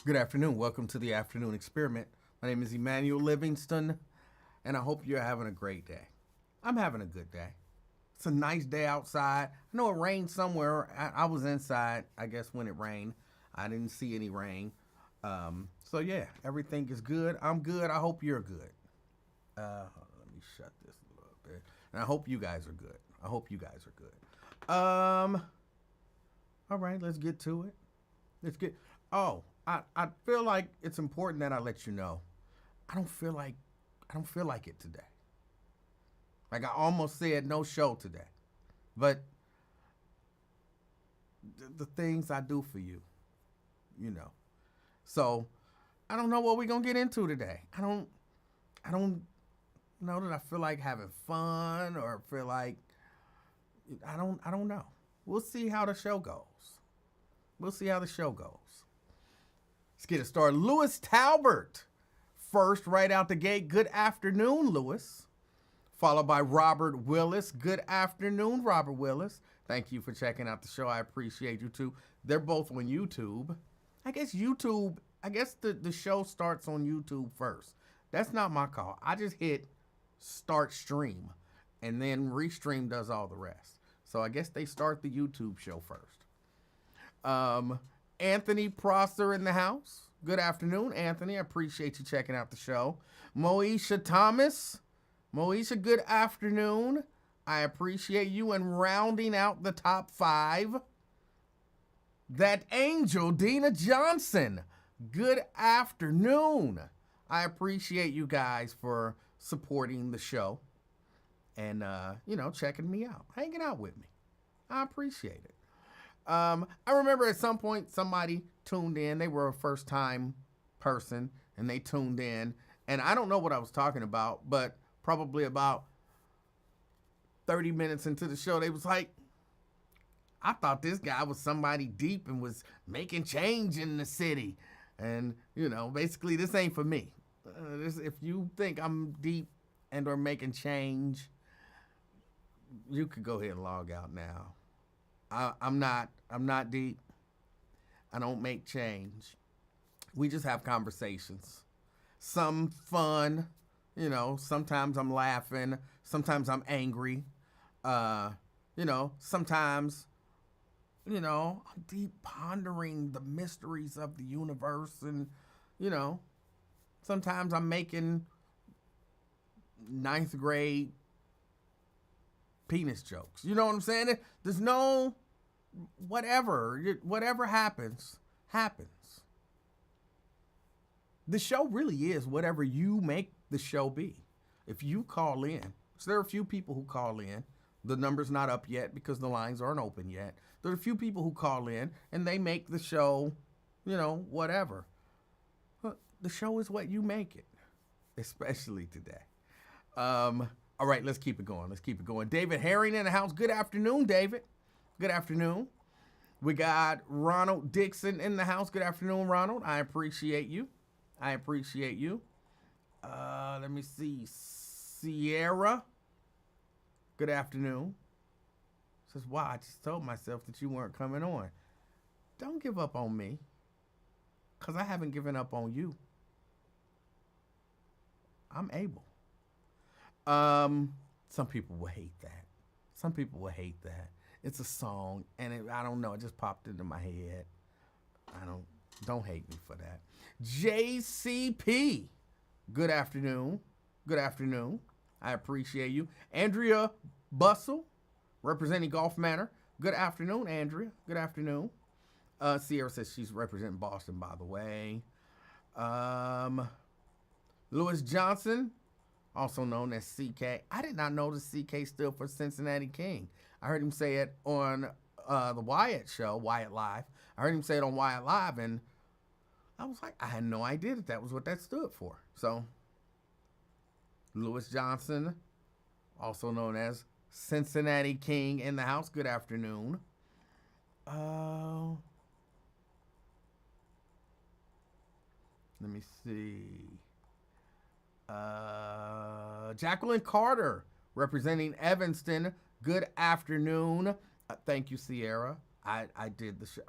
Good afternoon. Welcome to the Afternoon Experiment. My name is Emanuel Livingston, and I hope you're having a great day. I'm having a good day. It's a nice day outside. I know it rained somewhere. I was inside, I guess, when it rained. I didn't see any rain. So, yeah, everything is good. I'm good. I hope you're good. Let me shut this a little bit. And I hope you guys are good. I hope you guys are good. All right, let's get to it. I feel like it's important that I let you know. I don't feel like it today. Like I almost said no show today. But the things I do for you, you know. So I don't know what we're gonna get into today. I don't know that I feel like having fun or feel like I don't know. We'll see how the show goes. Let's get it started. Lewis Talbert, first right out the gate. Good afternoon, Lewis. Followed by Robert Willis. Good afternoon, Robert Willis. Thank you for checking out the show. I appreciate you too. They're both on YouTube. I guess the show starts on YouTube first. That's not my call. I just hit start stream, and then Restream does all the rest. So I guess they start the YouTube show first. Anthony Prosser in the house. Good afternoon, Anthony. I appreciate you checking out the show. Moesha Thomas. Moesha, good afternoon. I appreciate you. And rounding out the top 5, that angel, Dina Johnson. Good afternoon. I appreciate you guys for supporting the show and, checking me out, hanging out with me. I appreciate it. I remember at some point somebody tuned in. They were a first-time person, and they tuned in. And I don't know what I was talking about, but probably about 30 minutes into the show, they was like, I thought this guy was somebody deep and was making change in the city. And, basically this ain't for me. If you think I'm deep and or making change, you could go ahead and log out now. I'm not deep. I don't make change. We just have conversations. Some fun, sometimes I'm laughing. Sometimes I'm angry. Sometimes, I'm deep pondering the mysteries of the universe. And, sometimes I'm making 9th grade penis jokes. You know what I'm saying? There's no whatever happens. The show really is whatever you make the show be. If you call in, so there are a few people who call in. The number's not up yet because the lines aren't open yet. There are a few people who call in and they make the show, whatever. But the show is what you make it, especially today. All right, let's keep it going. David Herring in the house. Good afternoon, David. Good afternoon. We got Ronald Dixon in the house. Good afternoon, Ronald. I appreciate you. Let me see. Sierra. Good afternoon. Says, wow, I just told myself that you weren't coming on. Don't give up on me, because I haven't given up on you. I'm able. Some people will hate that. It's a song, and I don't know. It just popped into my head. Don't hate me for that. JCP. Good afternoon. I appreciate you. Andrea Bussell, representing Golf Manor. Good afternoon, Andrea. Good afternoon. Sierra says she's representing Boston, by the way. Lewis Johnson, also known as CK. I did not know the CK stood for Cincinnati King. I heard him say it on the Wyatt show, Wyatt Live. I heard him say it on Wyatt Live, and I was like, I had no idea that was what that stood for. So, Lewis Johnson, also known as Cincinnati King in the house. Good afternoon. Let me see. Jacqueline Carter, representing Evanston. Good afternoon. Thank you, Sierra. I did the show.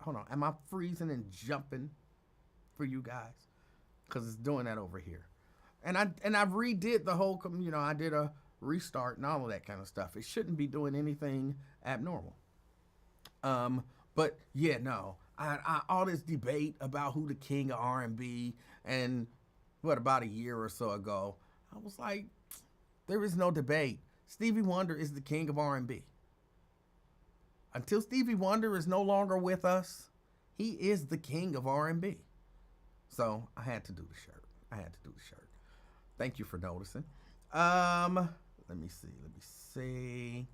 Hold on. Am I freezing and jumping for you guys, because it's doing that over here. And I redid the whole, I did a restart and all of that kind of stuff. It shouldn't be doing anything abnormal. But yeah, no, I all this debate about who the king of R&B, and what, about a year or so ago, I was like, there is no debate. Stevie Wonder is the king of R&B. Until Stevie Wonder is no longer with us, he is the king of R&B. So I had to do the shirt. Thank you for noticing. Let me see.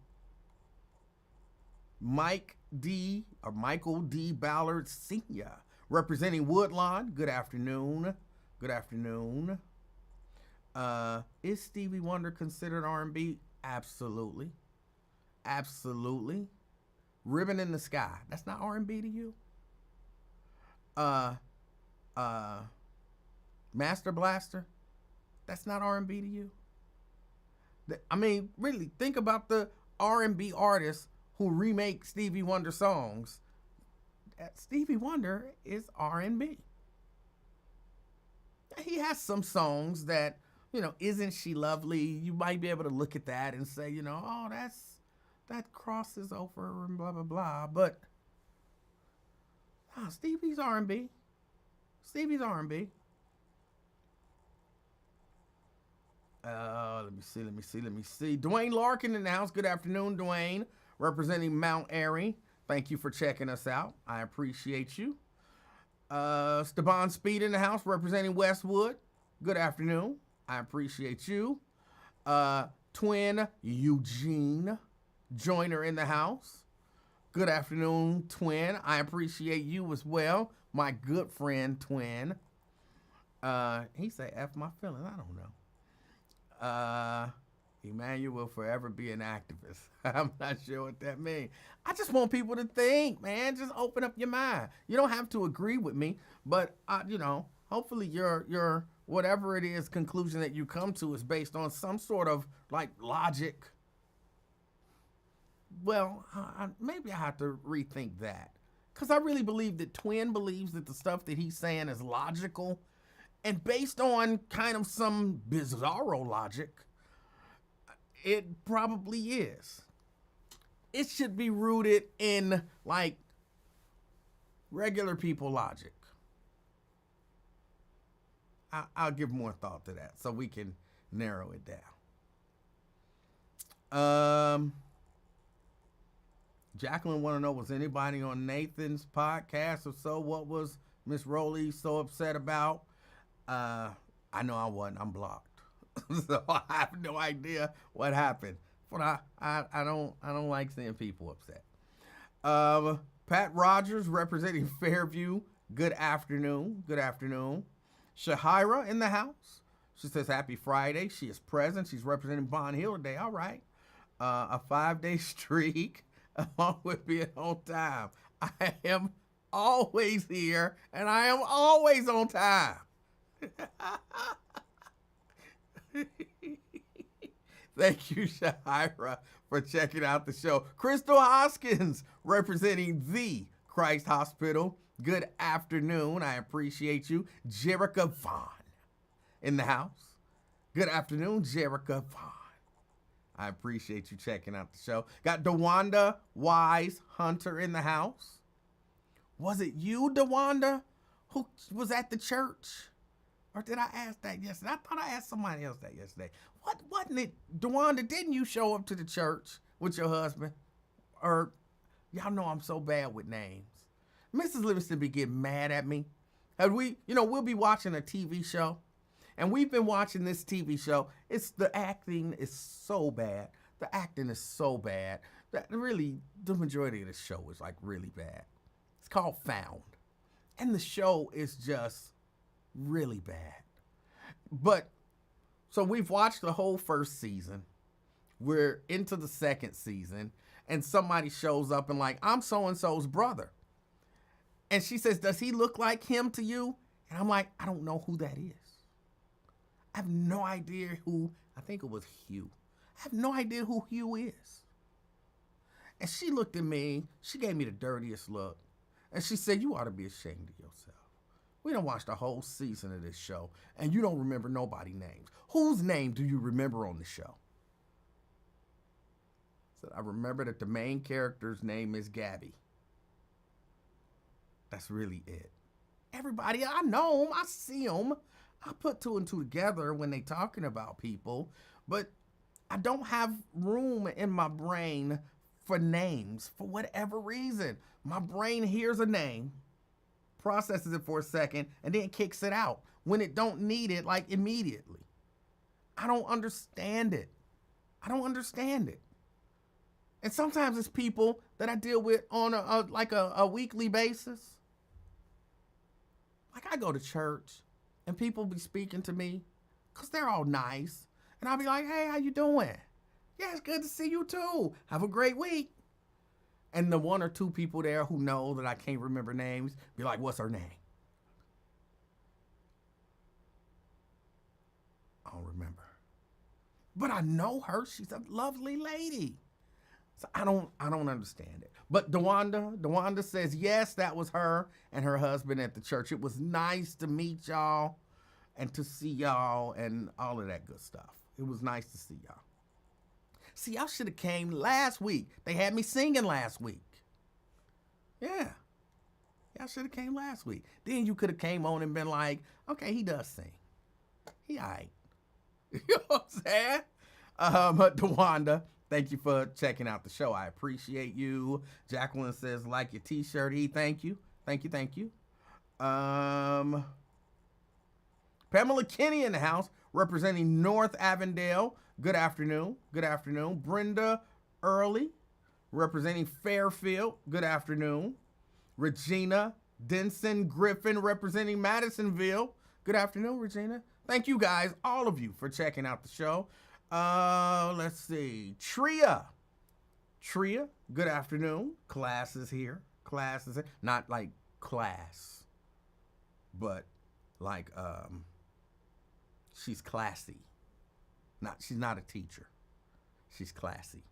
Michael D. Ballard Sr., representing Woodlawn. Good afternoon. Is Stevie Wonder considered R&B? Absolutely. Ribbon in the Sky. That's not R&B to you? Master Blaster. That's not R&B to you? I mean, really, think about the R&B artists who remake Stevie Wonder songs. Stevie Wonder is R&B. He has some songs that, Isn't She Lovely? You might be able to look at that and say, oh, that crosses over and blah, blah, blah. But Stevie's R&B. Let me see. Dwayne Larkin in the house. Good afternoon, Dwayne, representing Mount Airy. Thank you for checking us out. I appreciate you. Steban Speed in the house, representing Westwood. Good afternoon. I appreciate you. Twin Eugene Joyner in the house. Good afternoon, Twin. I appreciate you as well, my good friend Twin. He said, F my feelings. I don't know. Emanuel will forever be an activist. I'm not sure what that means. I just want people to think, man. Just open up your mind. You don't have to agree with me, but hopefully your whatever it is conclusion that you come to is based on some sort of like logic. Well, maybe I have to rethink that, because I really believe that Twin believes that the stuff that he's saying is logical. And based on kind of some bizarro logic, it probably is. It should be rooted in, like, regular people logic. I'll give more thought to that so we can narrow it down. Jacqueline want to know, was anybody on Nathan's podcast? If so, what was Miss Rowley so upset about? I know I wasn't. I'm blocked. So I have no idea what happened. But I don't like seeing people upset. Pat Rogers, representing Fairview. Good afternoon. Shahira in the house. She says happy Friday. She is present. She's representing Bond Hill today. All right. A 5-day streak along with being on time. I am always here and I am always on time. Thank you, Shahira, for checking out the show. Crystal Hoskins, representing the Christ Hospital. Good afternoon. I appreciate you. Jerica Vaughn in the house. Good afternoon, Jerica Vaughn. I appreciate you checking out the show. Got DeWanda Wise Hunter in the house. Was it you, DeWanda, who was at the church? Or did I ask that yesterday? I thought I asked somebody else that yesterday. What wasn't it? DeWanda, didn't you show up to the church with your husband? Or, y'all know I'm so bad with names. Mrs. Livingston be getting mad at me. And we'll be watching a TV show. And we've been watching this TV show. The acting is so bad. The acting is so bad that really the majority of the show is like really bad. It's called Found. And the show is just really bad. But so we've watched the whole first season. We're into the second season, and somebody shows up and like, I'm so-and-so's brother. And she says, does he look like him to you? And I'm like, I don't know who that is. I have no idea who, I think it was Hugh. I have no idea who Hugh is. And she looked at me, she gave me the dirtiest look. And she said, you ought to be ashamed of yourself. We done watched the whole season of this show, and you don't remember nobody's names. Whose name do you remember on the show? So I remember that the main character's name is Gabby. That's really it. Everybody, I know them. I see them. I put two and two together when they talking about people, but I don't have room in my brain for names for whatever reason. My brain hears a name, processes it for a second, and then kicks it out when it don't need it, like immediately. I don't understand it. I don't understand it. And sometimes it's people that I deal with on a weekly basis. Like I go to church and people be speaking to me because they're all nice. And I'll be like, hey, how you doing? Yeah, it's good to see you too. Have a great week. And the one or two people there who know that I can't remember names be like, what's her name? I don't remember. But I know her. She's a lovely lady. So I don't understand it. But DeWanda says, yes, that was her and her husband at the church. It was nice to meet y'all and to see y'all and all of that good stuff. It was nice to see y'all. See, y'all should have came last week. They had me singing last week. Yeah. Y'all should have came last week. Then you could have came on and been like, okay, he does sing. He all right. You know what I'm saying? DeWanda, thank you for checking out the show. I appreciate you. Jacqueline says, like your t-shirt. Thank you. Thank you. Pamela Kinney in the house, representing North Avondale. Good afternoon. Brenda Early, representing Fairfield. Good afternoon. Regina Denson Griffin, representing Madisonville. Good afternoon, Regina. Thank you guys, all of you, for checking out the show. Let's see. Tria, good afternoon. Class is here. Not like class, but like she's classy. She's not a teacher. She's classy.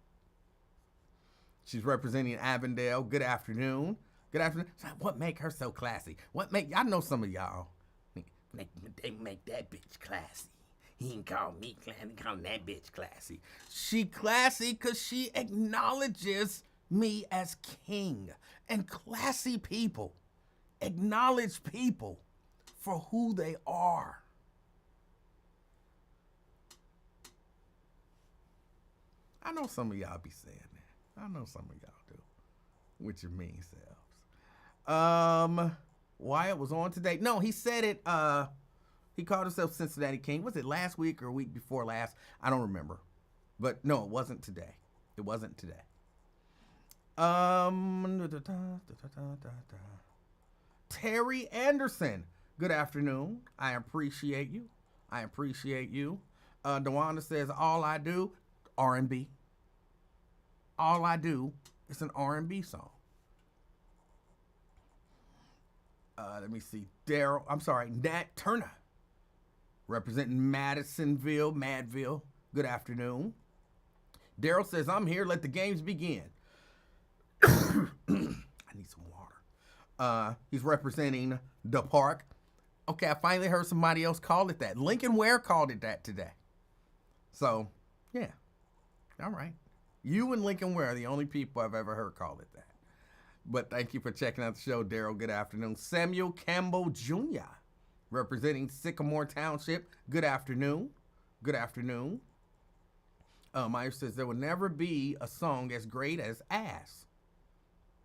She's representing Avondale. Good afternoon. What make her so classy? I know some of y'all. They make that bitch classy. He ain't call me classy, he call that bitch classy. She classy because she acknowledges me as king. And classy people acknowledge people for who they are. I know some of y'all be saying that. I know some of y'all do. With your mean selves. Wyatt was on today. No, he said it. He called himself Cincinnati King. Was it last week or a week before last? I don't remember. But no, it wasn't today. Terry Anderson. Good afternoon. I appreciate you. DeWanda says, all I do, R&B. All I do is an R&B song. Let me see. Nat Turner, representing Madville. Good afternoon. Daryl says, I'm here. Let the games begin. I need some water. He's representing the park. Okay, I finally heard somebody else call it that. Lincoln Ware called it that today. So, yeah. All right. You and Lincoln Ware are the only people I've ever heard call it that. But thank you for checking out the show, Daryl. Good afternoon. Samuel Campbell Jr., representing Sycamore Township. Good afternoon. Myers says, there will never be a song as great as Ass.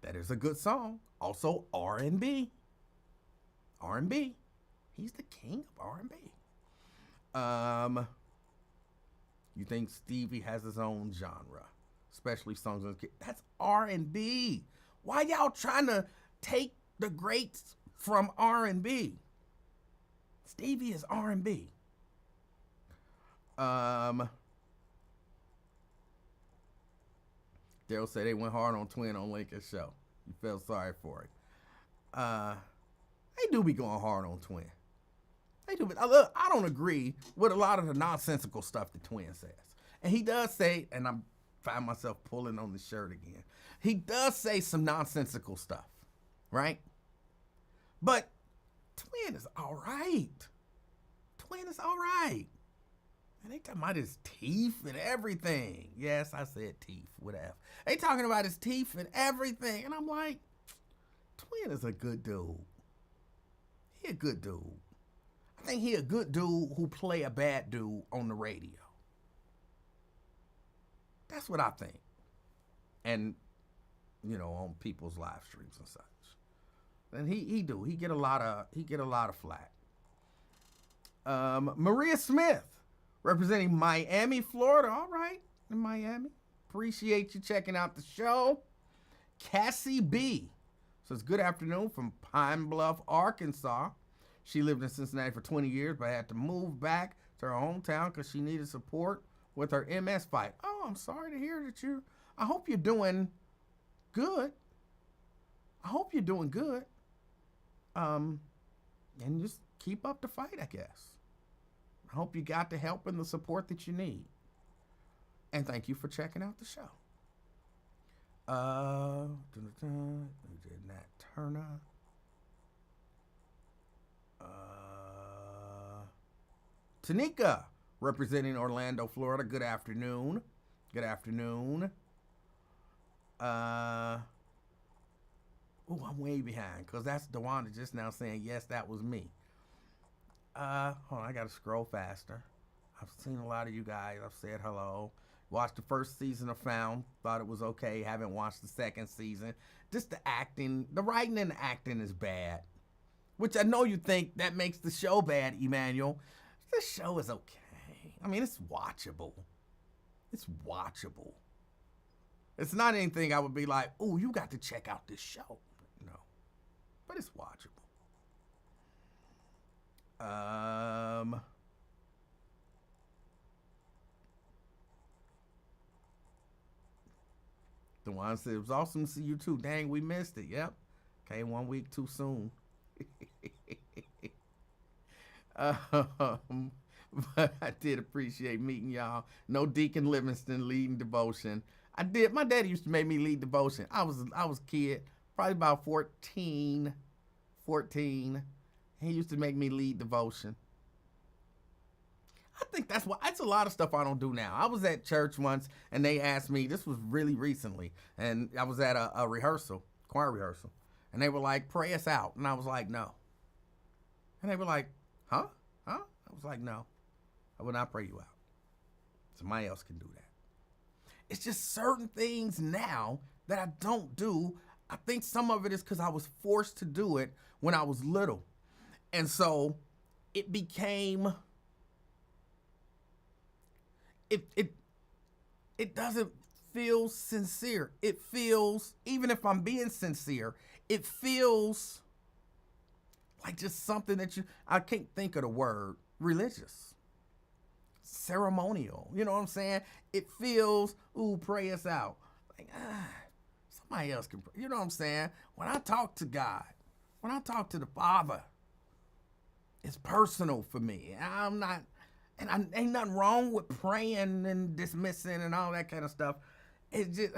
That is a good song. Also, R&B. He's the king of R&B. You think Stevie has his own genre, especially songs on the kid? That's R&B. Why y'all trying to take the greats from R&B? Stevie is R&B. Daryl said they went hard on Twin on Lincoln's show. You felt sorry for it. They do be going hard on Twin. They do. But look, I don't agree with a lot of the nonsensical stuff that Twin says. And he does say, and I find myself pulling on the shirt again. He does say some nonsensical stuff, right? But Twin is all right. Twin is all right. And they talking about his teeth and everything. Yes, I said teeth with F. They talking about his teeth and everything. And I'm like, Twin is a good dude. He a good dude. I think he a good dude who play a bad dude on the radio. That's what I think. And, you know, on people's live streams and such. And he get a lot of flack. Maria Smith, representing Miami, Florida. All right, in Miami. Appreciate you checking out the show. Cassie B says, good afternoon from Pine Bluff, Arkansas. She lived in Cincinnati for 20 years, but had to move back to her hometown because she needed support with her MS fight. Oh, I'm sorry to hear that I hope you're doing good. I hope you're doing good. And just keep up the fight, I guess. I hope you got the help and the support that you need. And thank you for checking out the show. Nat Turner. Tanika, representing Orlando, Florida. Good afternoon. Good afternoon. Oh, I'm way behind because that's DeWanda just now saying, yes, that was me. Hold on, I got to scroll faster. I've seen a lot of you guys. I've said hello. Watched the first season of Found. Thought it was okay. Haven't watched the second season. Just the acting, the writing and the acting is bad. Which I know you think that makes the show bad, Emanuel. The show is okay. I mean, it's watchable. It's watchable. It's not anything I would be like, oh, you got to check out this show. No. But it's watchable. The one said, it was awesome to see you too. Dang, we missed it. Yep. Came 1 week too soon. But I did appreciate meeting y'all. No Deacon Livingston leading devotion. I did. My daddy used to make me lead devotion. I was a kid, probably about 14. He used to make me lead devotion. I think that's a lot of stuff I don't do now. I was at church once and they asked me, this was really recently, and I was at a rehearsal, choir rehearsal, and they were like, pray us out. And I was like, no. And they were like, huh? I was like, no, I will not pray you out. Somebody else can do that. It's just certain things now that I don't do. I think some of it is because I was forced to do it when I was little. And so it became, it doesn't feel sincere. It feels, even if I'm being sincere, it feels like just something that I can't think of the word, religious, ceremonial. You know what I'm saying? It feels, ooh, pray us out. Like, somebody else can pray. You know what I'm saying? When I talk to God, when I talk to the Father, it's personal for me. I'm not, and ain't nothing wrong with praying and dismissing and all that kind of stuff. It's just,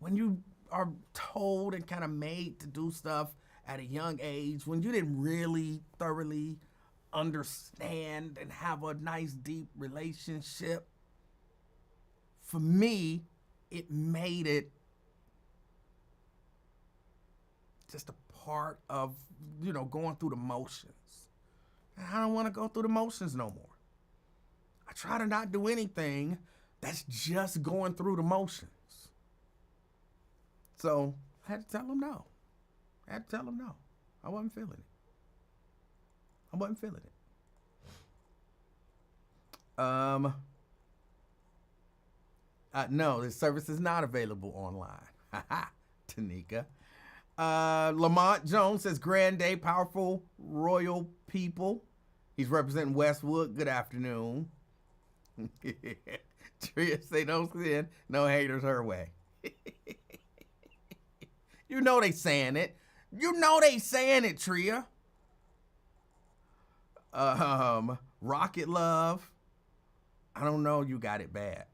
when you are told and kind of made to do stuff at a young age, when you didn't really thoroughly understand and have a nice deep relationship, for me, it made it just a part of, going through the motions. And I don't want to go through the motions no more. I try to not do anything that's just going through the motions. So I had to tell him no. I wasn't feeling it. No, this service is not available online. Tanika. Lamont Jones says, Grand Day, powerful, royal people. He's representing Westwood. Good afternoon. Tria say no sin, no haters her way. You know they saying it. Tria. Rocket Love. I don't know, you got it bad.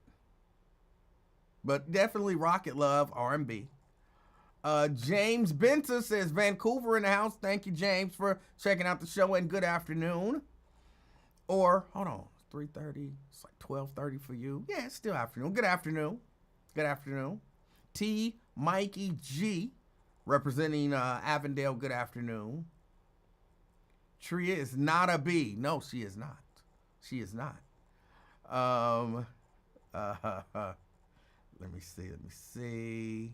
But definitely Rocket Love, R&B. James Benta says Vancouver in the house. Thank you, James, for checking out the show and good afternoon. Or hold on, 3:30. It's like 12:30 for you. Yeah, it's still afternoon. Good afternoon. Good afternoon. T. Mikey G, representing Avondale. Good afternoon. Tria is not a B. No, she is not. She is not. Let me see. Let me see.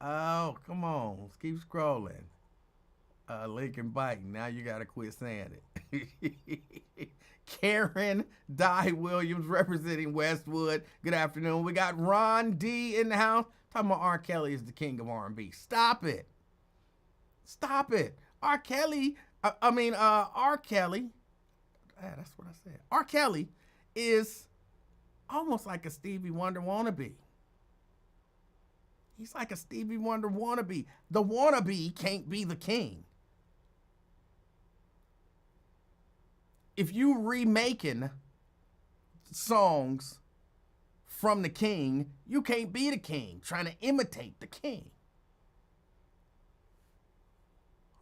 Oh, come on. Let's keep scrolling. Lincoln biting. Now you got to quit saying it. Karen Dye Williams representing Westwood. Good afternoon. We got Ron D in the house. Talking about R. Kelly is the king of R&B. Stop it. Stop it. R. Kelly, R. Kelly, that's what I said. R. Kelly is almost like a Stevie Wonder wannabe. He's like a Stevie Wonder wannabe. The wannabe can't be the king. If you remaking songs from the king, you can't be the king trying to imitate the king.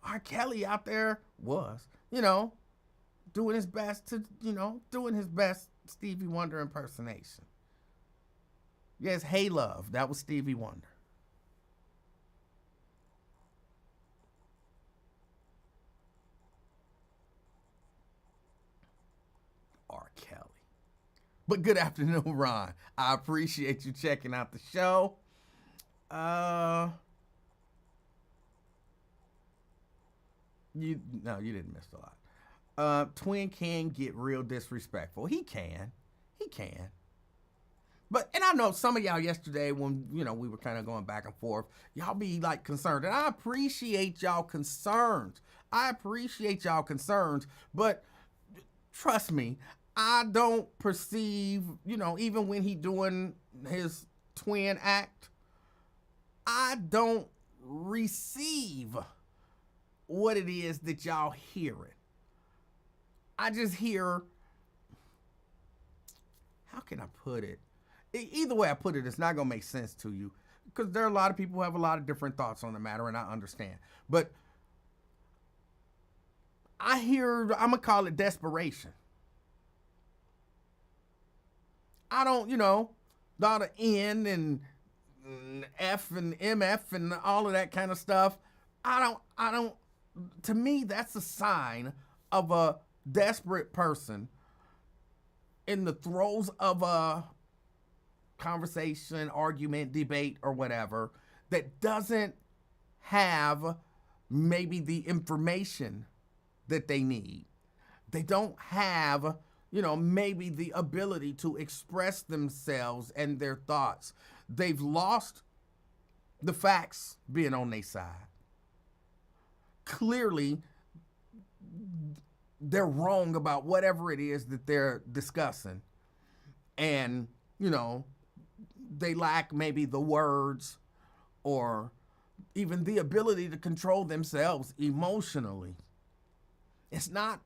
R. Kelly out there was, doing his best Stevie Wonder impersonation. Yes, Hey Love, that was Stevie Wonder. R. Kelly. But good afternoon, Ron. I appreciate you checking out the show. You didn't miss a lot. Twin can get real disrespectful. He can. But, and I know some of y'all yesterday when, we were kind of going back and forth, y'all be like concerned. And I appreciate y'all concerns. But trust me, I don't perceive, even when he doing his twin act, I don't receive what it is that y'all hearing. I just hear, how can I put it? Either way I put it, it's not going to make sense to you because there are a lot of people who have a lot of different thoughts on the matter, and I understand. But I hear, I'm going to call it desperation. I don't, a lot of N and F and MF and all of that kind of stuff. I don't, to me, that's a sign of a desperate person in the throes of a conversation, argument, debate, or whatever, that doesn't have maybe the information that they need. They don't have, maybe the ability to express themselves and their thoughts. They've lost the facts being on their side. Clearly, they're wrong about whatever it is that they're discussing. And, they lack maybe the words or even the ability to control themselves emotionally. It's not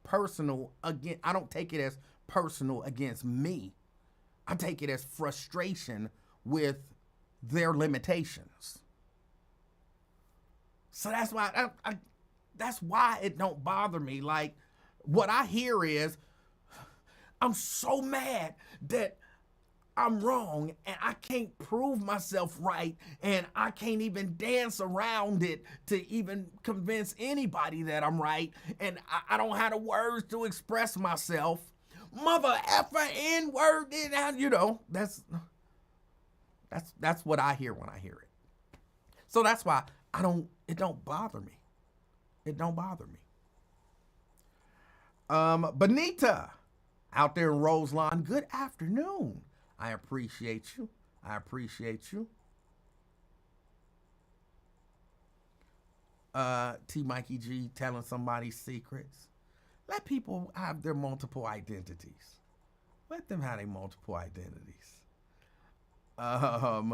personal. Again, I don't take it as personal against me. I take it as frustration with their limitations. So that's why it don't bother me. Like, what I hear is, I'm so mad that I'm wrong and I can't prove myself right and I can't even dance around it to even convince anybody that I'm right, and I don't have the words to express myself. Mother effer N-word, that's what I hear when I hear it. So that's why it don't bother me. It don't bother me. Benita out there in Roselawn, good afternoon. I appreciate you. T. Mikey G telling somebody's secrets. Let people have their multiple identities. Let them have their multiple identities. Let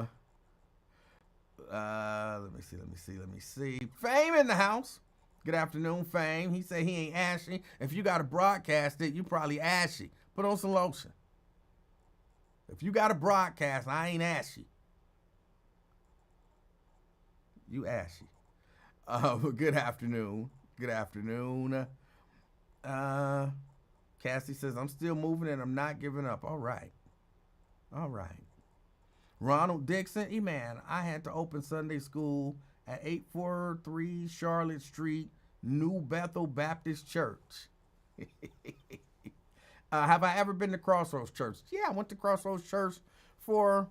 me see. Fame in the house. Good afternoon, Fame. He said he ain't ashy. If you got to broadcast it, you probably ashy. Put on some lotion. If you got to broadcast, I ain't ashy. You ashy. Good afternoon. Good afternoon. Cassie says, I'm still moving and I'm not giving up. All right. All right. Ronald Dixon, man, I had to open Sunday school at 843 Charlotte Street, New Bethel Baptist Church. Have I ever been to Crossroads Church? Yeah, I went to Crossroads Church for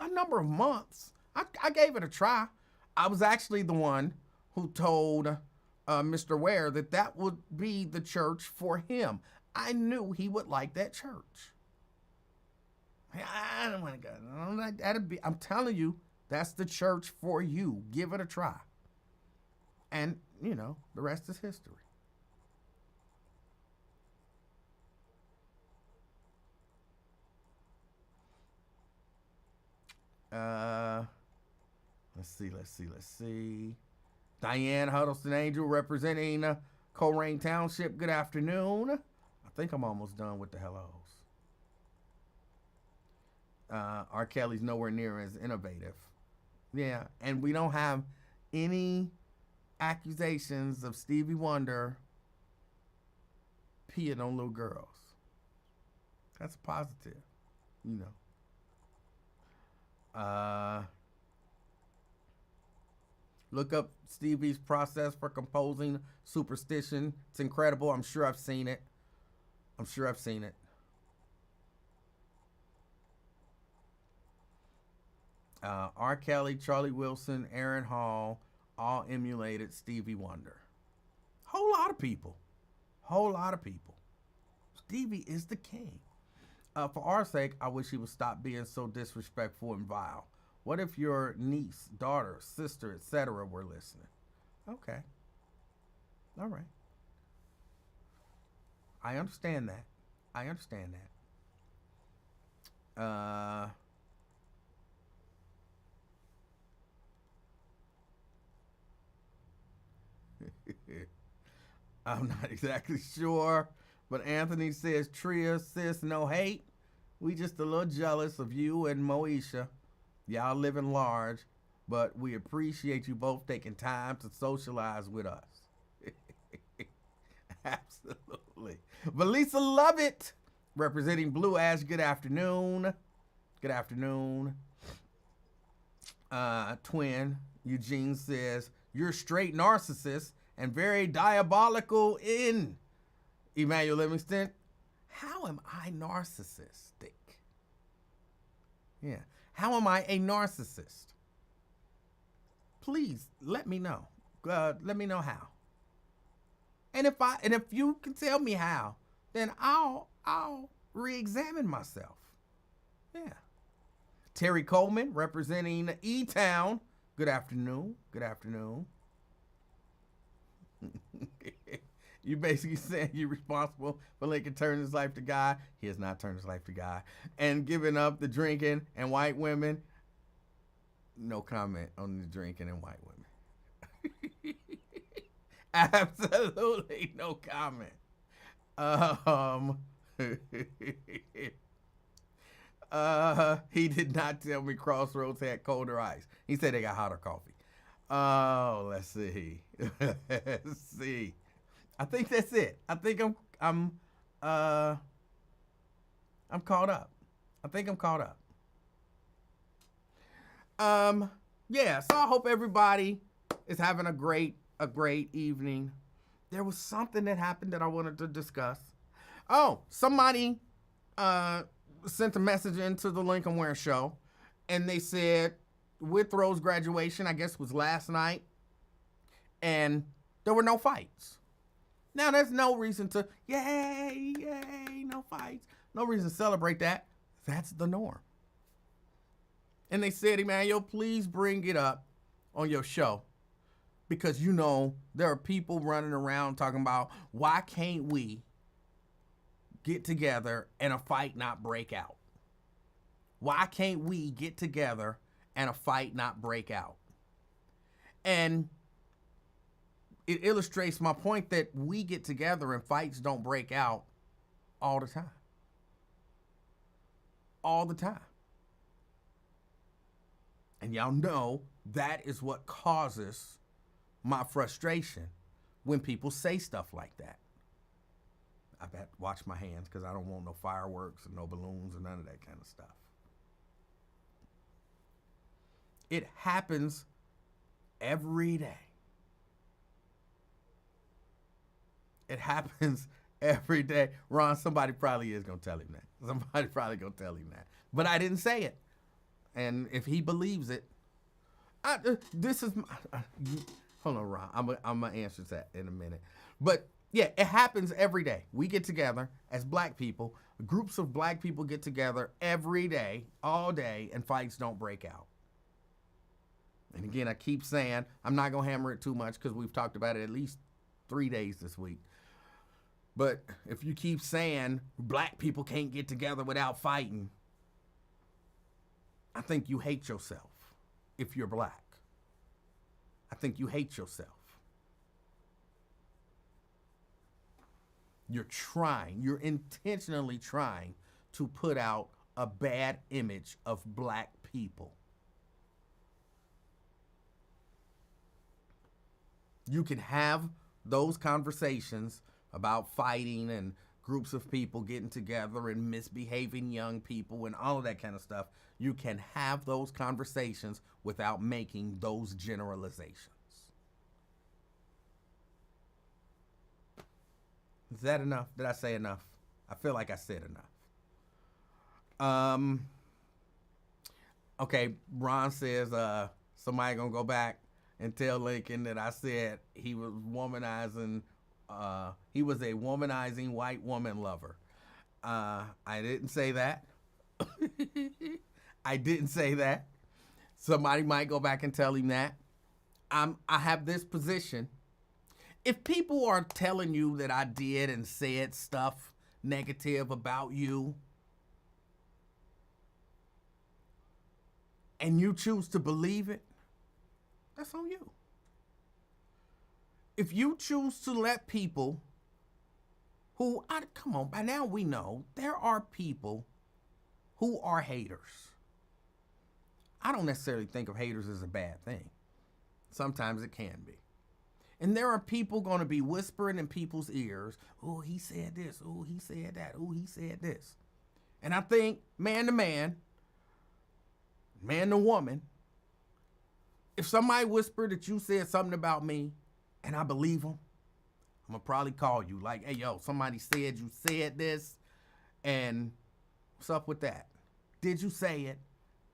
a number of months. I gave it a try. I was actually the one who told Mr. Ware that would be the church for him. I knew he would like that church. I don't want to go. I'm telling you, that's the church for you. Give it a try. And, the rest is history. Let's see. Diane Huddleston Angel representing Coleraine Township. Good afternoon. I think I'm almost done with the hellos. R. Kelly's nowhere near as innovative. Yeah, and we don't have any accusations of Stevie Wonder peeing on little girls. That's positive, Look up Stevie's process for composing Superstition. It's incredible. I'm sure I've seen it. R. Kelly, Charlie Wilson, Aaron Hall, all emulated Stevie Wonder. Whole lot of people. Stevie is the king. For our sake, I wish he would stop being so disrespectful and vile. What if your niece, daughter, sister, etc. were listening? Okay. All right. I understand that. I'm not exactly sure, but Anthony says, Tria, sis, no hate. We just a little jealous of you and Moesha. Y'all living large, but we appreciate you both taking time to socialize with us. Absolutely. Valisa Lovett, representing Blue Ash, good afternoon. Twin, Eugene says, you're straight narcissist and very diabolical in Emanuel Livingston. How am I narcissistic? Yeah. How am I a narcissist? Please let me know. Let me know how. And if you can tell me how, then I'll re-examine myself. Yeah. Terry Coleman, representing E-Town. Good afternoon. You basically saying you're responsible for Lincoln turning his life to God. He has not turned his life to God. And giving up the drinking and white women. No comment on the drinking and white women. Absolutely no comment. He did not tell me Crossroads had colder ice. He said they got hotter coffee. Oh, let's see. I think that's it. I think I'm caught up. Yeah, so I hope everybody is having a great evening. There was something that happened that I wanted to discuss. Oh, somebody sent a message into the Lincoln Ware Show, and they said Withrow's graduation, I guess, was last night, and there were no fights. Now, there's no reason to, yay, no fights. No reason to celebrate that. That's the norm. And they said, Emmanuel, please bring it up on your show. Because, there are people running around talking about, why can't we get together and a fight not break out? Why can't we get together and a fight not break out? And it illustrates my point that we get together and fights don't break out all the time. All the time. And y'all know that is what causes my frustration when people say stuff like that. I've had to watch my hands because I don't want no fireworks and no balloons and none of that kind of stuff. It happens every day. It happens every day. Ron, somebody probably is going to tell him that. Somebody probably going to tell him that. But I didn't say it. And if he believes it, this is my, hold on, Ron. I'm going to answer that in a minute. But yeah, it happens every day. We get together as black people. Groups of black people get together every day, all day, and fights don't break out. And again, I keep saying, I'm not going to hammer it too much because we've talked about it at least 3 days this week. But if you keep saying black people can't get together without fighting, I think you hate yourself if you're black. I think you hate yourself. You're intentionally trying to put out a bad image of black people. You can have those conversations about fighting and groups of people getting together and misbehaving young people and all of that kind of stuff. You can have those conversations without making those generalizations. Is that enough? Did I say enough? I feel like I said enough. Okay, Ron says somebody gonna go back and tell Lincoln that I said he was womanizing. He was a womanizing white woman lover. I didn't say that. I didn't say that. Somebody might go back and tell him that. I have this position. If people are telling you that I did and said stuff negative about you, and you choose to believe it, that's on you. If you choose to let people who, come on, by now we know there are people who are haters. I don't necessarily think of haters as a bad thing. Sometimes it can be. And there are people going to be whispering in people's ears, oh, he said this, oh, he said that, oh, he said this. And I think man to man, man to woman, if somebody whispered that you said something about me and I believe them, I'm going to probably call you like, hey, yo, somebody said you said this, and what's up with that? Did you say it?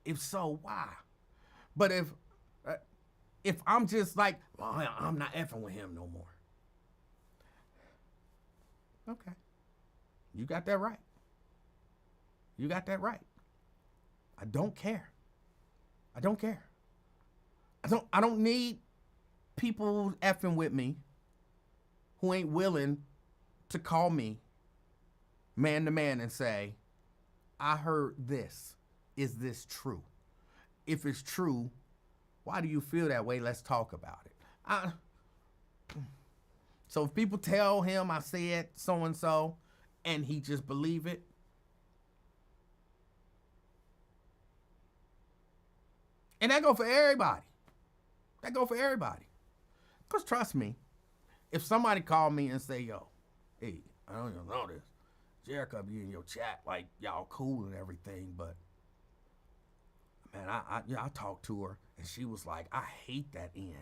If so, why? But if I'm just like, well, I'm not effing with him no more. Okay. You got that right. You got that right. I don't care. I don't care. I don't need people effing with me who ain't willing to call me man to man and say, I heard this. Is this true? If it's true, why do you feel that way? Let's talk about it. So if people tell him I said so-and-so and he just believe it, and that go for everybody. That go for everybody. Because trust me, if somebody called me and say, yo, hey, I don't even know this. Jericho be in your chat like y'all cool and everything, but man, I talked to her and she was like, I hate that end,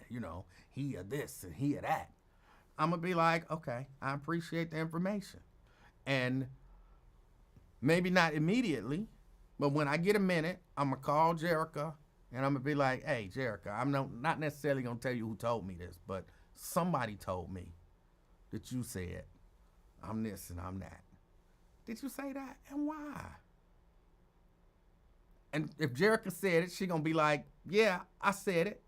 he of this and he of that. I'm going to be like, okay, I appreciate the information. And maybe not immediately, but when I get a minute, I'm going to call Jericho and I'm going to be like, hey, Jericho, I'm not necessarily going to tell you who told me this, but somebody told me that you said I'm this and I'm that. Did you say that? And why? And if Jericho said it, she going to be like, yeah, I said it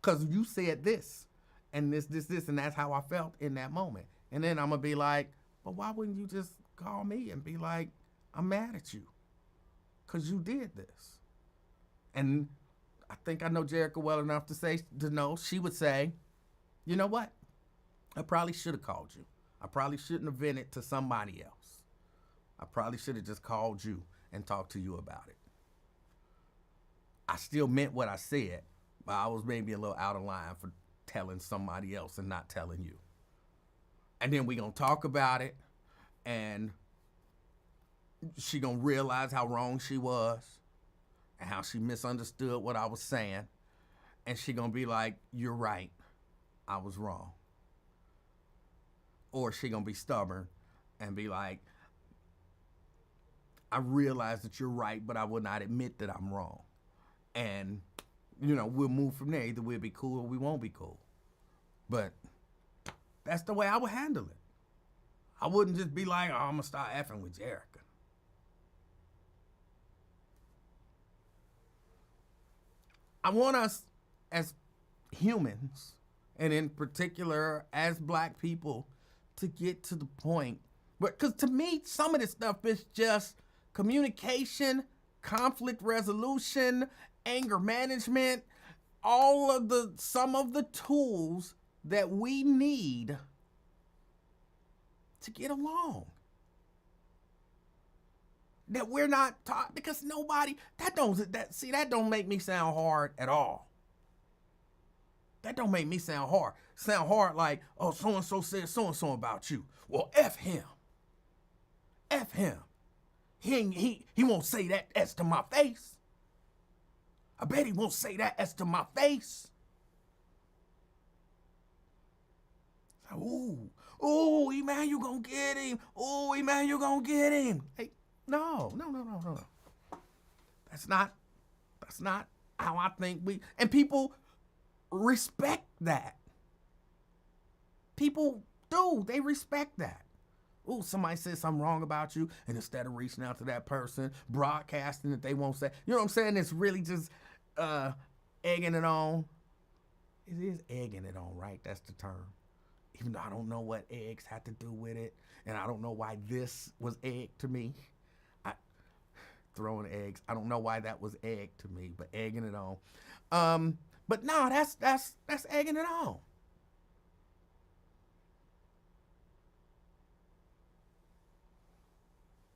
because you said this and this, and that's how I felt in that moment. And then I'm going to be like, but why wouldn't you just call me and be like, I'm mad at you because you did this? And I think I know Jericho well enough to know she would say, you know what? I probably should have called you. I probably shouldn't have vented to somebody else. I probably should have just called you and talked to you about it. I still meant what I said, but I was maybe a little out of line for telling somebody else and not telling you. And then we gonna talk about it, and she gonna realize how wrong she was and how she misunderstood what I was saying. And she gonna be like, you're right, I was wrong. Or she gonna be stubborn and be like, I realize that you're right, but I will not admit that I'm wrong. And, we'll move from there. Either we'll be cool or we won't be cool. But that's the way I would handle it. I wouldn't just be like, I'm gonna start effing with Jerica. I want us as humans, and in particular as Black people, to get to the point where, because to me, some of this stuff is just communication, conflict resolution, anger management, some of the tools that we need to get along. That we're not taught, because nobody, that don't make me sound hard at all. That don't make me sound hard. Sound hard like, oh, so-and-so said so-and-so about you. Well, F him. F him. He won't say that as to my face. I bet he won't say that as to my face. Ooh, Emanuel gonna get him. Ooh, Emanuel gonna get him. Hey, no. That's not how I think and people respect that. People do, they respect that. Ooh, somebody said something wrong about you, and instead of reaching out to that person, broadcasting that they won't say, you know what I'm saying? It's really just egging it on. It is egging it on, right? That's the term. Even though I don't know what eggs had to do with it, and I don't know why this was egg to me. Throwing eggs, I don't know why that was egg to me, but egging it on. But no, that's egging it on.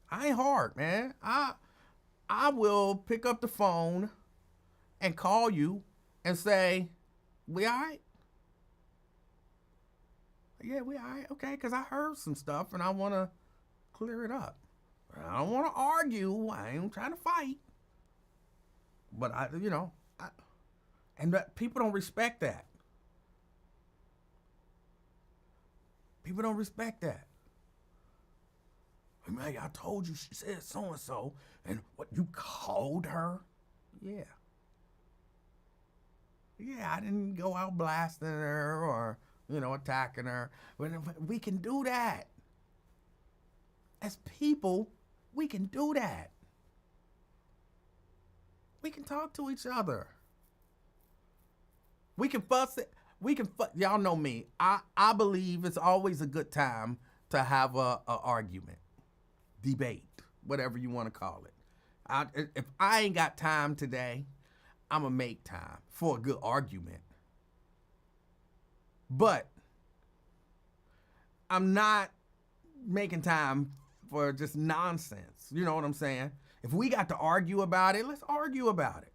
I ain't hard, man. I will pick up the phone and call you and say, we all right? Yeah, we all right. Okay, because I heard some stuff and I want to clear it up. I don't want to argue. I ain't trying to fight. But people don't respect that. People don't respect that. Man, I told you she said so-and-so, and what, you called her? Yeah. Yeah, I didn't go out blasting her or, attacking her. But we can do that. As people, we can do that. We can talk to each other. We can fuss it. Y'all know me. I believe it's always a good time to have a argument. Debate, whatever you want to call it. If I ain't got time today, I'm going to make time for a good argument. But I'm not making time for just nonsense. You know what I'm saying? If we got to argue about it, let's argue about it.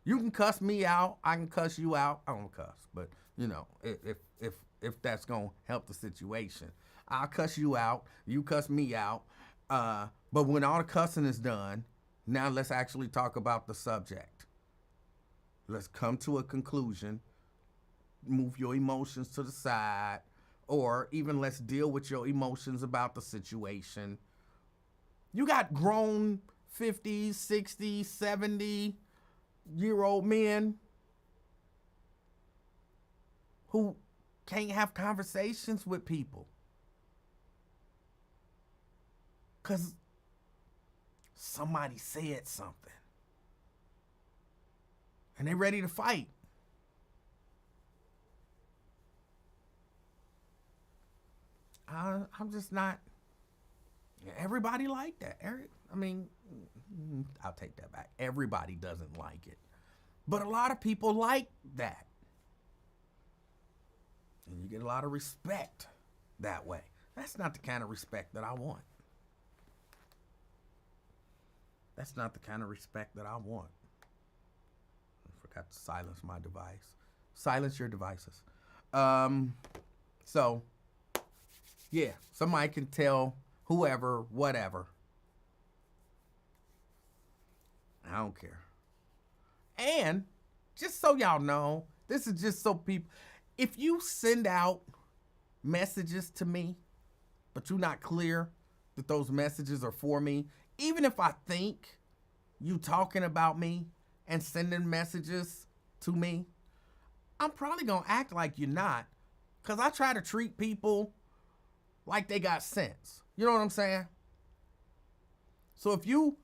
You can cuss me out. I can cuss you out. I don't cuss, but if that's going to help the situation, I'll cuss you out. You cuss me out. But when all the cussing is done, now let's actually talk about the subject. Let's come to a conclusion. Move your emotions to the side, or even let's deal with your emotions about the situation. You got grown 50, 60, 70-year-old men who can't have conversations with people because somebody said something and they're ready to fight. I'm just not. Everybody like that. I'll take that back. Everybody doesn't like it. But a lot of people like that. And you get a lot of respect that way. That's not the kind of respect that I want. That's not the kind of respect that I want. I forgot to silence my device. Silence your devices. So, yeah, somebody can tell whoever, whatever. I don't care. And just so y'all know, this is just so people, if you send out messages to me, but you're not clear that those messages are for me, even if I think you talking about me and sending messages to me, I'm probably going to act like you're not, because I try to treat people like they got sense. You know what I'm saying? So if you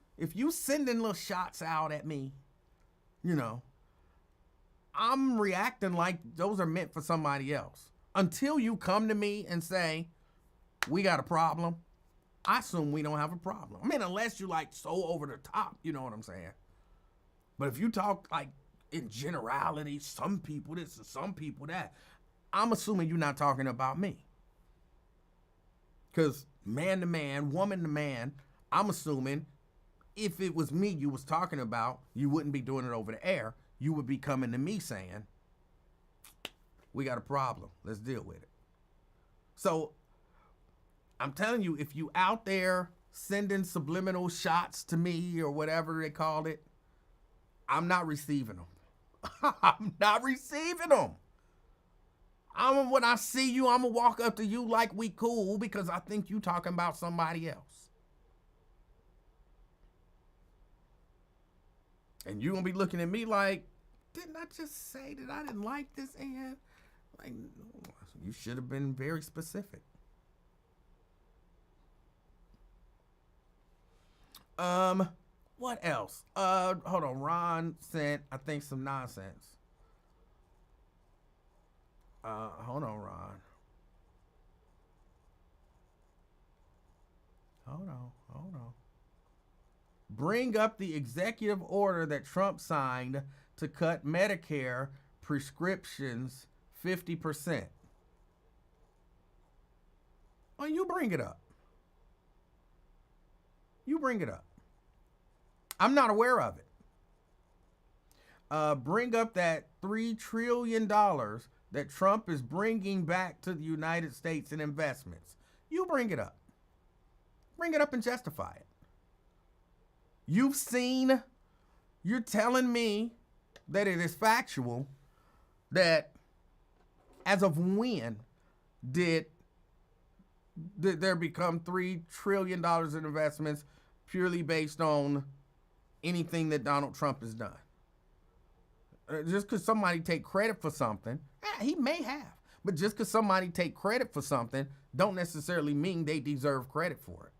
sending little shots out at me, you know, I'm reacting like those are meant for somebody else. Until you come to me and say, we got a problem, I assume we don't have a problem. I mean, unless you like so over the top, you know what I'm saying? But if you talk like in generality, some people this and some people that, I'm assuming you're not talking about me. Because man to man, woman to man, I'm assuming if it was me you was talking about, you wouldn't be doing it over the air. You would be coming to me saying, we got a problem. Let's deal with it. So I'm telling you, if you out there sending subliminal shots to me or whatever they called it, I'm not receiving them. I'm not receiving them. When I see you, I'm going to walk up to you like we cool because I think you talking about somebody else. And you going to be looking at me like, didn't I just say that I didn't like this, Ann? Like, you should have been very specific. What else? Hold on. Ron sent, I think, some nonsense. Hold on, Ron. Hold on. Bring up the executive order that Trump signed to cut Medicare prescriptions 50%. Oh, you bring it up. I'm not aware of it. Bring up that $3 trillion that Trump is bringing back to the United States in investments. You bring it up. Bring it up and justify it. You're telling me that it is factual that as of when did there become $3 trillion in investments purely based on anything that Donald Trump has done? Just because somebody take credit for something, he may have, but just because somebody take credit for something don't necessarily mean they deserve credit for it.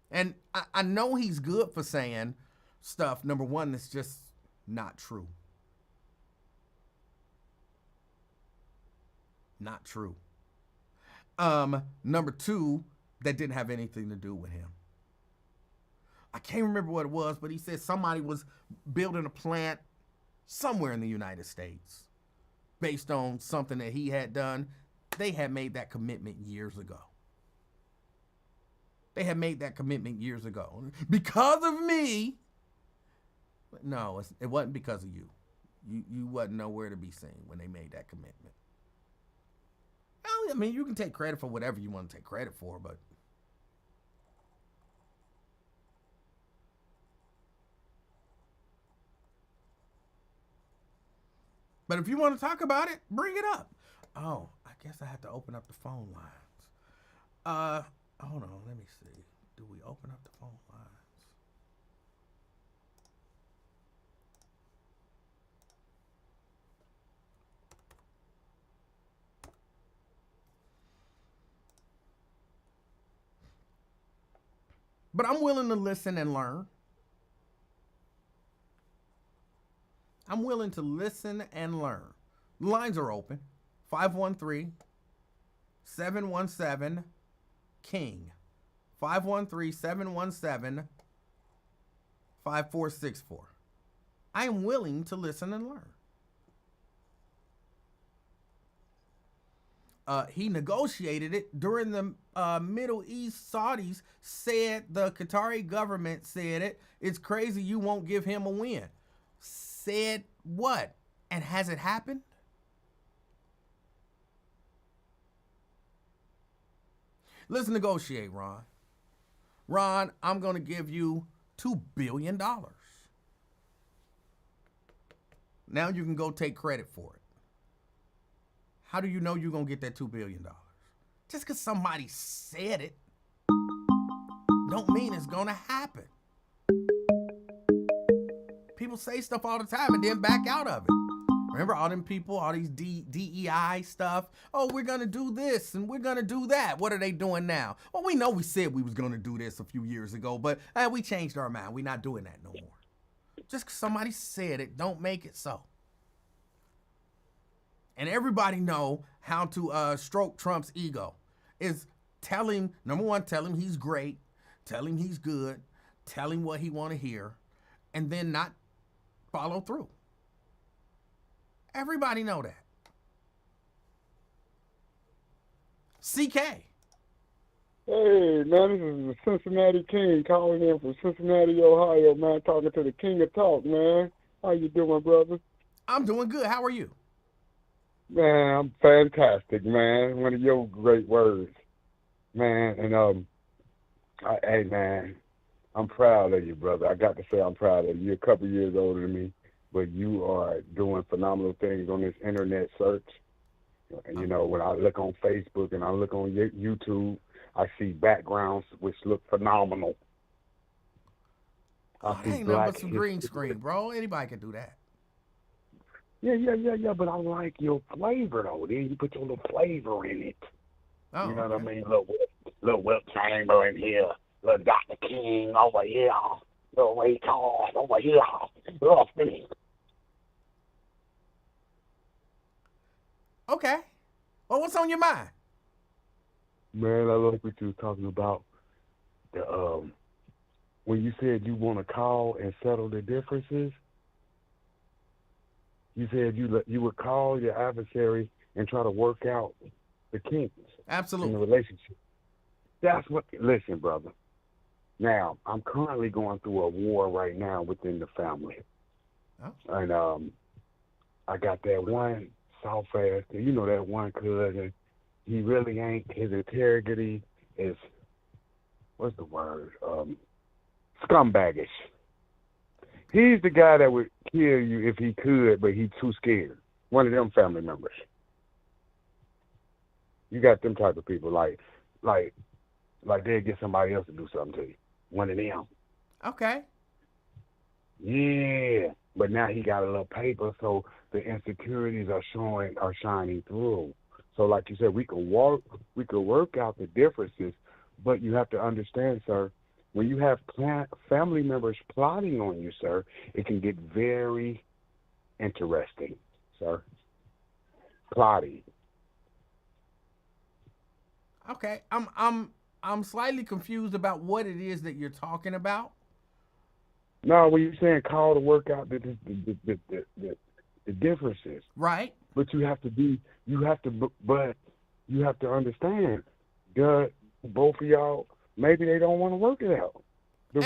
And I know he's good for saying stuff, number one, that's just not true. Not true. Number two, that didn't have anything to do with him. I can't remember what it was, but he said somebody was building a plant somewhere in the United States based on something that he had done. They had made that commitment years ago. Because of me. No, it wasn't because of you. You wasn't nowhere to be seen when they made that commitment. I mean, you can take credit for whatever you want to take credit for, but if you want to talk about it, bring it up. Oh, I guess I have to open up the phone lines. Hold on, let me see. Do we open up the phone lines? But I'm willing to listen and learn. I'm willing to listen and learn. The lines are open. 513-717-KING. 513-717-5464. I am willing to listen and learn. he negotiated it during the Middle East. Saudis said the Qatari government said it. It's crazy you won't give him a win. Said what? And has it happened? Let's negotiate, Ron. Ron, I'm going to give you $2 billion. Now you can go take credit for it. How do you know you're going to get that $2 billion? Just because somebody said it don't mean it's going to happen. People say stuff all the time and then back out of it. Remember all them people, all these DEI stuff? Oh, we're going to do this and we're going to do that. What are they doing now? Well, we know we said we was going to do this a few years ago, but we changed our mind. We're not doing that no more. Just because somebody said it don't make it so. And everybody know how to stroke Trump's ego. Is tell him, number one, tell him he's great, tell him he's good, tell him what he want to hear, and then not follow through. Everybody know that. CK. Hey, man, this is the Cincinnati King calling in from Cincinnati, Ohio, man, talking to the King of Talk, man. How you doing, brother? I'm doing good. How are you? Man, I'm fantastic, man. One of your great words, man. And, hey, man, I'm proud of you, brother. I got to say I'm proud of you. You're a couple years older than me, but you are doing phenomenal things on this internet search. And, you know, when I look on Facebook and I look on YouTube, I see backgrounds which look phenomenal. Oh, that ain't nothing but some green screen, bro. Anybody can do that. Yeah. But I like your flavor, though. Then you put your little flavor in it. Oh, you know okay. what I mean? Little Will Chamber in here. Little Dr. King over here. Little Ray Charles over here. Okay. Well, what's on your mind? Man, I like what you was talking about. The when you said you want to call and settle the differences. You said you would call your adversary and try to work out the kinks Absolutely. in the relationship. That's what. Listen, brother. Now, I'm currently going through a war right now within the family, and I got that one soft ass. You know that one cousin. He really ain't. His integrity is, what's the word? Scumbaggish. He's the guy that would kill you if he could, but he's too scared. One of them family members. You got them type of people, like they'll get somebody else to do something to you. One of them. Okay. Yeah. But now he got a little paper, so the insecurities are shining through. So like you said, we could work out the differences, but you have to understand, sir, when you have family members plotting on you, sir, it can get very interesting, sir. Plotting. Okay. I'm slightly confused about what it is that you're talking about. No, when you're saying call to work out the differences, right? But you have to understand that both of y'all, maybe they don't want to work it out. The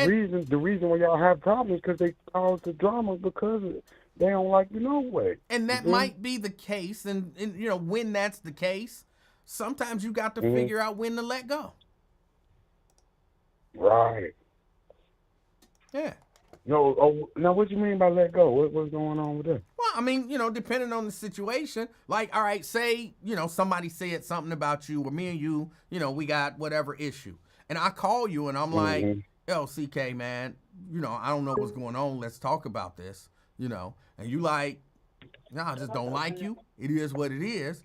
reason why y'all have problems because they cause the drama because they don't like you no way. And that might be the case, and you know when that's the case, sometimes you got to figure out when to let go. Right. Yeah. No, now what you mean by let go? What's going on with that? Well, I mean, you know, depending on the situation, like, all right, say, you know, somebody said something about you or me and you, you know, we got whatever issue. And I call you and I'm like, yo, CK, man, you know, I don't know what's going on. Let's talk about this, you know. And you like, no, I just don't like you. It is what it is.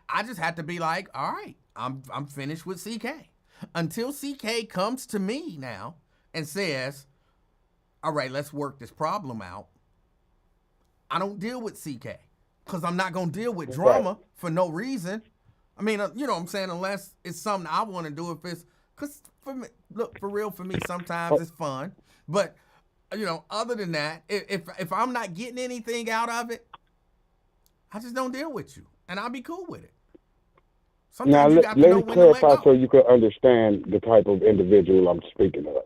I just had to be like, all right, I'm finished with CK. Until CK comes to me now and says, all right, let's work this problem out. I don't deal with CK because I'm not going to deal with drama for no reason. I mean, you know what I'm saying? Unless it's something I want to do. If it's, because for me, look, for real, for me, sometimes it's fun. But, you know, other than that, if I'm not getting anything out of it, I just don't deal with you. And I'll be cool with it. Now, Sometimes you got to let know me when to let clarify so go. you can understand the type of individual I'm speaking of.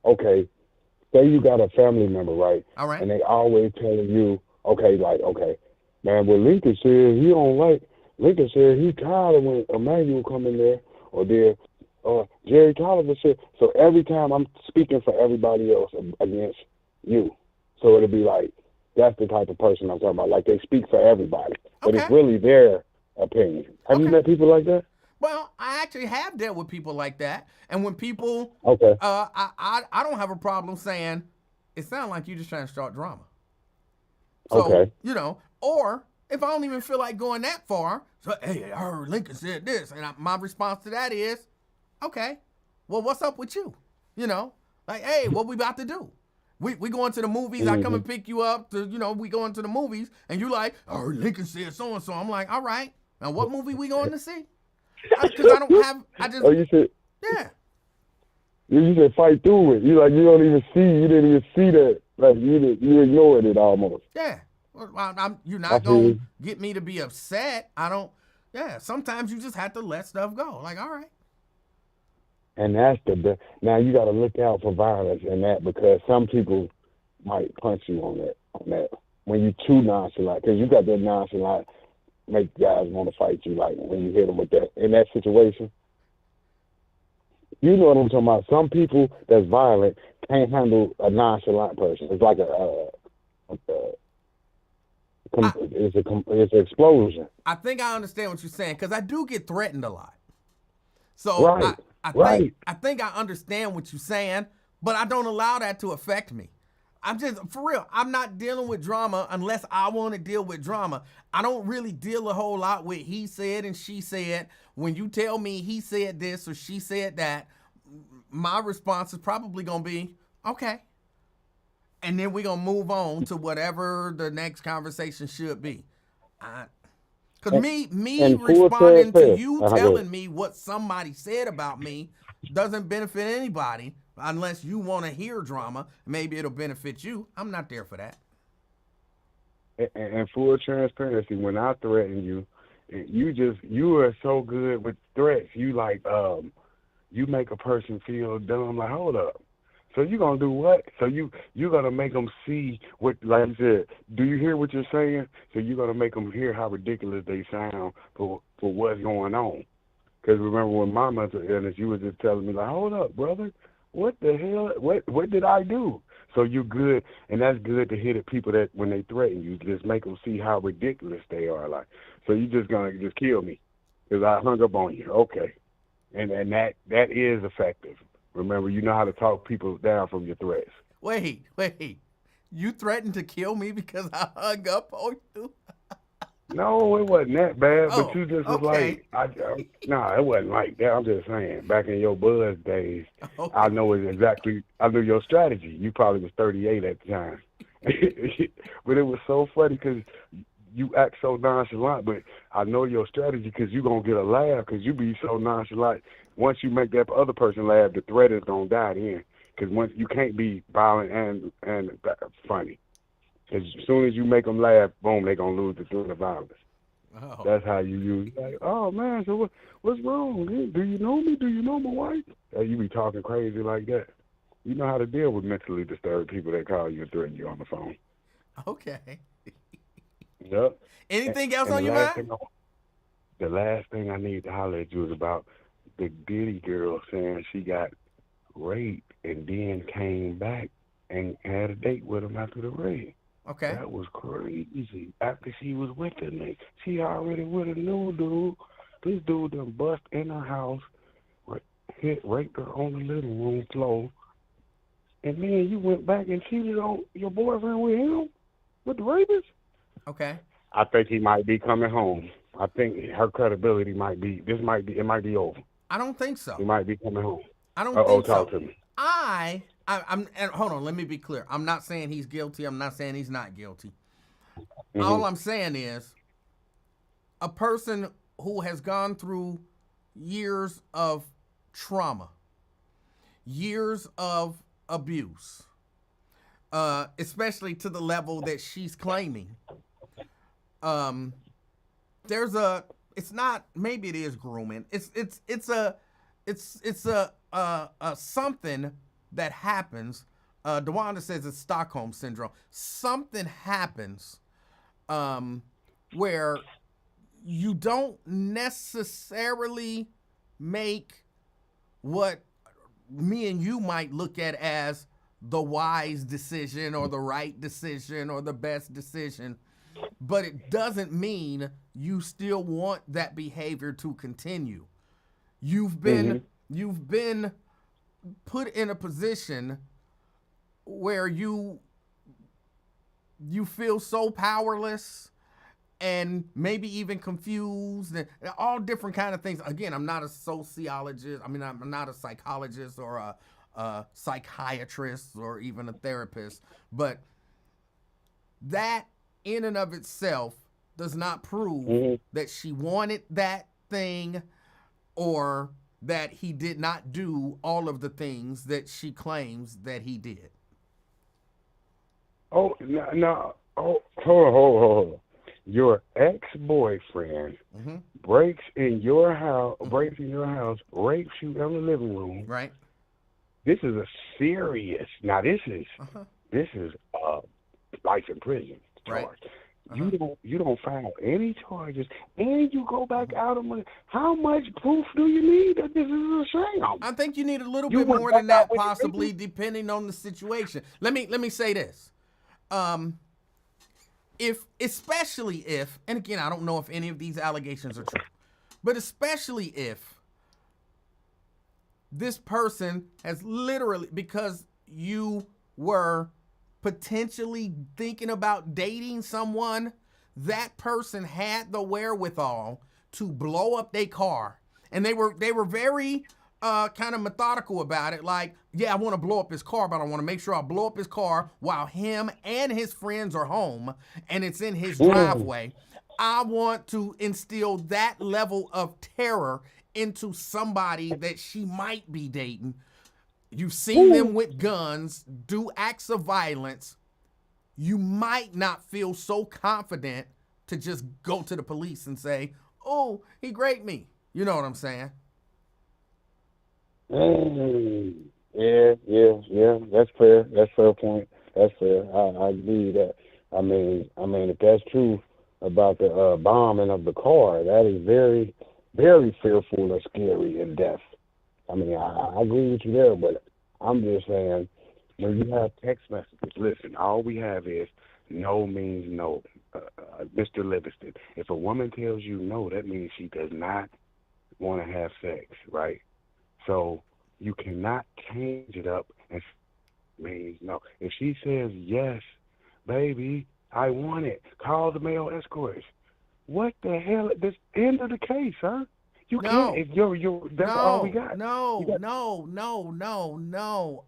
Okay, say you got a family member, right? All right. And they always telling you, okay, like, okay, man, well, Lincoln said he don't like, Lincoln said he tired of when Emmanuel come in there, or there, Jerry Tolliver said, so every time I'm speaking for everybody else against you. So it'll be like, that's the type of person I'm talking about. Like, they speak for everybody, but it's Okay. really their opinion. Have you Okay. met people like that? Well, I actually have dealt with people like that, and when people, Okay, I don't have a problem saying it sounds like you just trying to start drama. So okay. or if I don't even feel like going that far, so hey, I heard Lincoln said this, and my response to that is, okay, well, what's up with you? You know, like, hey, what we about to do? We going to the movies. I come Hmm. and pick you up. We going to the movies, and you like, I heard Lincoln said so and so. I'm like, all right, now what movie we going to see? Because I don't have, I just, Oh, you said yeah, you said fight through it. You like you don't even see. You didn't even see that. Like you ignored it almost. yeah. Well, you're I not feel gonna you. get me to be upset. I don't. Yeah, sometimes you just have to let stuff go. Like, all right, And that's now you got to look out for violence in that because some people might punch you on that when you too nonchalant because you got that nonchalant make guys want to fight you like when you hit them with that in that situation. You know what I'm talking about? Some people that's violent can't handle a nonchalant person. It's like I it's an explosion. I think I understand what you're saying because I do get threatened a lot. So I Right, I think right. I think I understand what you're saying, but I don't allow that to affect me. I'm just for real. I'm not dealing with drama unless I want to deal with drama. I don't really deal a whole lot with he said and she said. When you tell me he said this or she said that, my response is probably gonna be okay, and then we're gonna move on to whatever the next conversation should be. Because And, me and full responding to transparency. you Go ahead. telling me what somebody said about me doesn't benefit anybody unless you want to hear drama. Maybe it'll benefit you. I'm not there for that. And full transparency, when I threaten you, you are so good with threats. You like you make a person feel dumb. Like hold up. So you gonna do what? So you gonna make them see what, like you said. Do you hear what you're saying? So you gonna make them hear how ridiculous they sound for what's going on. Because remember when my mental illness, you was just telling me like, hold up, brother, what the hell? What did I do? So you good, and that's good to hear the people that when they threaten you, just make them see how ridiculous they are. Like, so you just gonna just kill me because I hung up on you. Okay, and that is effective. Remember, you know how to talk people down from your threats. Wait. You threatened to kill me because I hung up on you? No, it wasn't that bad, but Oh, you just was okay. like, nah, it wasn't like that. I'm just saying, back in your buzz days, I Okay. know I knew your strategy. You probably was 38 at the time. But it was so funny because you act so nonchalant, but I know your strategy because you going to get a laugh because you be so nonchalant. Once you make that other person laugh, the threat is going to die then. Because once you can't be violent and funny. Because as soon as you make them laugh, boom, they gonna lose the threat of violence. Oh, That's how you use. Like, oh man, so what's wrong? Do you know me? Do you know my wife? You be talking crazy like that. You know how to deal with mentally disturbed people that call you and threaten you on the phone. okay. Yep. And, Anything else and on your mind? the last thing I need to holler at you is about the Diddy girl saying she got raped and then came back and had a date with him after the rape. Okay. That was crazy. After she was with the nigga, she already with a new dude. This dude done bust in her house, raped her on the living room floor, and then you went back and cheated on your boyfriend with him, with the rapist? Okay. I think he might be coming home. I think her credibility it might be over. I don't think He so. might be coming home. I don't Uh-oh, think talk so. to me. I'm and hold on, let me be clear. I'm not saying he's guilty. I'm not saying he's not guilty. All Hmm. I'm saying is a person who has gone through years of trauma, years of abuse, especially to the level that she's claiming. Um, there's it's not, maybe it is grooming. It's a something that happens. DeWanda says it's Stockholm syndrome. Something happens where you don't necessarily make what me and you might look at as the wise decision or the right decision or the best decision, but it doesn't mean you still want that behavior to continue. You've been put in a position where you feel so powerless and maybe even confused and all different kind of things. Again, I'm not a sociologist. I mean, I'm not a psychologist or a psychiatrist or even a therapist, but that in and of itself does not prove that she wanted that thing or that he did not do all of the things that she claims that he did. Oh, no. Oh, hold on. Your ex-boyfriend breaks in your house, rapes you in the living room. Right. This is a serious. Now this is life in prison charge. Right. You don't file any charges, and you go back out of money. How much proof do you need that this is a shame? I think you need a little bit more than that, possibly, depending on the situation. Let me say this. Especially if, and again, I don't know if any of these allegations are true, but especially if this person has literally, because you were potentially thinking about dating someone, that person had the wherewithal to blow up their car. And they were very kind of methodical about it. Like, yeah, I want to blow up his car, but I want to make sure I blow up his car while him and his friends are home and it's in his driveway. I want to instill that level of terror into somebody that she might be dating. You've seen them with guns, do acts of violence. You might not feel so confident to just go to the police and say, oh, he raped me. You know what I'm saying? Yeah. That's fair. That's a fair point. That's fair. I agree with that. I mean, if that's true about the bombing of the car, that is very, very fearful and scary in death. I mean, I agree with you there, but I'm just saying, when you have text messages, listen, all we have is no means no. Mr. Livingston, if a woman tells you no, that means she does not want to have sex, right? So you cannot change it up and means no. If she says yes, baby, I want it, call the male escorts. What the hell? This end of the case, huh? You can't. If you're that's all we got. No.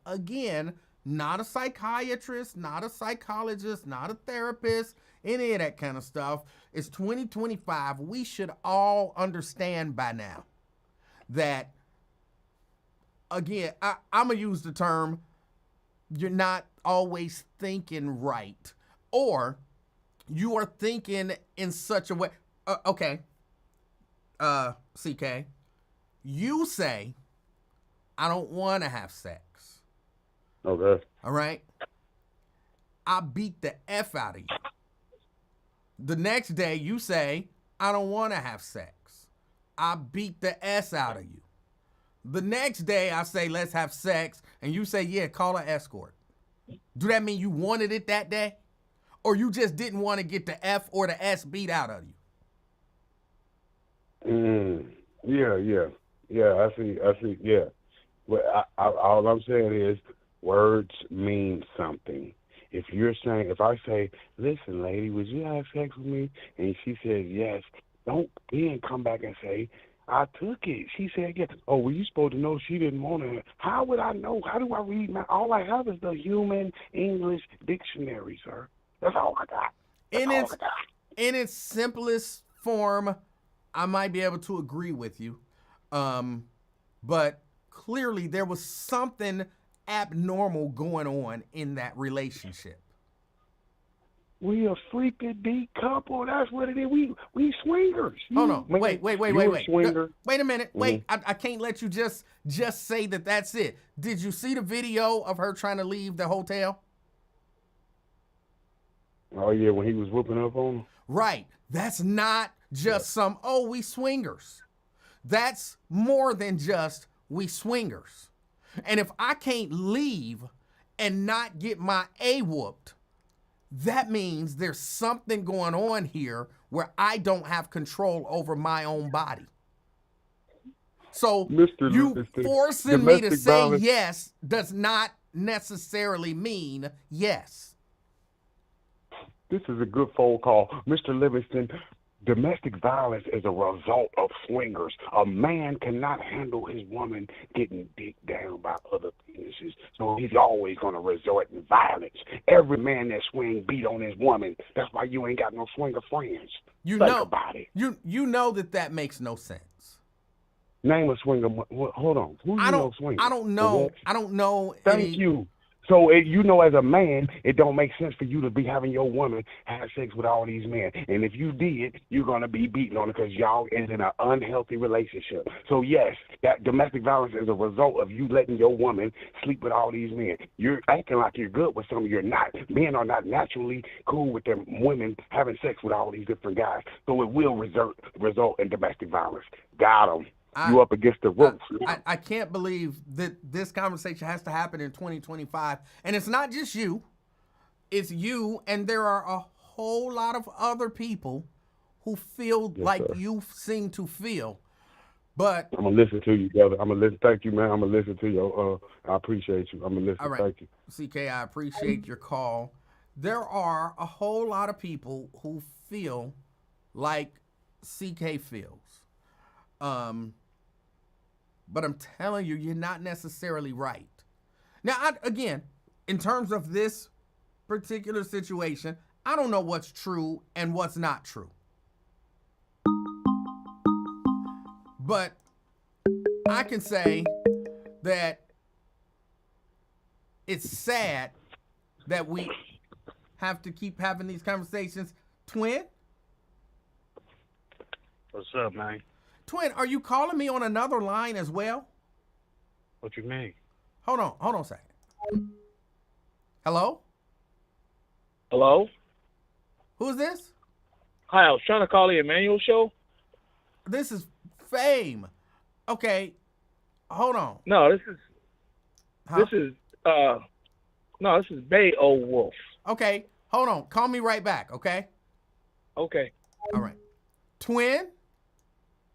Again, not a psychiatrist, not a psychologist, not a therapist, any of that kind of stuff. It's 2025. We should all understand by now that, again, I'm going to use the term, you're not always thinking right, or you are thinking in such a way. Okay. CK, you say, I don't want to have sex. Okay. All right. I beat the F out of you. The next day you say, I don't want to have sex. I beat the S out of you. The next day I say, let's have sex. And you say, yeah, call an escort. Do that mean you wanted it that day? Or you just didn't want to get the F or the S beat out of you? Yeah, I see, yeah. But all I'm saying is words mean something. If I say, listen, lady, would you have sex with me? And she says yes, don't then come back and say, I took it. She said yes. Oh, well, you supposed to know she didn't want it. How would I know? How do I read? All I have is the Human English Dictionary, sir. That's all I got. In its simplest form, I might be able to agree with you. But clearly there was something abnormal going on in that relationship. We a freaky deep couple. That's what it is. We swingers. Hold on. Man, Wait. you a swinger. Wait a minute. Mm-hmm. Wait. I can't let you just say that that's it. Did you see the video of her trying to leave the hotel? Oh, yeah, when he was whooping up on him? Right. That's not just we swingers. That's more than just we swingers. And if I can't leave and not get my A whooped, that means there's something going on here where I don't have control over my own body. So you forcing me to say yes does not necessarily mean yes. This is a good phone call. Mr. Livingston, domestic violence is a result of swingers. A man cannot handle his woman getting dicked down by other penises, so he's always going to resort to violence. Every man that swing beat on his woman. That's why you ain't got no swinger friends. Think about it. You know that makes no sense. Name a swinger. Hold on. Who you know swinger? I don't know. I don't know. Thank you. So, as a man, it don't make sense for you to be having your woman have sex with all these men. And if you did, you're going to be beating on it because y'all is in an unhealthy relationship. So, yes, that domestic violence is a result of you letting your woman sleep with all these men. You're acting like you're good with some, you're not. Men are not naturally cool with their women having sex with all these different guys. So it will result in domestic violence. Got them. You up against the ropes. I can't believe that this conversation has to happen in 2025. And it's not just you. It's you, and there are a whole lot of other people who feel you seem to feel. But I'm going to listen to you, brother. I'm going to listen. Thank you, man. I'm going to listen to you. I appreciate you. I'm going to listen. All right. Thank you. CK, I appreciate your call. There are a whole lot of people who feel like CK feels. But I'm telling you, you're not necessarily right. Now, again, in terms of this particular situation, I don't know what's true and what's not true. But I can say that it's sad that we have to keep having these conversations. Twin? What's up, man? Twin, are you calling me on another line as well? What you mean? Hold on a second. Hello? Hello? Who's this? Hi, I was trying to call the Emanuel show. This is Fame. Okay, hold on. No, this is Bay Old Wolf. Okay, hold on. Call me right back, okay? Okay. All right. Twin?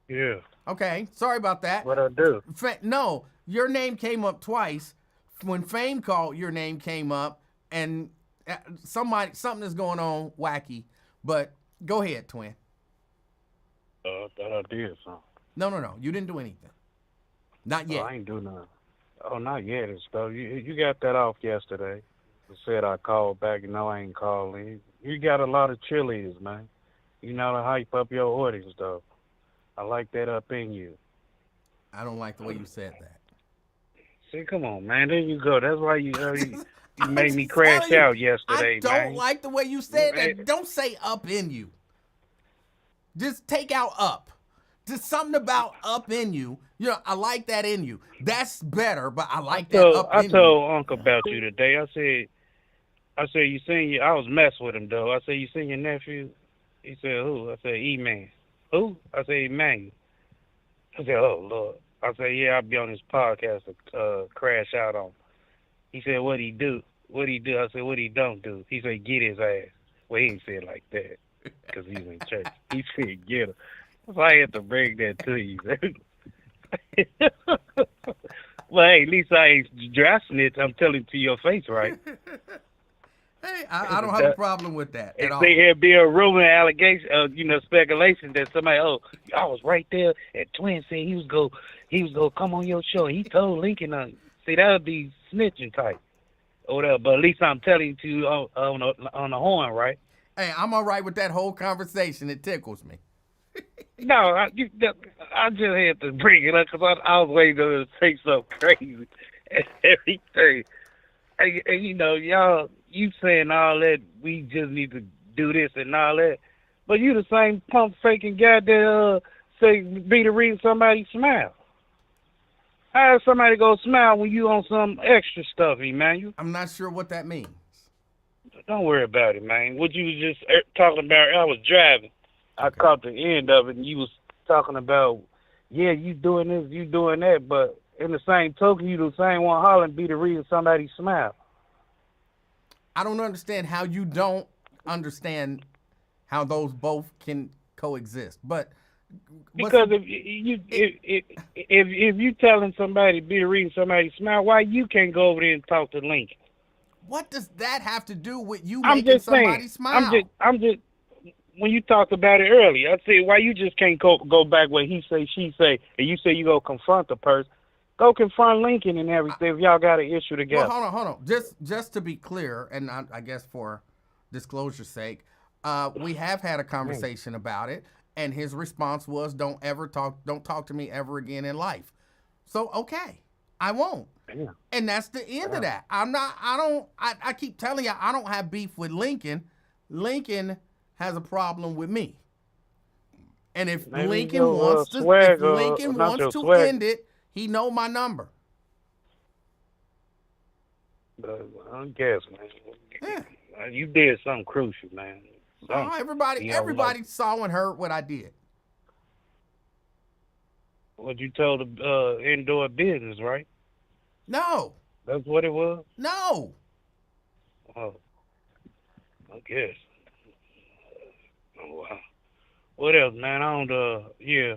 Yeah. Okay, sorry about that. What I do? No, your name came up twice. When Fame called, your name came up, and something is going on wacky. But go ahead, Twin. I thought I did something. No. You didn't do anything. Not yet. Oh, I ain't do nothing. Oh, not yet and stuff. You got that off yesterday. You said I called back. No, I ain't calling. You got a lot of cheerleaders, man. You know to hype up your audience, though. I like that up in you. I don't like the way you said that. See, come on, man. There you go. That's why you made me crash out yesterday, man. I don't man. like the way you said that. Don't say up in you. Just take out up. Just something about up in you. You know, I like that in you. That's better, but I like that up in you. I told Uncle about you today. I said, you seen I was messing with him, though. I said, you seen your nephew? He said, who? I said, E-Man. Who? I said, Emanuel. I said, oh, Lord. I said, yeah, I'll be on his podcast to crash out on him. He said, what'd he do? What'd he do? I said, what he don't do? He said, get his ass. Well, he didn't say it like that because he's in church. He said, get him. So I had to bring that to you. Well, hey, at least I ain't dry snitch. I'm telling to your face, right? Hey, I don't have a problem with that at all. Say here be a rumor, allegation, speculation that somebody, I was right there, and Twin said he was go come on your show. He told Lincoln on. See, that would be snitching type, or whatever. But at least I'm telling you on the horn, right? Hey, I'm all right with that whole conversation. It tickles me. No, I just had to bring it up because I was waiting to say something crazy and everything. And, y'all you saying all that, we just need to do this and all that. But you the same pump faking guy that say be the reason somebody smile. How does somebody go smile when you on some extra stuff, Emmanuel? I'm not sure what that means. Don't worry about it, man. What you was just talking about, I was driving. I Okay. caught the end of it, and you was talking about, yeah, you doing this, you doing that, but in the same token, you the same one hollering be the reason somebody smile. I don't understand how you don't understand how those both can coexist. But Because if you telling somebody be the reason somebody smile, why you can't go over there and talk to Lincoln? what does that have to do with you I'm making just saying. somebody smile? I'm just. When you talked about it earlier, I said why you just can't go back where he say, she say, and you say you go confront the person. Go confront Lincoln and everything if y'all got an issue Well, together. hold on. Just to be clear, and I guess for disclosure's sake, we have had a conversation about it, and his response was, "Don't talk to me ever again in life." So okay, I won't. Yeah. And that's the end of that. I keep telling you, I don't have beef with Lincoln. Lincoln has a problem with me. And if Maybe Lincoln your wants to, swag, if Lincoln not wants your to swag. end it, he know my number. I guess, man. Yeah. You did something crucial, man. Oh, everybody saw and heard what I did. What you told the indoor business, right? No, That's what it was. no. Oh, I guess. Oh, wow. What else, man? I don't. Yeah.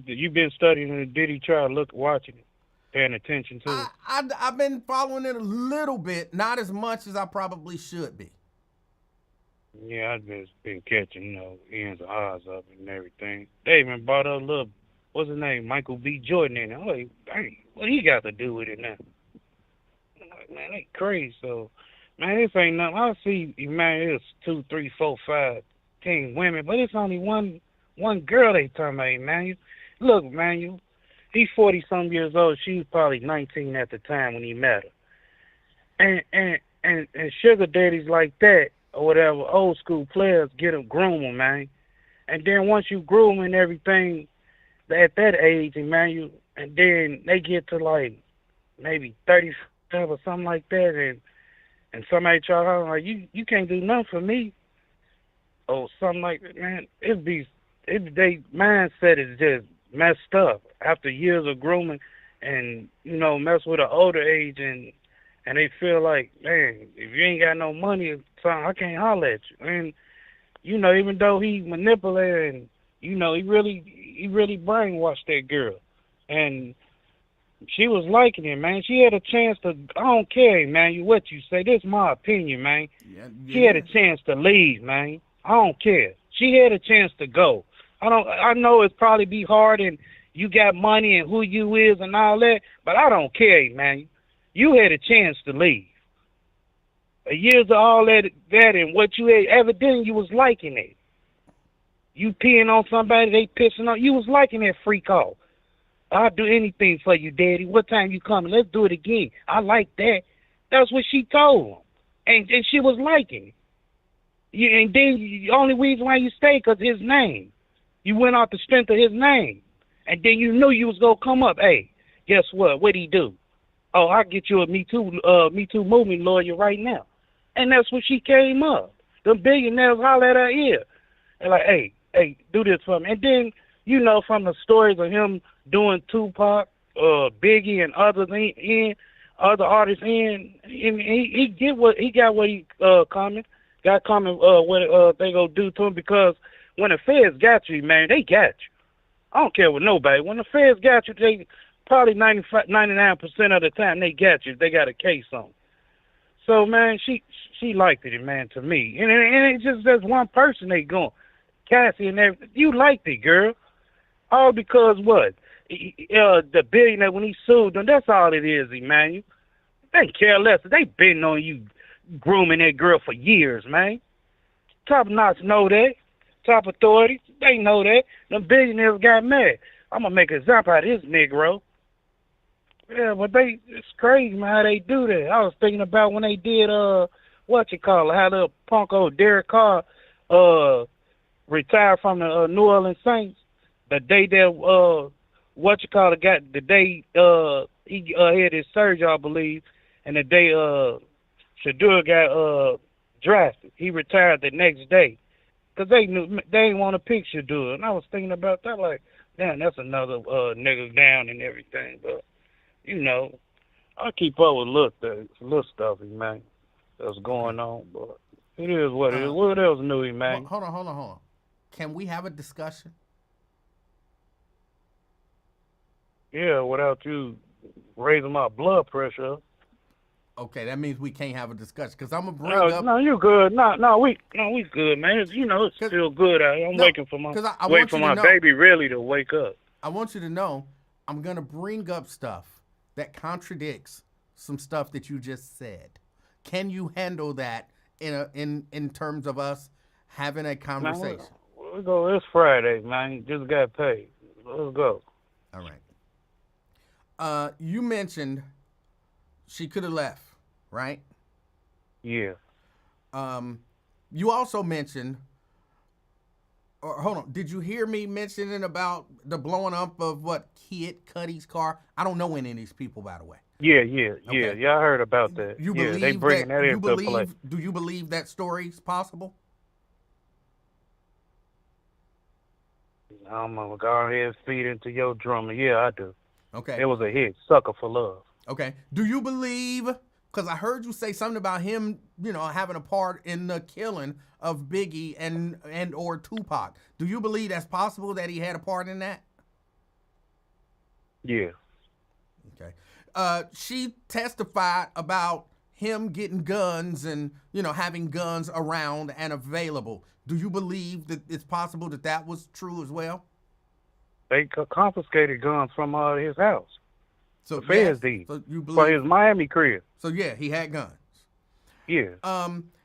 You been studying it? Did he try watching it, paying attention to it? I've been following it a little bit, not as much as I probably should be. Yeah, I've just been catching, ends and odds of it and everything. They even brought up what's his name, Michael B. Jordan in it. I'm like, dang, what he got to do with it now? I'm like, man, they crazy. So, man, this ain't nothing. I see, man, it's 2, 3, 4, 5, 10 women, but it's only one girl they talking about, man. Look, man, he's 40-some years old. She was probably 19 at the time when he met her. And sugar daddies like that, or whatever, old school players, get them, groom them, man. And then once you groom and everything at that age, and then they get to like maybe 35 or something like that, and somebody try to like, you can't do nothing for me, or something like that, man. They mindset is just messed up after years of grooming, and mess with an older age, and they feel like, man, if you ain't got no money or something, I can't holler at you. And even though he manipulated, and he really brainwashed that girl, and she was liking it, man. She had a chance to. I don't care, man. What you say? This is my opinion, man. Yeah. She had a chance to leave, man. I don't care. She had a chance to go. I know it's probably be hard, and you got money and who you is and all that, but I don't care, man. You had a chance to leave. Years of all that and what you had, evidently you was liking it. You peeing on somebody, they pissing on you, was liking that free call. I'll do anything for you, Daddy. What time you coming? Let's do it again. I like that. That's what she told him, and she was liking it. And then the only reason why you stayed because his name. You went off the strength of his name, and then you knew you was gonna come up. Hey, guess what? What'd he do? Oh, I'll get you a Me Too movement lawyer right now. And that's when she came up. The billionaires holler at her ear. And like, hey, do this for me. And then, from the stories of him doing Tupac, Biggie, and other artists in, and he got what he coming. Got coming what they gonna do to him, because when the feds got you, man, they got you. I don't care with nobody. When the feds got you, they probably 99% of the time they got you. They got a case on. So, man, she liked it, man, to me. And it's just there's one person they going. Cassie and everything. You liked it, girl. All because what? The billionaire, when he sued them, that's all it is, Emmanuel. They care less. They been on you grooming that girl for years, man. Top notch know that. Top authorities, they know that. Them billionaires got mad. I'm going to make an example out of this Negro. Yeah, but it's crazy, man, how they do that. I was thinking about when they did what you call it, how the punk old Derek Carr retired from the New Orleans Saints. The day that what you call it got the day he had his surgery, I believe, and the day Shadur got drafted, he retired the next day because they knew they didn't want to pick Shadur. And I was thinking about that, like, damn, that's another nigga down and everything. But you know, I keep up with little stuff, man, that's going on. But it is what it is. What else new, man? Hold on. Can we have a discussion? Yeah, without you raising my blood pressure. Okay, that means we can't have a discussion because I'm gonna bring up. No, you good. No, we good, man. It's, it's still good out here. I'm waiting for my baby really to wake up. I want you to know I'm gonna bring up stuff that contradicts some stuff that you just said. Can you handle that in terms of us having a conversation? We'll go. It's Friday, man. You just got paid. Let's go. All right. You mentioned she could have left, right? Yeah. You also mentioned, or hold on, did you hear me mentioning about the blowing up of what Kid Cudi's car? I don't know any of these people, by the way. Yeah. I heard about that. You believe they bringing that into play. Do you believe that story's possible? I'm gonna go ahead and feed into your drummer. Yeah, I do. Okay. It was a hit, Sucker for Love. Okay. Do you believe, because I heard you say something about him, having a part in the killing of Biggie and or Tupac. Do you believe that's possible that he had a part in that? Yeah. Okay. She testified about him getting guns and, having guns around and available. Do you believe that it's possible that that was true as well? They confiscated guns from his house. So the feds did. So you believe, for his Miami crib. So yeah, he had guns. Yeah.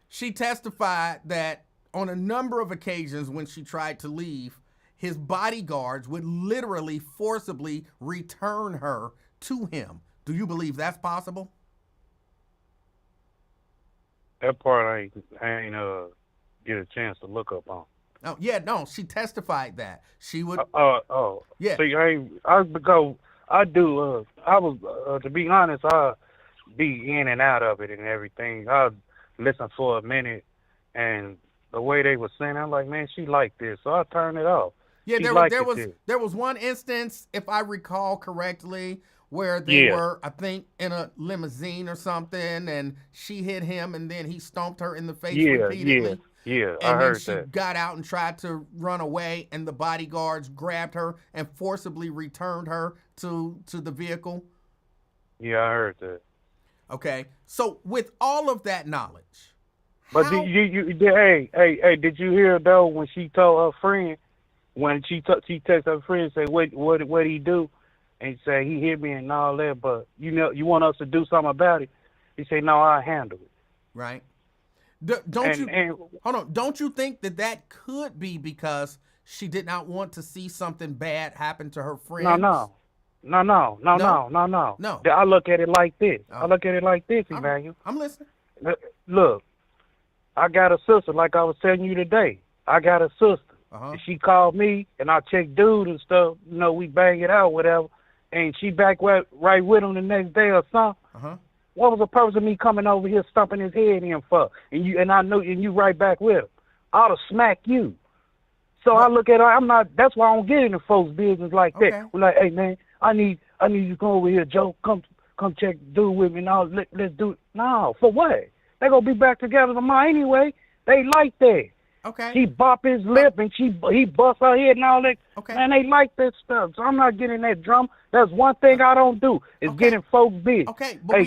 She testified that on a number of occasions when she tried to leave, his bodyguards would literally forcibly return her to him. Do you believe that's possible? That part I ain't get a chance to look up on. Oh yeah, no. She testified that she would. Yeah. See, I do. I was to be honest, I be in and out of it and everything. I listen for a minute, and the way they were saying, I'm like, man, she liked this, so I turned it off. Yeah, there was one instance, if I recall correctly, where they were, I think, in a limousine or something, and she hit him, and then he stomped her in the face repeatedly. Yeah, I heard that. And then she got out and tried to run away, and the bodyguards grabbed her and forcibly returned her to the vehicle. Yeah, I heard that. Okay, so with all of that knowledge, but did you hear though when she told her friend, when she texted her friend and said, what he do? And say he hit me and all that, but you want us to do something about it? He said, no, I'll handle it. Right. Don't you think that could be because she did not want to see something bad happen to her friends? No. I look at it like this. Emmanuel. I'm listening. Look, I got a sister, like I was telling you today. I got a sister. And she called me, and I checked dude and stuff. We bang it out, whatever. And she back right with him the next day or something. What was the purpose of me coming over here stumping his head in for? And I know, and you right back with him. I ought to smack you. So I look at her. That's why I don't get into folks' business like that. We're like, hey man, I need you to come over here, Joe. Come check dude with me. Now let's do it. No, for what? They gonna be back together tomorrow anyway. They like that. Okay. She bop his lip and he bust her head and all that. Okay. Man, they like that stuff. So I'm not getting that drum. That's one thing I don't do is getting folks big. Okay, but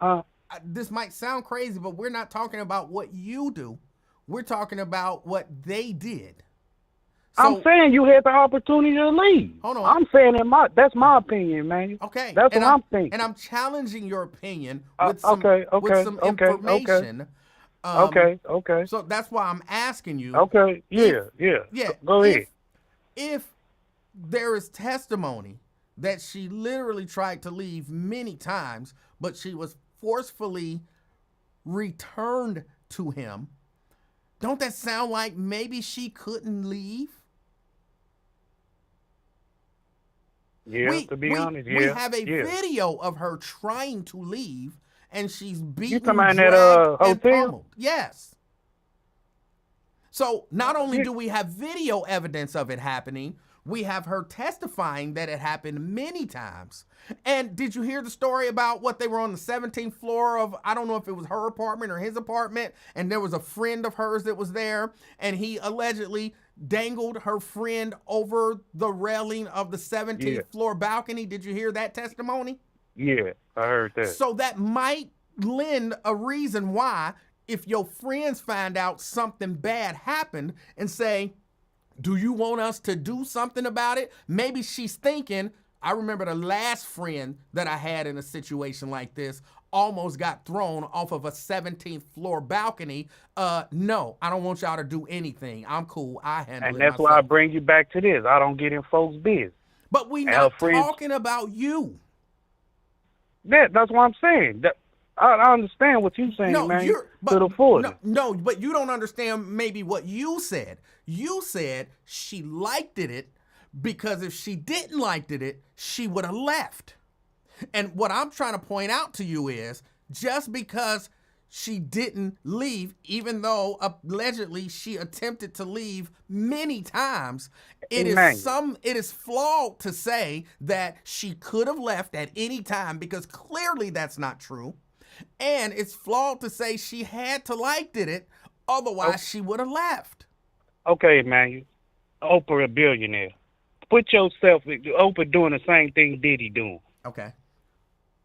hey, this might sound crazy, but we're not talking about what you do. We're talking about what they did. So, I'm saying you had the opportunity to leave. Hold on. I'm saying that's my opinion, man. Okay. That's what I'm thinking. And I'm challenging your opinion with some information. Okay. So that's why I'm asking you. Okay. Yeah. Go ahead. If there is testimony that she literally tried to leave many times, but she was forcefully returned to him, don't that sound like maybe she couldn't leave? Yeah, to be honest, yeah. We have a yeah. video of her trying to leave, and she's You beaten, talking about dragged, that and hotel? pummeled. Yes. So not only do we have video evidence of it happening, we have her testifying that it happened many times. And did you hear the story about what they were on the 17th floor of, I don't know if it was her apartment or his apartment, and there was a friend of hers that was there, and he allegedly dangled her friend over the railing of the 17th floor balcony. Did you hear that testimony? Yeah, I heard that. So that might lend a reason why, if your friends find out something bad happened and say, do you want us to do something about it? Maybe she's thinking, I remember the last friend that I had in a situation like this almost got thrown off of a 17th floor balcony. No, I don't want y'all to do anything. I'm cool. I handle it And that's myself. why I bring you back to this. I don't get in folks' business. But we not talking about you. That's what I'm saying. I understand what you're saying, man. To the fullest. No, but you don't understand maybe what you said. You said she liked it because if she didn't liked it, she would have left. And what I'm trying to point out to you is just because she didn't leave, even though allegedly she attempted to leave many times, it is flawed to say that she could have left at any time, because clearly that's not true. And it's flawed to say she had to liked it, otherwise she would have left. Okay, Emanuel. Oprah a billionaire. Put yourself, Oprah doing the same thing Diddy doing. Okay.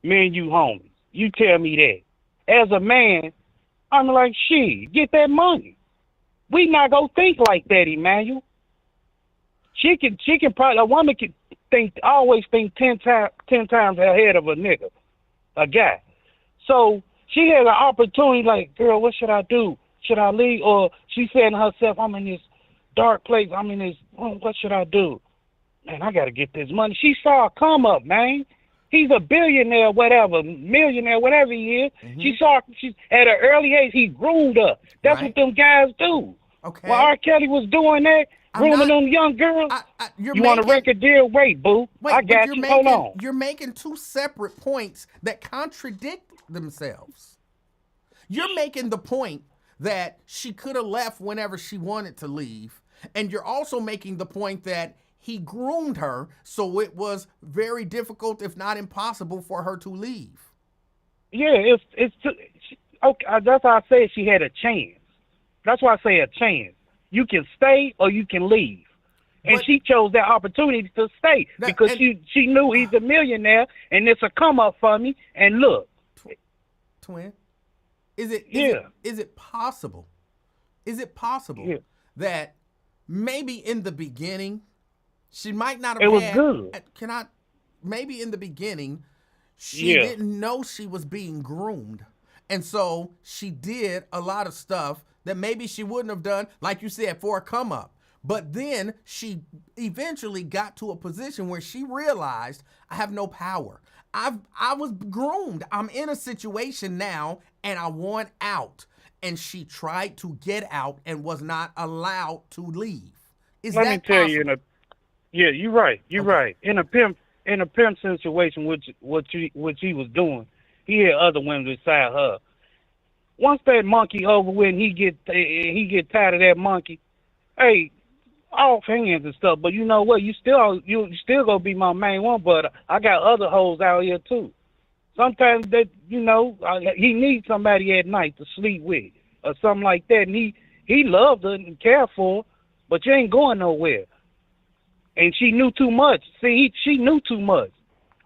Me and you homies. You tell me that. As a man, I'm like, shit, get that money. We not gonna think like that, Emanuel. She can probably, a woman can always think 10 times ahead of a nigga, a guy. So she had an opportunity, like, girl, what should I do? Should I leave? Or she saying to herself, I'm in this dark place. I'm in this, what should I do? Man, I got to get this money. She saw a come up, man. He's a billionaire, whatever, millionaire, whatever he is. Mm-hmm. She at an early age, he groomed her. That's what them guys do. Okay. While R. Kelly was doing that, grooming them young girls, you want a record deal? Wait, boo. I got you. Hold on. You're making two separate points that contradict themselves. You're making the point that she could have left whenever she wanted to leave, and you're also making the point that he groomed her, so it was very difficult, if not impossible, for her to leave. Yeah, okay. That's why I say she had a chance. That's why I say a chance. You can stay or you can leave, and she chose that opportunity to stay because she knew he's a millionaire, and it's a come up for me. And look, twin, is it possible? Is it possible that maybe in the beginning? She might not have It was good. Maybe in the beginning, she didn't know she was being groomed. And so she did a lot of stuff that maybe she wouldn't have done, like you said, for a come up. But then she eventually got to a position where she realized, I have no power. I was groomed. I'm in a situation now and I want out. And she tried to get out and was not allowed to leave. Let me tell you, yeah, you're right. You're right. In a pimp situation, what he was doing, he had other women beside her. Once that monkey over with, and he get tired of that monkey, hey, off hands and stuff. But you know what? You still gonna be my main one. But I got other hoes out here too. Sometimes that he needs somebody at night to sleep with or something like that. And he loved her and cared for her, but you ain't going nowhere. And she knew too much. See, she knew too much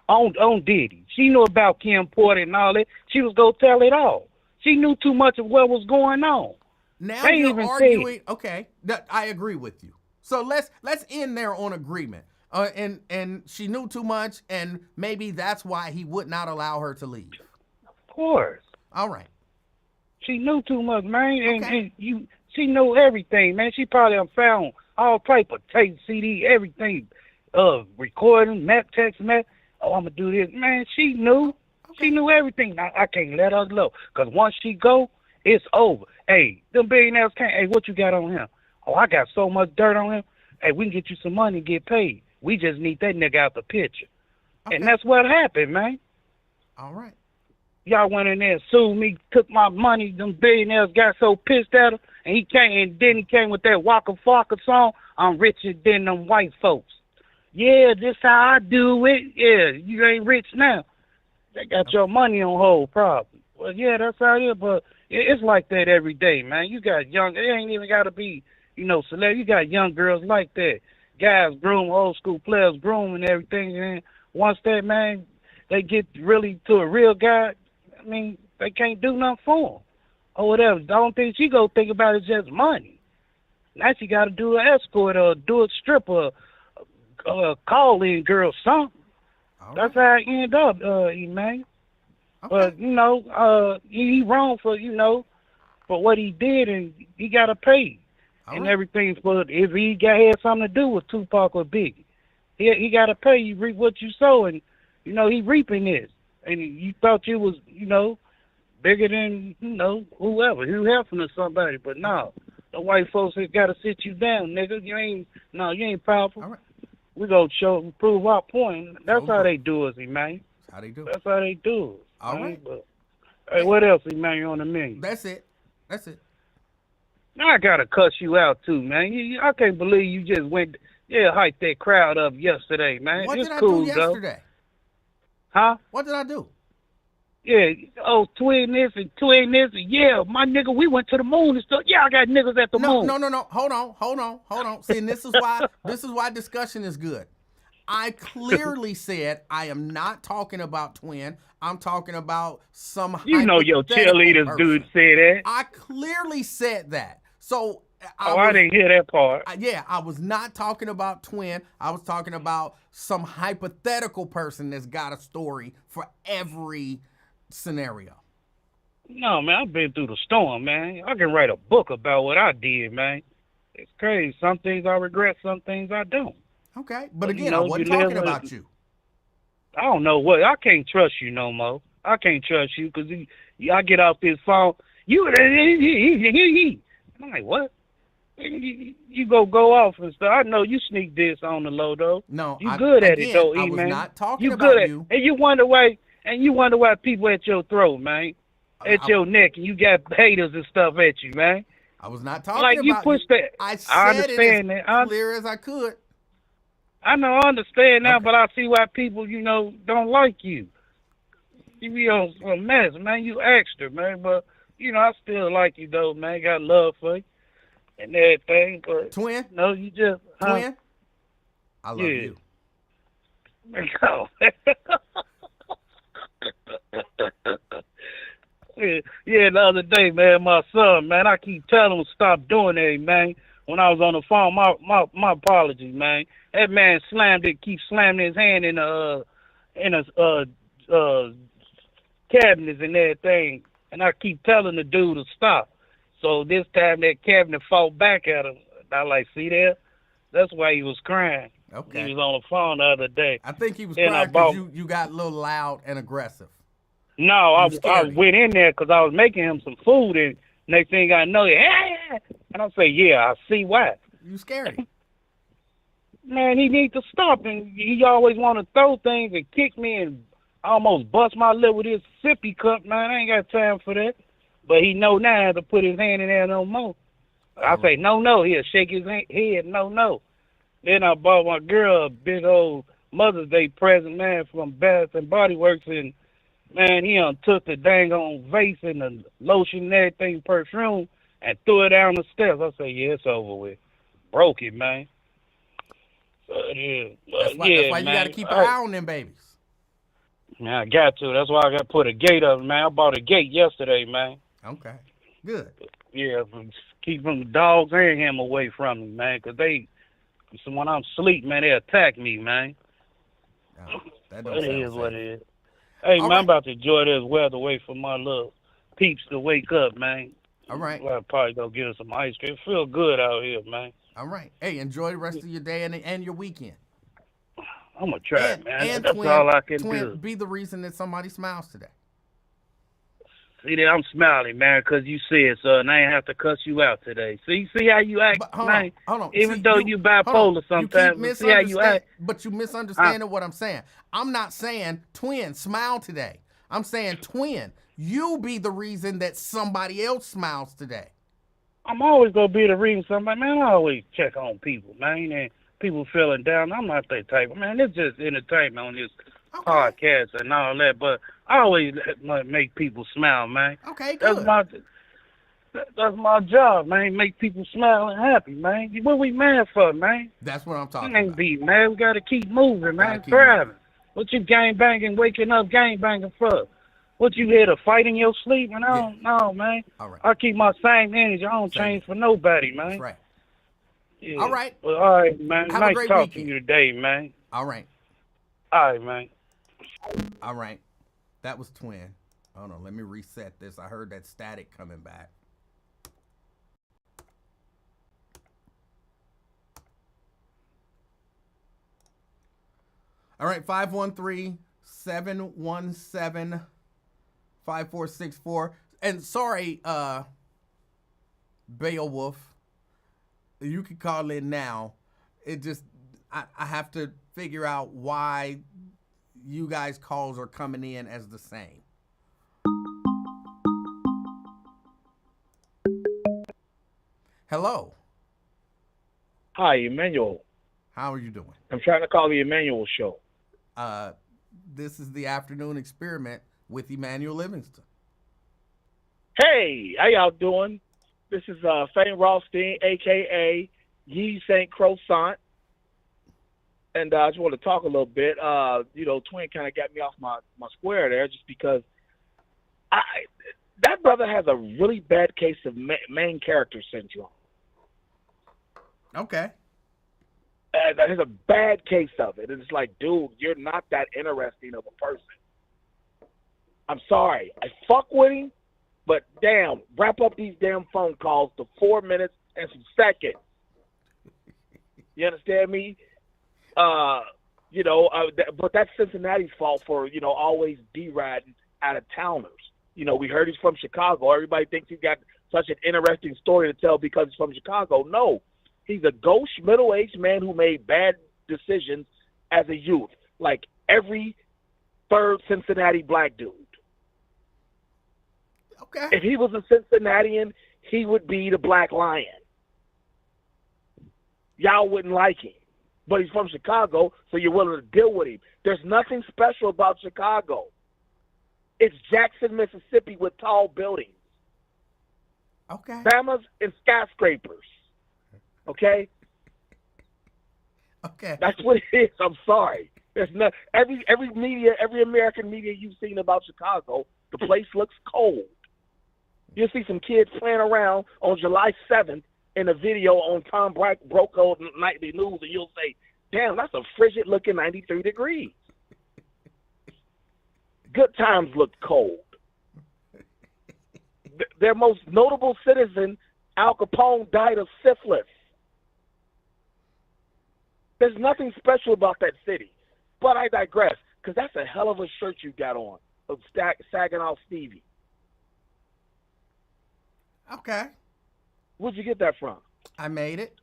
on Diddy. She knew about Kim Porter and all that. She was going to tell it all. She knew too much of what was going on. Now you're arguing. Okay, I agree with you. So let's end there on agreement. And she knew too much, and maybe that's why he would not allow her to leave. Of course. All right. She knew too much, man, and she knew everything, man. She probably found all type of tape, CD, everything, recording, text, oh, I'm gonna do this, man. She knew. She knew everything. Now, I can't let her go. Because once she go, it's over. Hey, them billionaires can't. Hey, what you got on him? Oh, I got so much dirt on him. Hey, we can get you some money and get paid. We just need that nigga out the picture. Okay. And that's what happened, man. All right. Y'all went in there and sued me, took my money. Them billionaires got so pissed at him. And he came, and then he came with that Waka Flocka song, I'm richer than them white folks. Yeah, this how I do it. Yeah, you ain't rich now. They got your money on hold, probably. Well, yeah, that's how it is, but it's like that every day, man. You got young, it ain't even got to be, celebrity. You got young girls like that. Guys groom, old school players groom and everything. And once that, man, they get really to a real guy, I mean, they can't do nothing for them or whatever. The only thing she go think about is just money. Now she got to do an escort or do a stripper, call-in girl, something. All That's right. how it end up, man. Okay. But, he wrong for, for what he did, and he got to pay. All And right. everything, for if he had something to do with Tupac or Biggie. He got to pay. You reap what you sow, and, he reaping this. And you thought you was, bigger than, whoever, Hugh Hefner or somebody. But no, the white folks got to sit you down, nigga. You ain't powerful. All right. We gonna prove our point. That's So how true. they do us, man. That's how they do it. That's how they do it. All man. right. But, hey, what else, man? You on the menu? That's it. That's it. Now I gotta cuss you out too, man. I can't believe you just went, hyped that crowd up yesterday, man. What It's did I cool, do yesterday? though. Huh? What did I do? Yeah. Oh, twin this and twin this and yeah, my nigga, we went to the moon and stuff. Yeah, I got niggas at the moon. No. Hold on. See, and this is why discussion is good. I clearly said I am not talking about twin. I'm talking about some You know your hypothetical cheerleaders person. dude say that. I clearly said that. So I didn't hear that part. I was not talking about twin. I was talking about some hypothetical person that's got a story for every scenario. No, man, I've been through the storm, man. I can write a book about what I did, man. It's crazy. Some things I regret, some things I don't. Okay, but again, you know, I wasn't you live talking with- about you. I don't know what. I can't trust you no more. I can't trust you because I get off this phone. I'm like, what? You go off and stuff. I know you sneak this on the low though. No, You good at it though, I was man. not talking You about good at you. and you wonder why people at your throat, man. At your neck, and you got haters and stuff at you, man. I was not talking Like you about push you. that. I said I understand it that. as clear as I could. I know, I understand now, Okay. but I see why people, don't like you. You be on a mess, man. You extra, man. But, I still like you, though, man. Got love for you and everything. But, Twin, no, you just... twin, I love Yeah. you. Go. Yeah, the other day, man, my son, man, I keep telling him stop doing that, man. When I was on the phone, my apologies, man. That man keeps slamming his hand in the cabinets and everything, and I keep telling the dude to stop. So this time that cabinet fought back at him. I like, see there? That's why he was crying. Okay. He was on the phone the other day. I think he was And I crying because bought- you got a little loud and aggressive. No, You I scared him. went in there because I was making him some food, and next thing I know, yeah, and I say, yeah, I see why. You scared him. Man, he needs to stop, and he always want to throw things and kick me and almost bust my lip with his sippy cup. Man, I ain't got time for that. But he know now to put his hand in there no more. I say, no. He'll shake his head, no. Then I bought my girl a big old Mother's Day present, man, from Bath and Body Works, and man, he took the dang on vase and the lotion and everything, perfume, and threw it down the steps. I say, yeah, it's over with. Broke it, man. Yeah, That's why yeah, you got to man. keep an eye on them babies. Man, I got to. That's why I got to put a gate up, man. I bought a gate yesterday, man. Okay. Good. Yeah, keep them dogs and him away from me, man, because when I'm asleep, man, they attack me, man. No, that don't It sound is what safe. it is. Hey, All man, right. I'm about to enjoy this weather, wait for my little peeps to wake up, man. All right. I'll probably go get us some ice cream. It feel good out here, man. All right. Hey, enjoy the rest of your day and your weekend. I'm gonna try, And, man. and That's twin, all I can twin, do. be the reason that somebody smiles today. See that I'm smiling, man, 'cause you said so, and I ain't have to cuss you out today. See how you act, But hold man. on. Even See, though you bipolar you keep sometimes, but see how you act. but you misunderstanding what I'm saying. I'm not saying twin smile today. I'm saying twin, you be the reason that somebody else smiles today. I'm always gonna be the reason somebody, man. I always check on people, man, and people feeling down. I'm not that type of man. It's just entertainment on this podcast and all that, but I always make people smile, man. Okay, good. That's my job, man. Make people smile and happy, man. What we mad for, man? That's what I'm talking We ain't about. be mad. We gotta keep moving, man. Thriving. What you gang banging, waking up gang banging for? What you here to fight in your sleep? And no, man. All right. I keep my same energy. I don't change for nobody, man. That's right. Yeah. All right. Well, all right, man. Have a nice great talking weekend. to you today, man. All right. All right, man. All right. That was twin. Hold on. Let me reset this. I heard that static coming back. All right. 513-717-5464. And sorry, Beowulf. You can call in now. It just, I have to figure out why you guys' calls are coming in as the same. Hello. Hi, Emanuel. How are you doing? I'm trying to call the Emanuel show. This is the afternoon experiment with Emanuel Livingston. Hey, how y'all doing? This is Fane Rothstein, a.k.a. Ye St. Croissant. And I just want to talk a little bit. Twin kind of got me off my square there just because that brother has a really bad case of main character syndrome. Okay. There's a bad case of it. And it's like, dude, you're not that interesting of a person. I'm sorry. I fuck with him, but damn, wrap up these damn phone calls to 4 minutes and some seconds. You understand me? But that's Cincinnati's fault for, always deriding out of towners. We heard he's from Chicago. Everybody thinks he's got such an interesting story to tell because he's from Chicago. No, he's a gauche, middle-aged man who made bad decisions as a youth, like every third Cincinnati black dude. Okay. If he was a Cincinnatian, he would be the Black Lion. Y'all wouldn't like him. But he's from Chicago, so you're willing to deal with him. There's nothing special about Chicago. It's Jackson, Mississippi with tall buildings. Okay. Bamas and skyscrapers. Okay? Okay. That's what it is. I'm sorry. There's no every media, every American media you've seen about Chicago, the place looks cold. You'll see some kids playing around on July 7th in a video on Tom Brokaw Nightly News, and you'll say, damn, that's a frigid-looking 93 degrees. Good Times looked cold. Their most notable citizen, Al Capone, died of syphilis. There's nothing special about that city. But I digress, because that's a hell of a shirt you got on, of Saginaw Stevie. Okay. Where'd you get that from? I made it.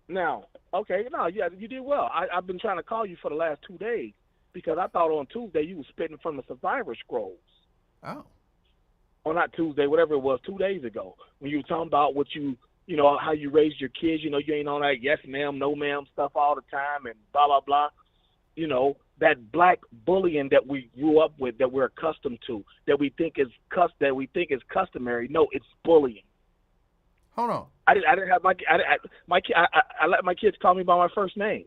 Now, okay, no, yeah, you did well. I've been trying to call you for the last 2 days because I thought on Tuesday you were spitting from the Survivor Scrolls. Oh. Or not Tuesday, whatever it was, 2 days ago, when you were talking about what how you raised your kids. You ain't on that yes ma'am, no ma'am stuff all the time and blah, blah, blah. That black bullying that we grew up with, that we're accustomed to, that we think is customary. No, it's bullying. Hold on. I didn't have I let my kids call me by my first name.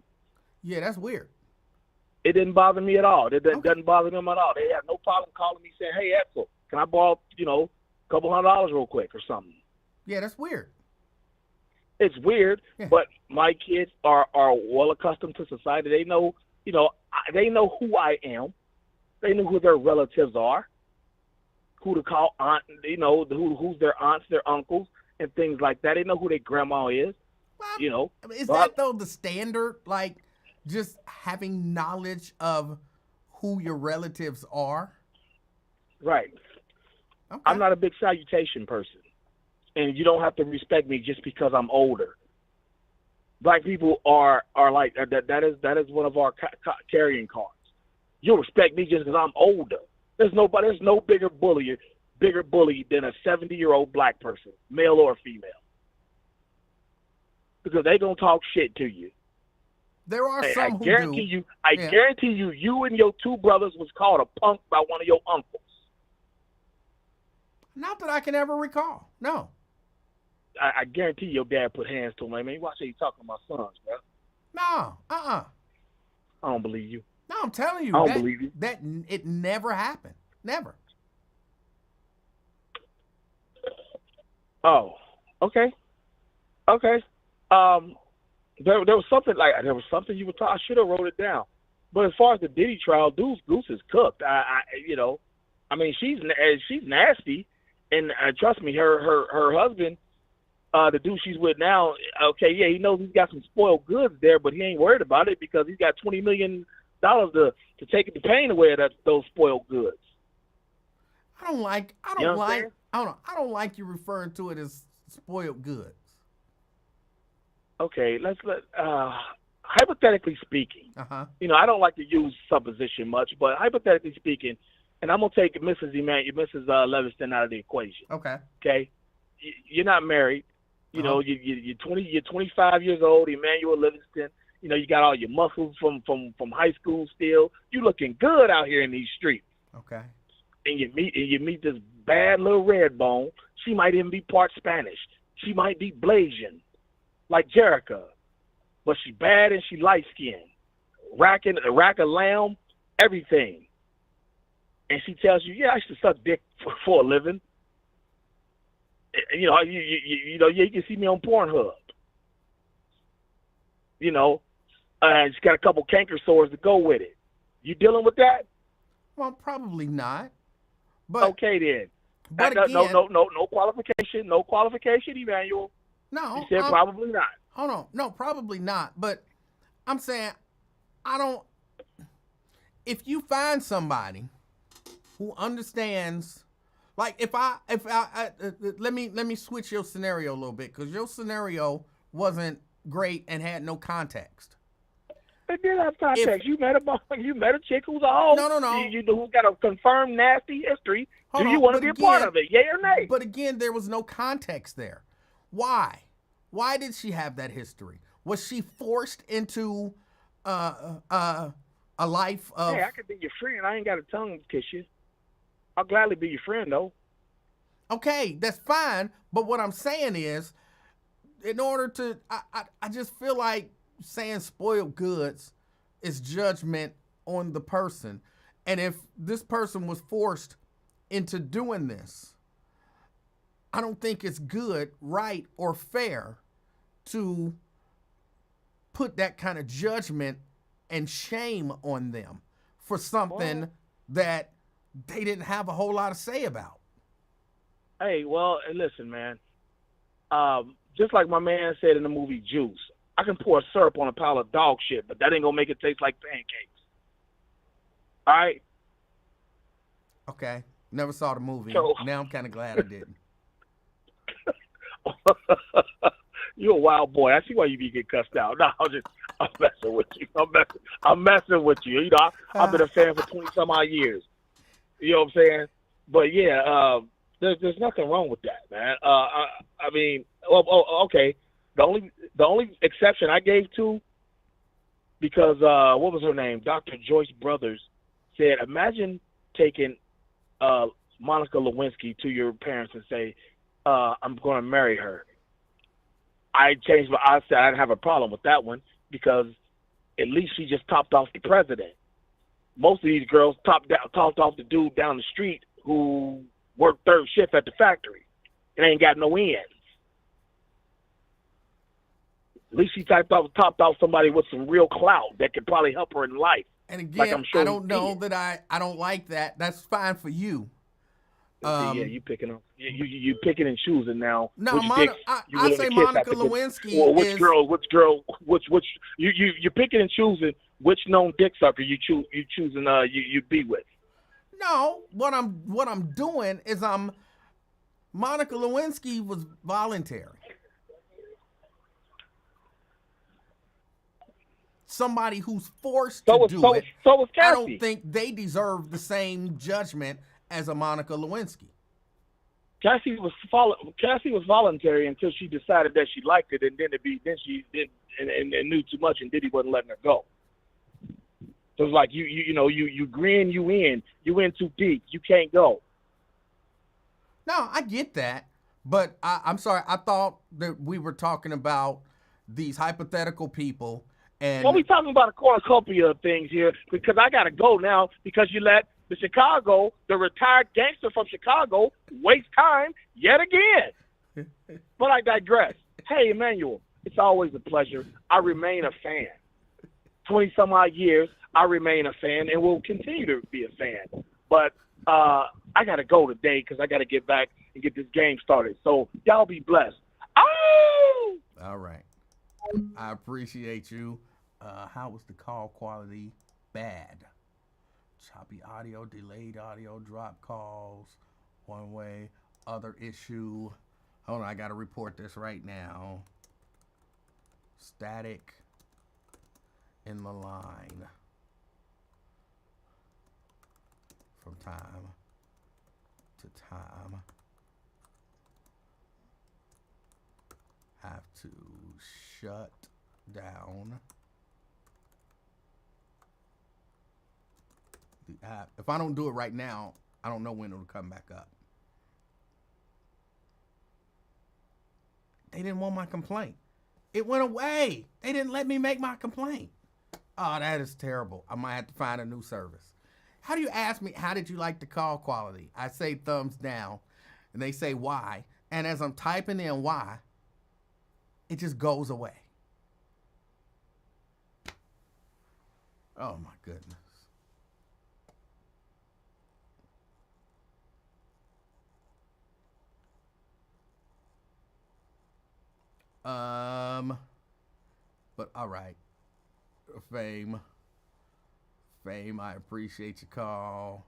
Yeah, that's weird. It didn't bother me at all. It doesn't bother them at all. They have no problem calling me saying, "Hey, Edsel, can I borrow a couple $100 real quick or something?" Yeah, that's weird. It's weird, Yeah. but my kids are well accustomed to society. They know, they know who I am. They know who their relatives are, who to call aunt, who's their aunts, their uncles, and things like that. They know who their grandma is. Well, Is that though the standard? Like, just having knowledge of who your relatives are? Right. Okay. I'm not a big salutation person, and you don't have to respect me just because I'm older. Black people are like that. That is one of our carrying cards. You'll respect me just because I'm older. There's no bigger bully than a 70-year-old black person, male or female, because they gonna talk shit to you. There are some who guarantee do. I guarantee you, you and your two brothers was called a punk by one of your uncles. Not that I can ever recall. No. I guarantee your dad put hands to him. Like, man, watch how you talking to my sons, bro. No. I don't believe you. No, I'm telling you. I don't believe you. That it never happened. Never. Oh, okay. Okay. There was something you were talking. I should have wrote it down. But as far as the Diddy trial, Goose is cooked. I mean, she's nasty, and trust me, her husband, the dude she's with now, okay, yeah, he knows he's got some spoiled goods there, but he ain't worried about it because he's got $20 million to take the pain away of those spoiled goods. I don't like you referring to it as spoiled goods. Okay, hypothetically speaking, Uh-huh. I don't like to use supposition much, but hypothetically speaking, and I'm gonna take Mrs. Livingston out of the equation. Okay. Okay, you're not married. Uh-huh. You're 25 years old, Emanuel Livingston. You got all your muscles from high school still. You looking good out here in these streets. Okay. And you meet this bad little red bone. She might even be part Spanish. She might be Blasian, like Jerica, but she bad and she light skinned, rack of lamb, everything. And she tells you, yeah, I used to suck dick for a living. You can see me on Pornhub. And she's got a couple canker sores to go with it. You dealing with that? Well, probably not. But okay then. But no qualification, Emanuel. No, you said probably not. Hold on, no, probably not. But I'm saying, if you find somebody who understands, like if I let me switch your scenario a little bit, because your scenario wasn't great and had no context. It did have context. You met a chick who's a hoe. No. Who's got a confirmed nasty history. Do you want to be a part of it? Yay or nay? But again, there was no context there. Why? Why did she have that history? Was she forced into a life of... Hey, I could be your friend. I ain't got a tongue to kiss you. I'll gladly be your friend, though. Okay, that's fine. But what I'm saying is, in order to... I just feel like saying spoiled goods is judgment on the person. And if this person was forced into doing this, I don't think it's good, right, or fair to put that kind of judgment and shame on them for something that they didn't have a whole lot to say about. Hey, well, listen, man. Just like my man said in the movie Juice, I can pour syrup on a pile of dog shit, but that ain't gonna make it taste like pancakes. All right? Okay. Never saw the movie. So, now I'm kind of glad I didn't. You're a wild boy. I see why you be getting cussed out. No, I'm messing with you. I'm messing with you. I've been a fan for 20 some odd years. You know what I'm saying? But yeah, there's nothing wrong with that, man. I mean, okay. The only exception I gave to, because what was her name? Dr. Joyce Brothers said, imagine taking Monica Lewinsky to your parents and say, I'm going to marry her. I said I didn't have a problem with that one because at least she just topped off the president. Most of these girls topped off the dude down the street who worked third shift at the factory and ain't got no ends. At least she topped off somebody with some real clout that could probably help her in life. And again, like I'm sure I don't know that I don't like that. That's fine for you. See, you picking on you picking and choosing now. No, which dicks I willing say to kiss Monica after getting- Lewinsky or which is girl, which you picking and choosing which known dick sucker you choosing you be with. no. What I'm doing is Monica Lewinsky was voluntary. Somebody who's forced to do it. So was Cassie. I don't think they deserve the same judgment as a Monica Lewinsky. Cassie was voluntary until she decided that she liked it, and then she did and knew too much, and Diddy wasn't letting her go. So it's like you grin, you in too deep, you can't go. No, I get that, but I'm sorry. I thought that we were talking about these hypothetical people. And well, we talking about a cornucopia of things here because I gotta go now because you let the retired gangster from Chicago, waste time yet again. But I digress. Hey, Emanuel, it's always a pleasure. I remain a fan. 20-some-odd years, I remain a fan and will continue to be a fan. But I got to go today because I got to get back and get this game started. So y'all be blessed. Oh! All right. I appreciate you. How was the call quality? Bad. Choppy audio, delayed audio, drop calls, one way, other issue. Hold on, I got to report this right now. Static in the line from time to time. Have to shut down the app. If I don't do it right now, I don't know when it'll come back up. They didn't want my complaint. It went away. They didn't let me make my complaint. Oh, that is terrible. I might have to find a new service. How do you ask me, how did you like the call quality? I say thumbs down, and they say why. And as I'm typing in why, it just goes away. Oh, my goodness. But all right. Fame, I appreciate your call.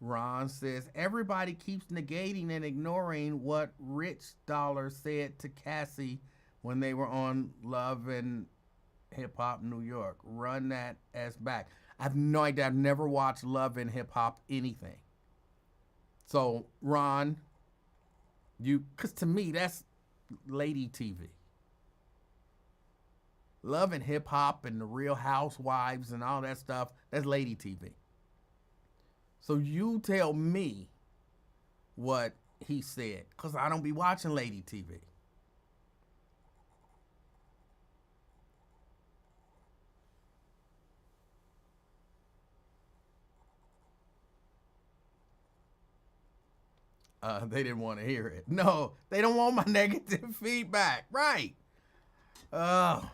Ron says, everybody keeps negating and ignoring what Rich Dollar said to Cassie when they were on Love and Hip Hop New York. Run that ass back. I have no idea. I've never watched Love and Hip Hop anything. So, Ron, because to me, that's lady TV. Love and Hip Hop and the Real Housewives and all that stuff, that's lady TV. So you tell me what he said, because I don't be watching lady TV. They didn't want to hear it. No, they don't want my negative feedback. Right. Oh.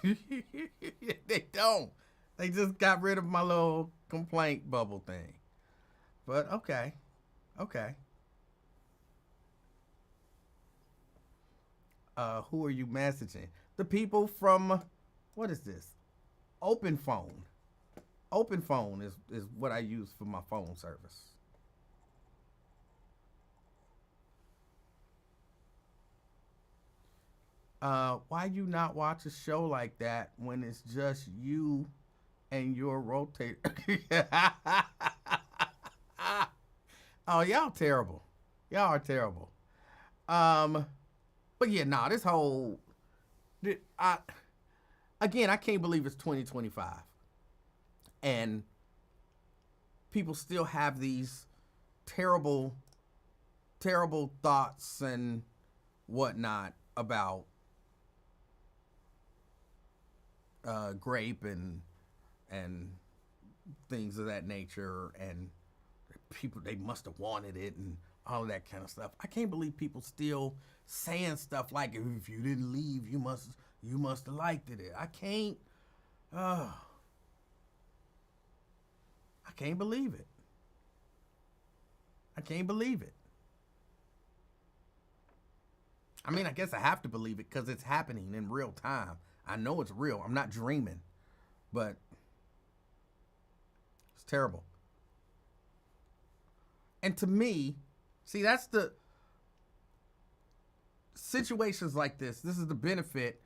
They don't. They just got rid of my little complaint bubble thing. But okay. Who are you messaging? The people from, what is this? Open Phone. Open Phone is what I use for my phone service. Why you not watch a show like that when it's just you and your rotator? Oh, y'all terrible. Y'all are terrible. But yeah, nah, this whole, I can't believe it's 2025. And people still have these terrible, terrible thoughts and whatnot about grape and things of that nature, and people, they must have wanted it and all of that kind of stuff. I can't believe people still saying stuff like, if you didn't leave, you must have liked it. I can't believe it. I can't believe it. I mean, I guess I have to believe it because it's happening in real time. I know it's real. I'm not dreaming, but it's terrible. And to me, see, that's the situations like this. This is the benefit,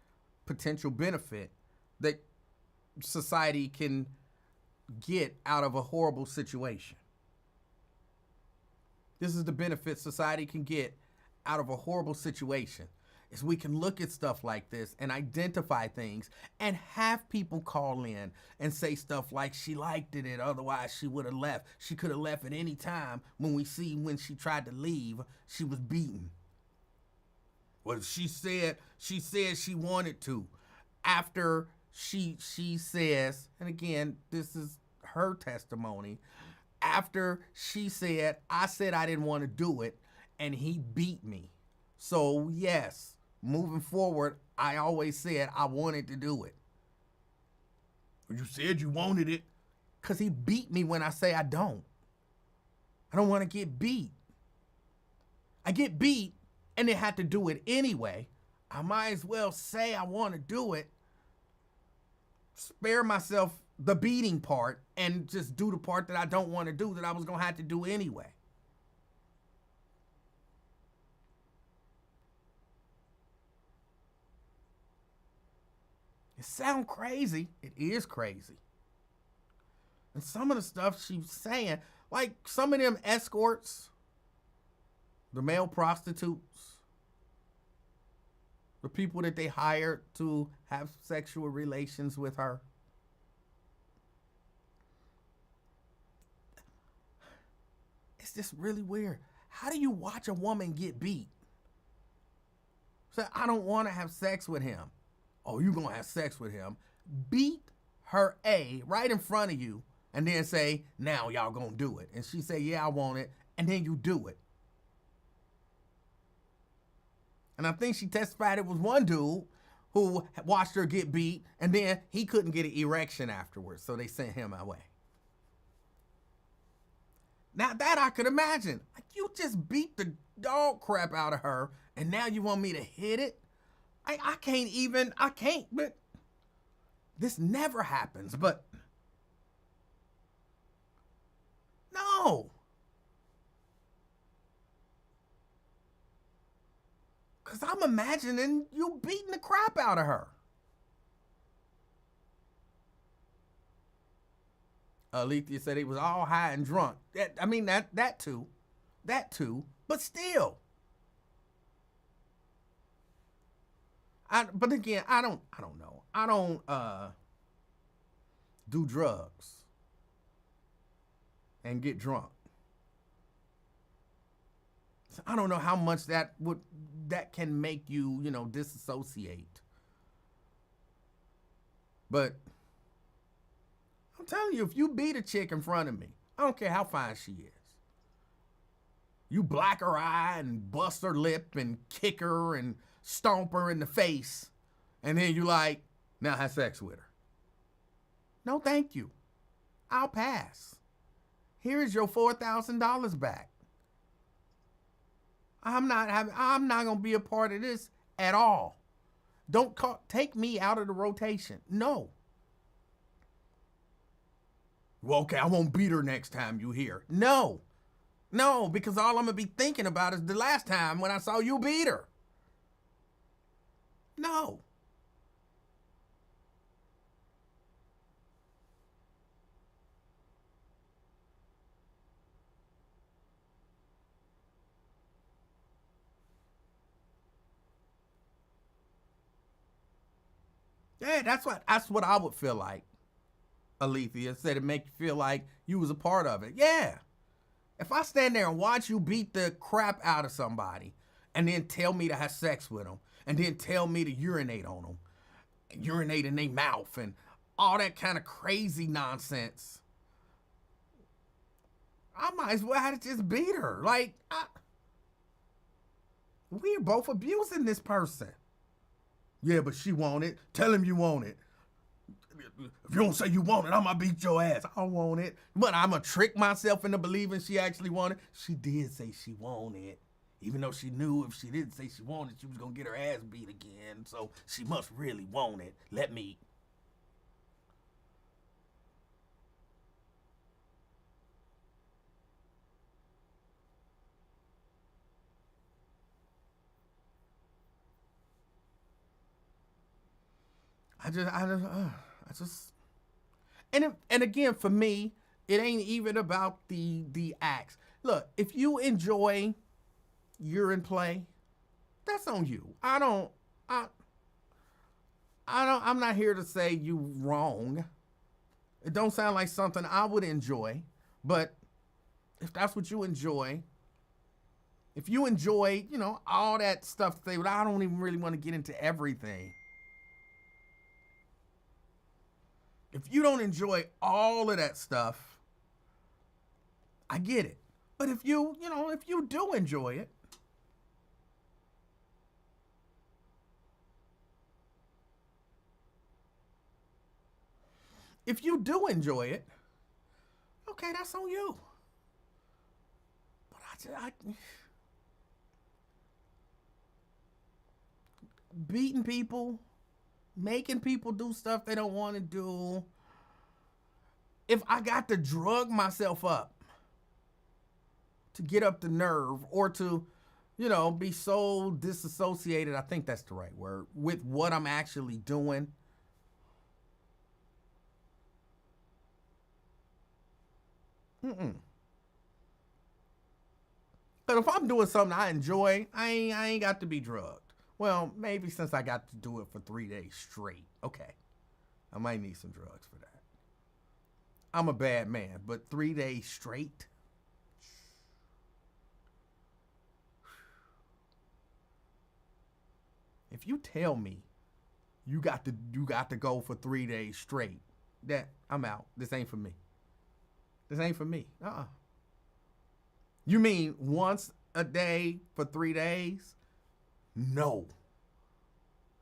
potential benefit that society can get out of a horrible situation. This is the benefit society can get out of a horrible situation, is we can look at stuff like this and identify things and have people call in and say stuff like she liked it, otherwise she would have left. She could have left at any time. When she tried to leave, she was beaten. Well, she said she wanted to. After she says, and again, this is her testimony, after she said, I said I didn't want to do it, and he beat me. So yes, moving forward, I always said I wanted to do it. You said you wanted it. Because he beat me when I say I don't. I don't want to get beat. I get beat and they had to do it anyway. I might as well say I want to do it, spare myself the beating part, and just do the part that I don't want to do that I was going to have to do anyway. It sounds crazy. It is crazy. And some of the stuff she's saying, like some of them escorts, the male prostitutes, the people that they hired to have sexual relations with her. It's just really weird. How do you watch a woman get beat? Say, I don't want to have sex with him. Oh, you gonna have sex with him. Beat her right in front of you and then say, now y'all gonna do it. And she say, yeah, I want it. And then you do it. And I think she testified it was one dude who watched her get beat and then he couldn't get an erection afterwards. So they sent him away. Now that I could imagine. Like, you just beat the dog crap out of her and now you want me to hit it? I can't, but this never happens, but no. Because I'm imagining you beating the crap out of her. Alethea said he was all high and drunk. That too, but still. But again, I don't know. I don't do drugs and get drunk. So I don't know how much that can make you, disassociate. But I'm telling you, if you beat a chick in front of me, I don't care how fine she is. You black her eye and bust her lip and kick her and stomp her in the face, and then you like, now have sex with her. No, thank you. I'll pass. Here's your $4,000 back. I'm not gonna be a part of this at all. Don't take me out of the rotation. No. Well, okay, I won't beat her next time you here. No, because all I'm gonna be thinking about is the last time when I saw you beat her. No. Yeah, that's what I would feel like. Alethea said it make you feel like you was a part of it. Yeah. If I stand there and watch you beat the crap out of somebody and then tell me to have sex with them and then tell me to urinate on them, urinate in their mouth and all that kind of crazy nonsense, I might as well have to just beat her. Like, we're both abusing this person. Yeah, but she want it. Tell him you want it. if you don't say you want it, I'm gonna beat your ass. I don't want it. But I'm gonna trick myself into believing she actually wanted it. She did say she wanted it. Even though she knew if she didn't say she wanted, she was gonna get her ass beat again. So she must really want it. Let me. I just, and again, for me, it ain't even about the acts. Look, if you enjoy urine play, that's on you. I'm not here to say you wrong. It don't sound like something I would enjoy, but if that's what you enjoy, if you enjoy, all that stuff, I don't even really want to get into everything. If you don't enjoy all of that stuff, I get it. But if you do enjoy it, okay, that's on you. But I beating people, making people do stuff they don't want to do. If I got to drug myself up to get up the nerve or to, be so disassociated, I think that's the right word, with what I'm actually doing. But if I'm doing something I enjoy, I ain't got to be drugged. Well, maybe since I got to do it for 3 days straight. Okay. I might need some drugs for that. I'm a bad man, but 3 days straight? If you tell me you got to go for 3 days straight, that I'm out. This ain't for me. This ain't for me. You mean once a day for 3 days? No.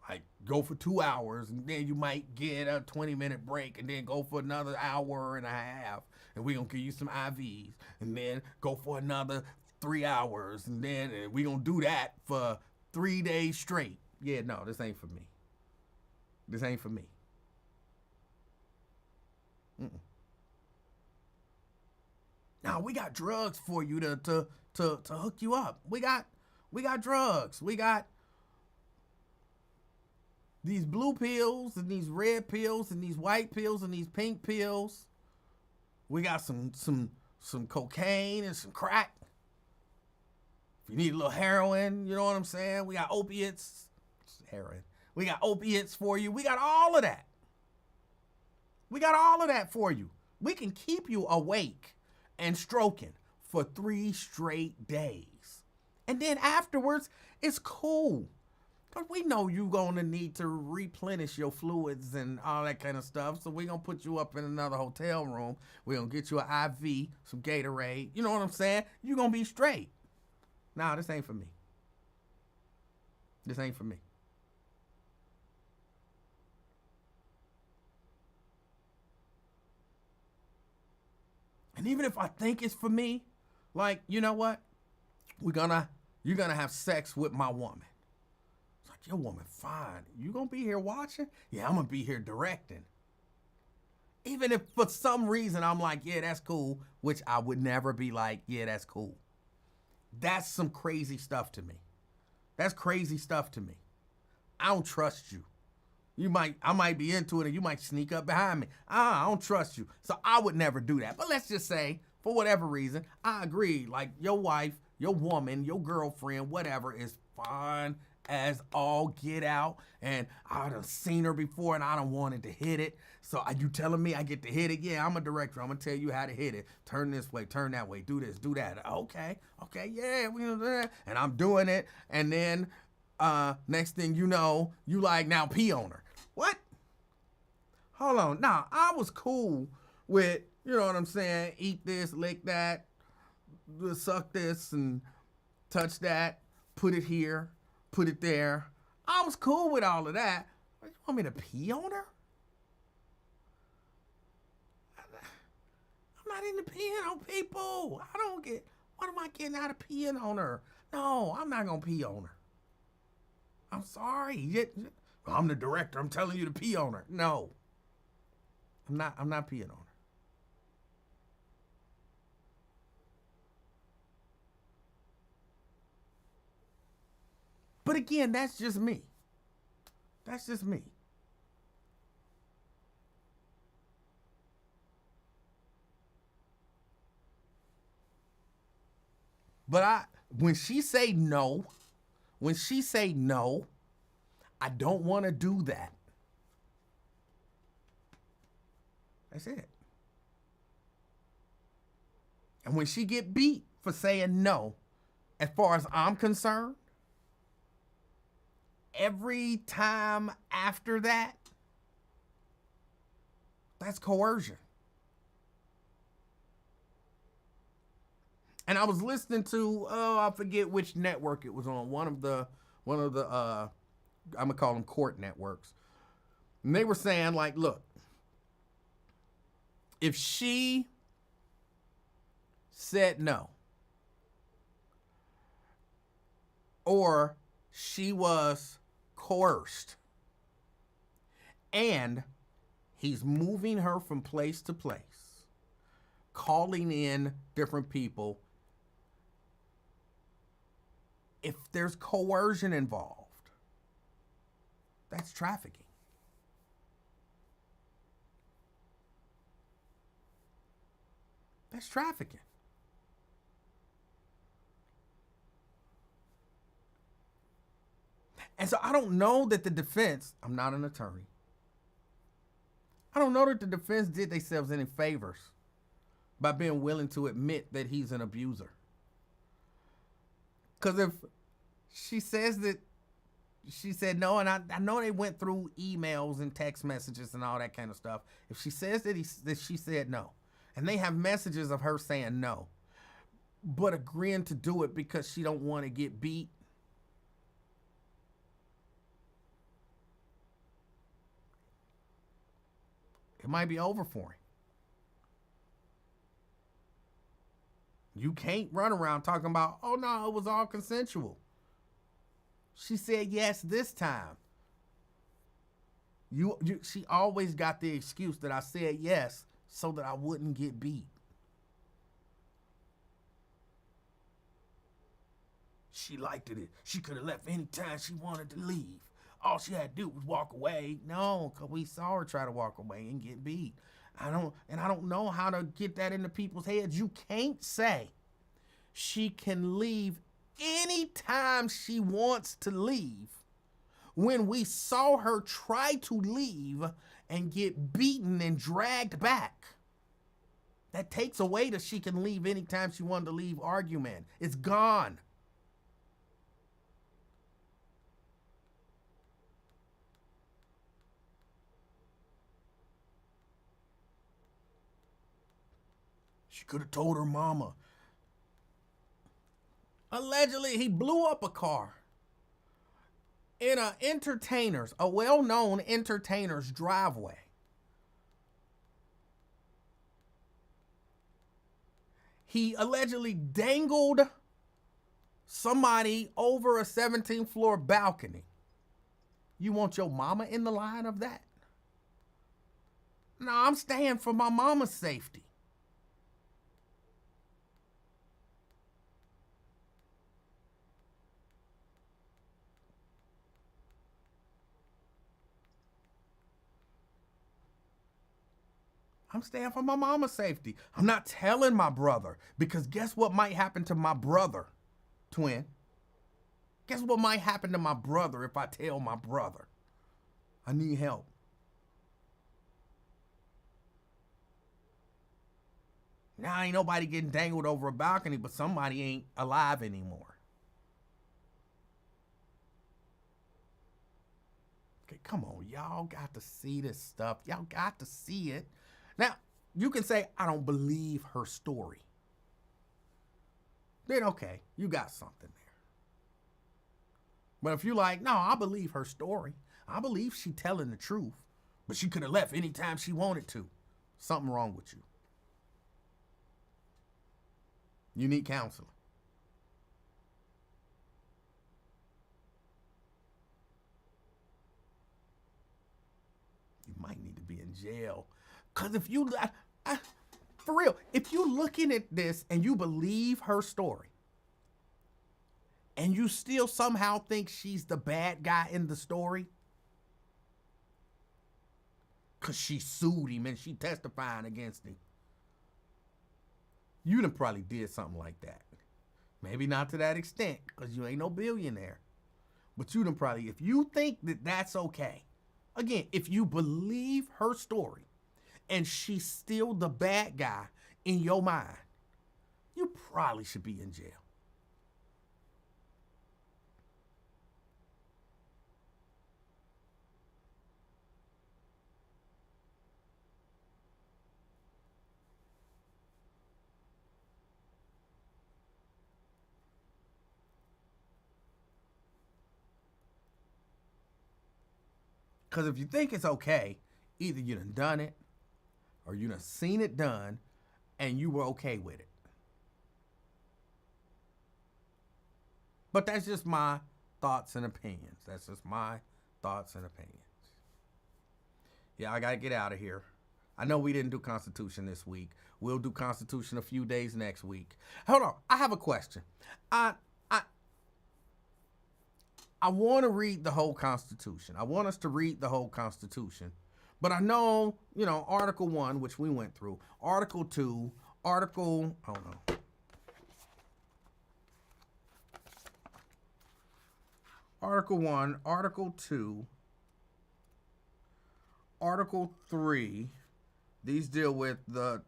Like, go for 2 hours, and then you might get a 20-minute break, and then go for another hour and a half, and we're going to give you some IVs, and then go for another 3 hours, and then we're going to do that for 3 days straight. Yeah, no, this ain't for me. This ain't for me. Now, we got drugs for you to hook you up. We got drugs. We got these blue pills and these red pills and these white pills and these pink pills. We got some cocaine and some crack. If you need a little heroin, you know what I'm saying? We got opiates. Heroin. We got opiates for you. We got all of that. We got all of that for you. We can keep you awake and stroking for 3 straight days. And then afterwards, it's cool. Because we know you're going to need to replenish your fluids and all that kind of stuff. So we're going to put you up in another hotel room. We're going to get you an IV, some Gatorade. You know what I'm saying? You're going to be straight. Nah, this ain't for me. This ain't for me. And even if I think it's for me, like, you know what? You're gonna have sex with my woman. It's like, your woman fine. You gonna be here watching? Yeah, I'm gonna be here directing. Even if for some reason I'm like, yeah, that's cool, which I would never be like, yeah, that's cool. That's some crazy stuff to me. That's crazy stuff to me. I don't trust you. I might be into it and you might sneak up behind me. I don't trust you. So I would never do that. But let's just say, for whatever reason, I agree. Like, your wife, your woman, your girlfriend, whatever, is fine as all get out. And I done seen her before and I done wanted to hit it. So are you telling me I get to hit it? Yeah, I'm a director. I'm going to tell you how to hit it. Turn this way, turn that way, do this, do that. Okay, yeah, we're going to do that. And I'm doing it. And then next thing you know, you like, now pee on her. What? Hold on. Nah, I was cool with, you know what I'm saying, eat this, lick that, suck this, and touch that, put it here, put it there. I was cool with all of that. You want me to pee on her? not into peeing on people. What am I getting out of peeing on her? No, I'm not going to pee on her. I'm sorry. I'm the director. I'm telling you to pee on her. No. I'm not peeing on her. But again, that's just me. That's just me. But when she say no, I don't want to do that. That's it. And when she get beat for saying no, as far as I'm concerned, every time after that, that's coercion. And I was listening to, I forget which network it was on, one of the I'm gonna call them court networks. And they were saying, like, look, if she said no, or she was coerced, and he's moving her from place to place, calling in different people, if there's coercion involved, that's trafficking. That's trafficking. And so I don't know that the defense, I'm not an attorney, I don't know that the defense did themselves any favors by being willing to admit that he's an abuser. Because if she says that she said no, and I know they went through emails and text messages and all that kind of stuff. If she says that she said no, and they have messages of her saying no, but agreeing to do it because she don't want to get beat, it might be over for him. You can't run around talking about, oh no, it was all consensual. She said yes this time. She always got the excuse that I said yes so that I wouldn't get beat. She liked it. She could have left any time she wanted to leave. All she had to do was walk away. No, because we saw her try to walk away and get beat. I don't know how to get that into people's heads. You can't say she can leave anytime she wants to leave when we saw her try to leave and get beaten and dragged back. That takes away that she can leave anytime she wanted to leave argument. It's gone. She could have told her mama. Allegedly, he blew up a car in a well-known entertainer's driveway. He allegedly dangled somebody over a 17th floor balcony. You want your mama in the line of that? No, I'm staying for my mama's safety. I'm staying for my mama's safety. I'm not telling my brother, because guess what might happen to my brother, twin? Guess what might happen to my brother if I tell my brother? I need help. Now ain't nobody getting dangled over a balcony, but somebody ain't alive anymore. Okay, come on, y'all got to see this stuff. Y'all got to see it. Now, you can say, I don't believe her story. Then okay, you got something there. But if you're like, no, I believe her story. I believe she telling the truth, but she could have left anytime she wanted to. Something wrong with you. You need counseling. You might need to be in jail. Because if you, for real, if you're looking at this and you believe her story, and you still somehow think she's the bad guy in the story, because she sued him and she testifying against him, you done probably did something like that. Maybe not to that extent, because you ain't no billionaire. But you done probably, if you think that that's okay, again, if you believe her story and she's still the bad guy in your mind, you probably should be in jail. Because if you think it's okay, either you done it or you done seen it done and you were okay with it. But that's just my thoughts and opinions. That's just my thoughts and opinions. Yeah, I got to get out of here. I know we didn't do Constitution this week. We'll do Constitution a few days next week. Hold on. I have a question. I want to read the whole Constitution. I want us to read the whole Constitution. But I know, Article 1, which we went through, Article 2, Article 1, Article 2, Article 3, these deal with the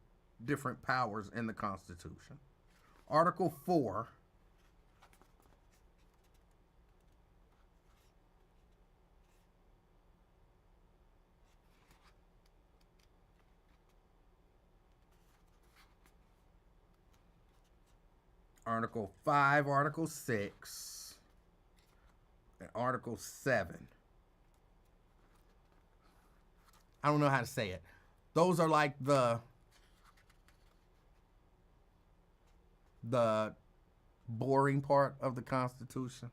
different powers in the Constitution. Article 4, Article 5, Article 6, and Article 7. I don't know how to say it. Those are like the boring part of the Constitution.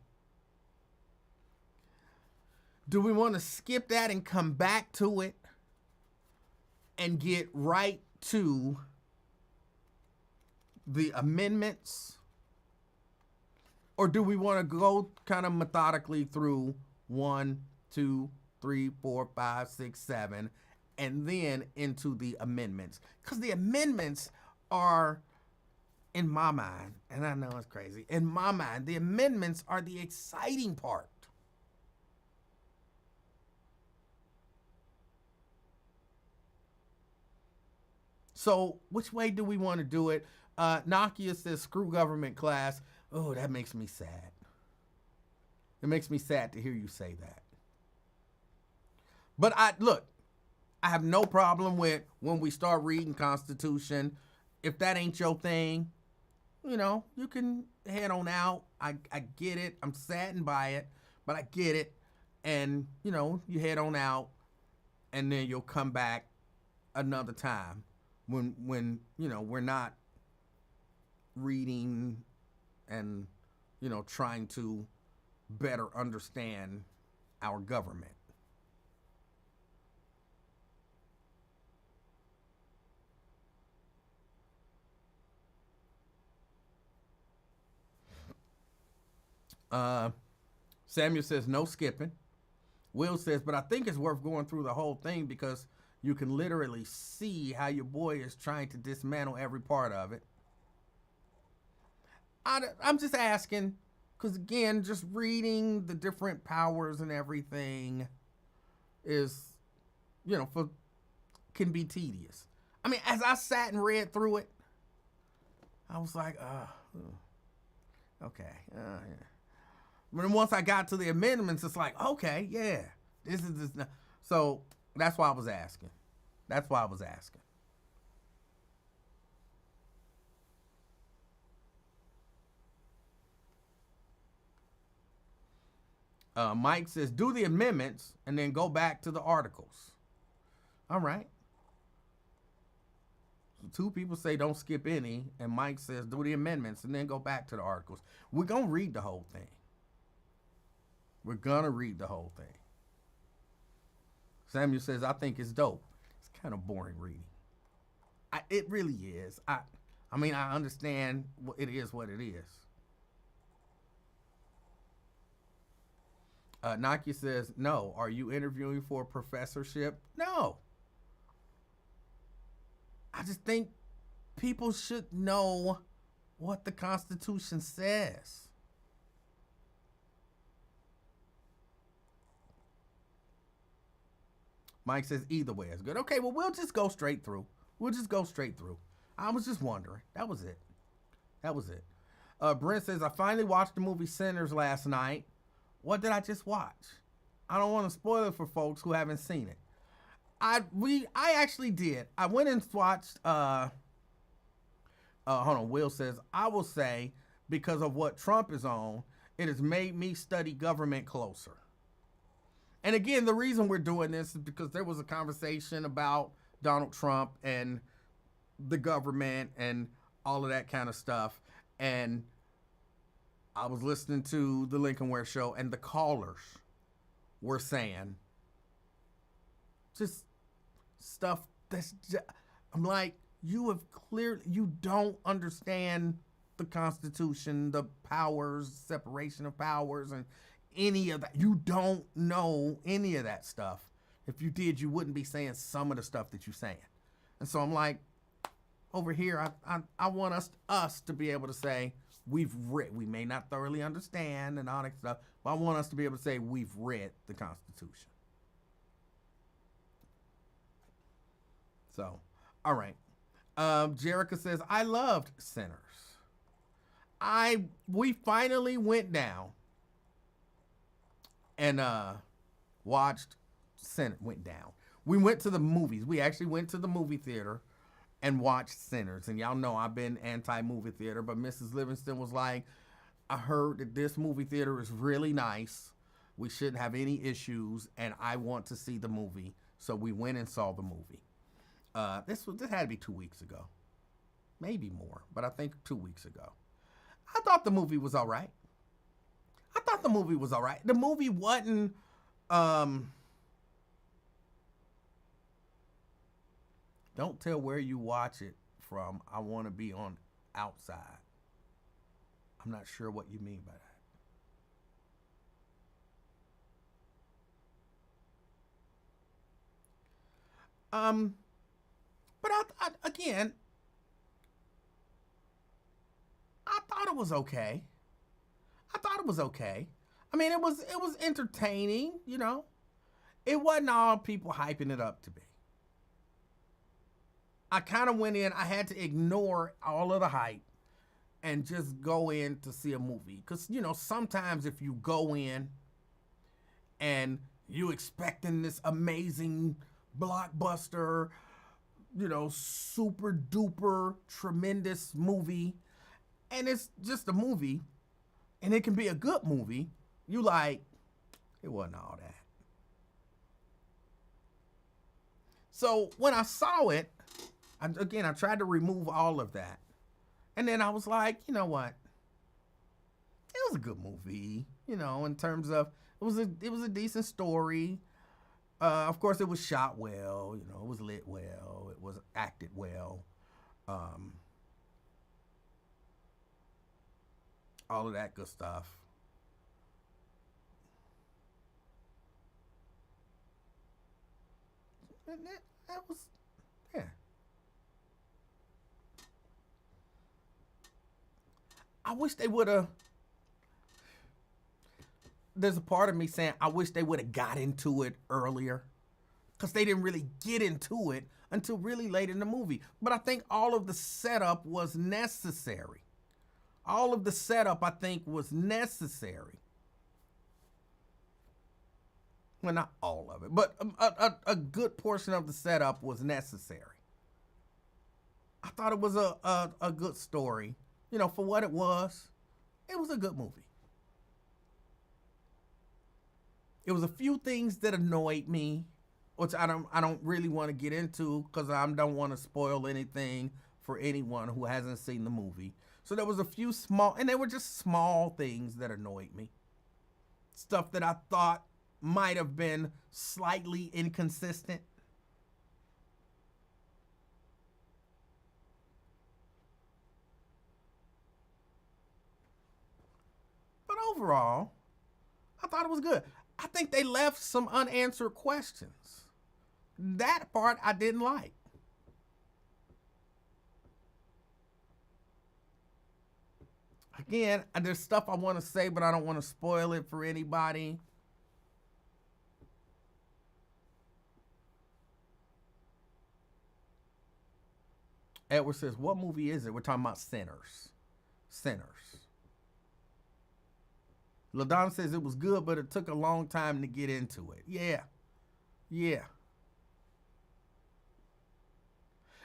Do we want to skip that and come back to it and get right to the amendments? Or do we want to go kind of methodically through 1, 2, 3, 4, 5, 6, 7, and then into the amendments? Because the amendments are, in my mind, and I know it's crazy, in my mind, the amendments are the exciting part. So which way do we want to do it? Nakia says, screw government class. Oh, that makes me sad. It makes me sad to hear you say that. But I have no problem with when we start reading Constitution. If that ain't your thing, you can head on out. I get it. I'm saddened by it, but I get it. And, you head on out, and then you'll come back another time when we're not reading and, trying to better understand our government. Samuel says, no skipping. Will says, but I think it's worth going through the whole thing because you can literally see how your boy is trying to dismantle every part of it. I'm just asking, because again, just reading the different powers and everything is, can be tedious. I mean, as I sat and read through it, I was like, okay. Yeah. But then once I got to the amendments, it's like, okay, yeah, this is this. So that's why I was asking. Mike says, do the amendments and then go back to the articles. All right. Two people say don't skip any, and Mike says do the amendments and then go back to the articles. We're going to read the whole thing. We're going to read the whole thing. Samuel says, I think it's dope. It's kind of boring reading. It really is. I mean, I understand it is what it is. Nakia says, no. Are you interviewing for a professorship? No. I just think people should know what the Constitution says. Mike says either way is good. Okay, well, we'll just go straight through. I was just wondering. That was it. Brent says, I finally watched the movie Sinners last night. What did I just watch? I don't want to spoil it for folks who haven't seen it. I actually did. I went and watched, hold on, Will says, I will say, because of what Trump is on, it has made me study government closer. And again, the reason we're doing this is because there was a conversation about Donald Trump and the government and all of that kind of stuff. And I was listening to the Lincoln Ware show, and the callers were saying just stuff that's just, I'm like, you don't understand the Constitution, the powers, separation of powers, and any of that. You don't know any of that stuff. If you did, you wouldn't be saying some of the stuff that you're saying. And so I'm like, over here, I want us to be able to say, we may not thoroughly understand and all that stuff, but I want us to be able to say we've read the Constitution. So, all right. Jerica says, I loved Sinners. We finally went down and watched Sinners. We went to the movies. We actually went to the movie theater and watched Sinners. And y'all know I've been anti-movie theater, but Mrs. Livingston was like, I heard that this movie theater is really nice. We shouldn't have any issues, and I want to see the movie. So we went and saw the movie. This had to be 2 weeks ago. Maybe more, but I think 2 weeks ago. I thought the movie was all right. The movie wasn't, don't tell where you watch it from. I want to be on outside. I'm not sure what you mean by that. But again, I thought it was okay. I mean, it was entertaining, you know. It wasn't all people hyping it up to be. I kind of went in, I had to ignore all of the hype and just go in to see a movie. Because, you know, sometimes if you go in and you expecting this amazing blockbuster, you know, super duper tremendous movie, and it's just a movie, and it can be a good movie, you like, it wasn't all that. So when I saw it, I tried to remove all of that. And then I was like, you know what? It was a good movie, you know, in terms of, it was a decent story. Of course, it was shot well, you know, it was lit well, it was acted well. All of that good stuff. And that was, yeah. I wish they would have. There's a part of me saying I wish they would have got into it earlier, because they didn't really get into it until really late in the movie. But I think all of the setup was necessary. All of the setup, I think, was necessary. Well, not all of it, but a good portion of the setup was necessary. I thought it was a good story. You know, for what it was a good movie. It was a few things that annoyed me. which I don't really want to get into because I don't want to spoil anything for anyone who hasn't seen the movie. So there was a few small, and they were just small things that annoyed me. Stuff that I thought might have been slightly inconsistent. But overall, I thought it was good. I think they left some unanswered questions. That part I didn't like. Again, there's stuff I want to say, but I don't want to spoil it for anybody. Edward says, what movie is it? We're talking about Sinners. Sinners. LaDon says it was good, but it took a long time to get into it. Yeah. Yeah.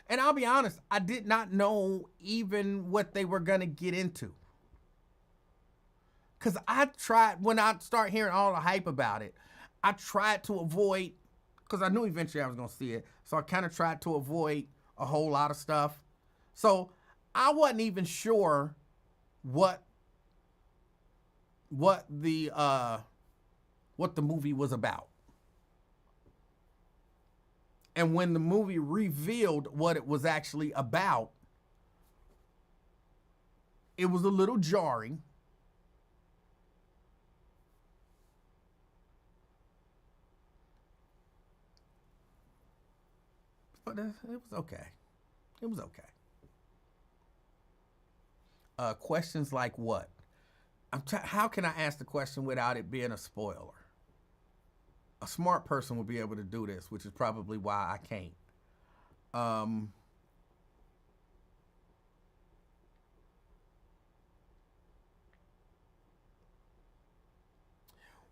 And I'll be honest, I did not know even what they were going to get into. Because I tried, when I start hearing all the hype about it, I tried to avoid, because I knew eventually I was going to see it, so I kind of tried to avoid a whole lot of stuff. So I wasn't even sure what the movie was about. And when the movie revealed what it was actually about, it was a little jarring. But it was okay. It was okay. Questions like what? How can I ask the question without it being a spoiler? A smart person would be able to do this, which is probably why I can't.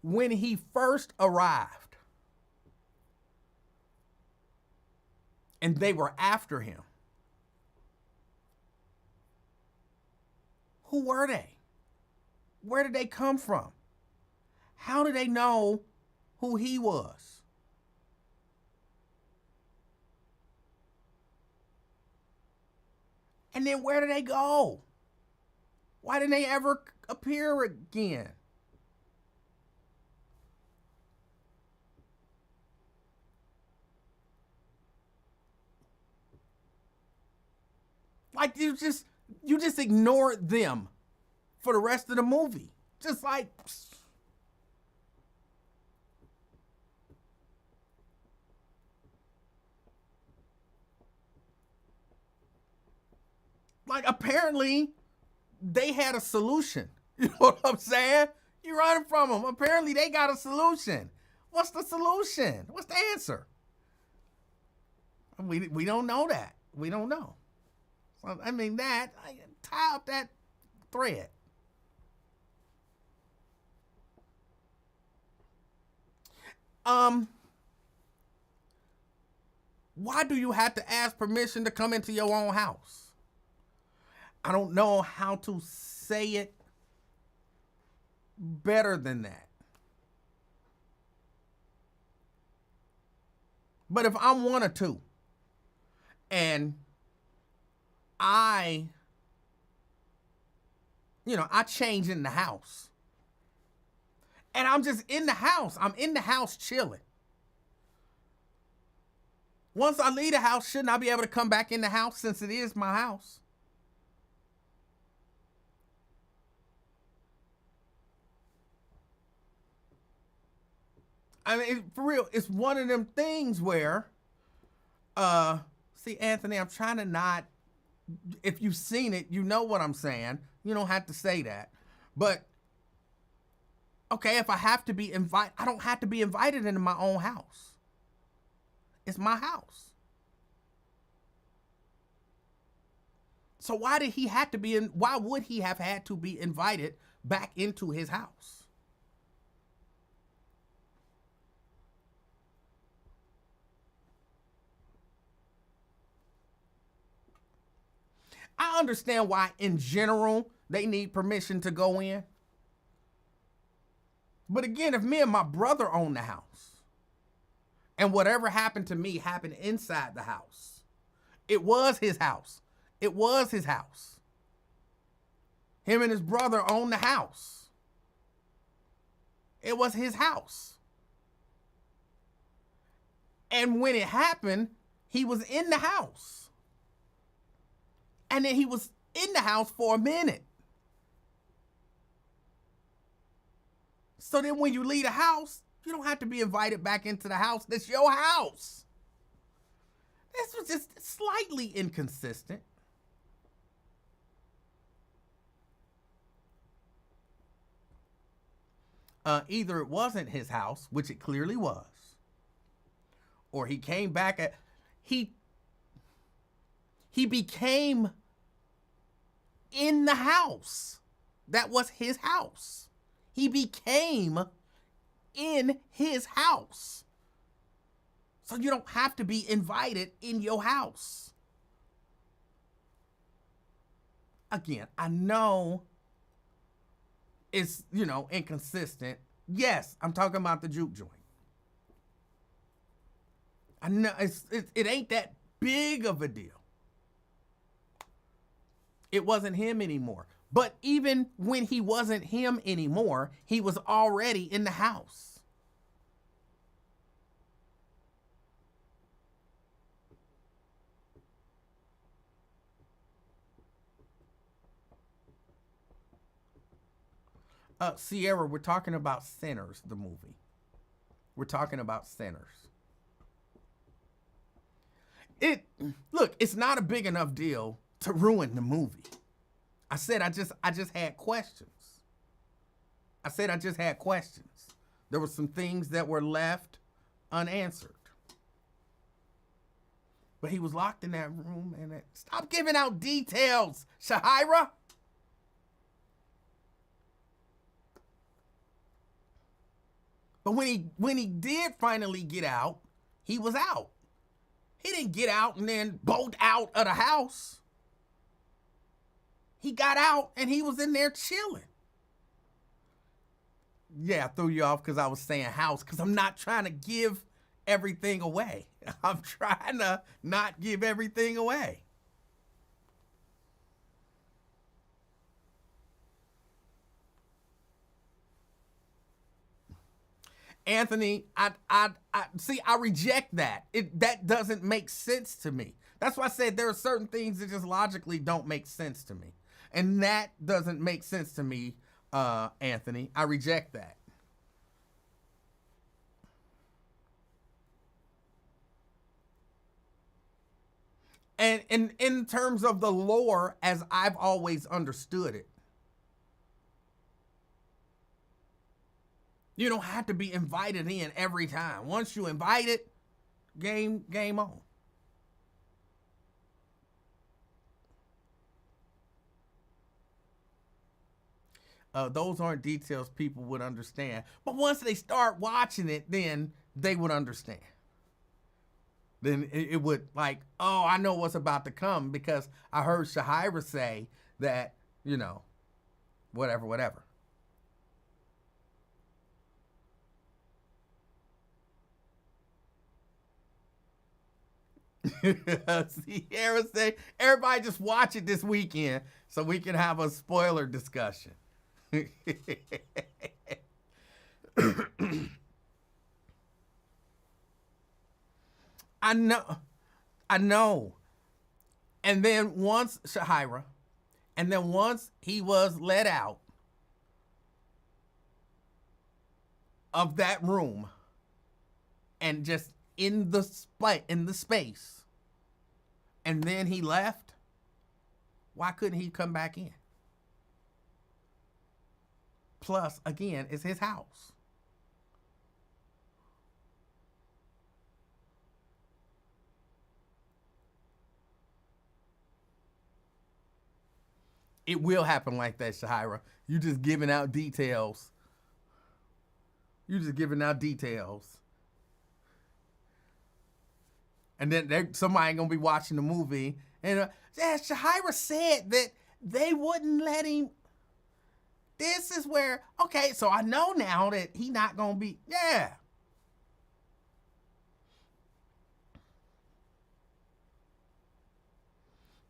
When he first arrived and they were after him, who were they? Where did they come from? How did they know who he was? And then where did they go? Why didn't they ever appear again? Like you just ignored them for the rest of the movie. Just like apparently they had a solution. You know what I'm saying? You're running from them. Apparently they got a solution. What's the solution? What's the answer? We don't know that. We don't know. So, I mean, tie up that thread. Why do you have to ask permission to come into your own house? I don't know how to say it better than that. But if I'm one or two, and I change in the house, and I'm just in the house. I'm in the house chilling. Once I leave the house, shouldn't I be able to come back in the house since it is my house? I mean, for real, it's one of them things where, see, Anthony, I'm trying to not, if you've seen it, you know what I'm saying. You don't have to say that. But, okay, if I have to be invited, I don't have to be invited into my own house. It's my house. So why would he have had to be invited back into his house? I understand why, in general, they need permission to go in. But again, if me and my brother own the house, And whatever happened to me happened inside the house. It was his house. It was his house. Him and his brother owned the house. It was his house. And when it happened, he was in the house. And then he was in the house for a minute. So then when you leave the house, you don't have to be invited back into the house. That's your house. This was just slightly inconsistent. Either it wasn't his house, which it clearly was, or he came back at, he became in the house. That was his house. He became in his house. So you don't have to be invited in your house. Again, I know it's, inconsistent. Yes, I'm talking about the juke joint. I know it ain't that big of a deal. It wasn't him anymore. But even when he wasn't him anymore, he was already in the house. Sierra, we're talking about Sinners, the movie. We're talking about Sinners. Look, it's not a big enough deal to ruin the movie. I said I just had questions. There were some things that were left unanswered. But he was locked in that room and stop giving out details, Shahira. But when he did finally get out, he was out. He didn't get out and then bolt out of the house. He got out and he was in there chilling. Yeah, I threw you off because I was saying house because I'm not trying to give everything away. I'm trying to not give everything away. Anthony, I see, I reject that. That doesn't make sense to me. That's why I said there are certain things that just logically don't make sense to me. And that doesn't make sense to me, Anthony. I reject that. And in terms of the lore, as I've always understood it, you don't have to be invited in every time. Once you invite it, game on. Those aren't details people would understand. But once they start watching it, then they would understand. Then it would oh, I know what's about to come because I heard Shahira say that, whatever. Sierra say, everybody just watch it this weekend so we can have a spoiler discussion. I know. And then once Shahira, and then once he was let out of that room and just in the space, and then he left, why couldn't he come back in? Plus, again, it's his house. It will happen like that, Shahira. You just giving out details. And then somebody ain't gonna be watching the movie. And Shahira said that they wouldn't let him. This is where, okay, so I know now that he not gonna be, yeah.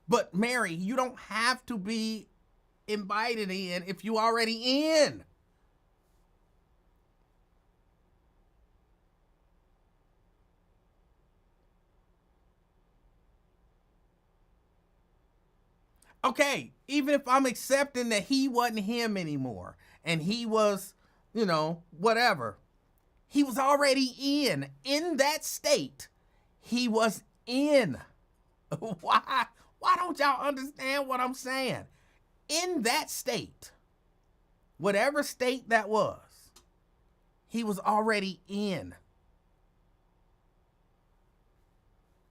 But Mary, you don't have to be invited in if you already in. Okay, even if I'm accepting that he wasn't him anymore and he was, whatever, he was already in that state. He was in. Why don't y'all understand what I'm saying? In that state, whatever state that was, he was already in.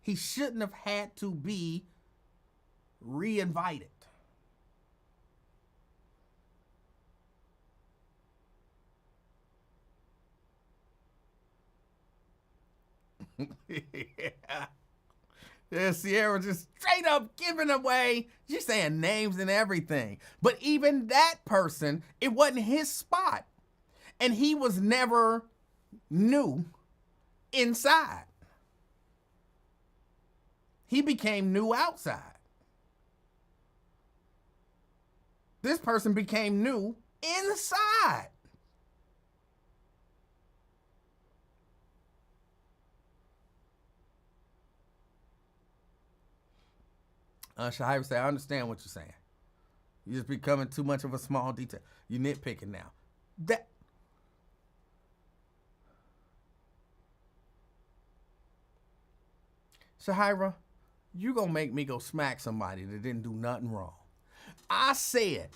He shouldn't have had to be re-invited. Yeah, Sierra just straight up giving away. She's saying names and everything. But even that person, it wasn't his spot. And he was never new inside. He became new outside. This person became new inside. Shahira say, I understand what you're saying. You're just becoming too much of a small detail. You're nitpicking now. Shahira, you gonna make me go smack somebody that didn't do nothing wrong. I said,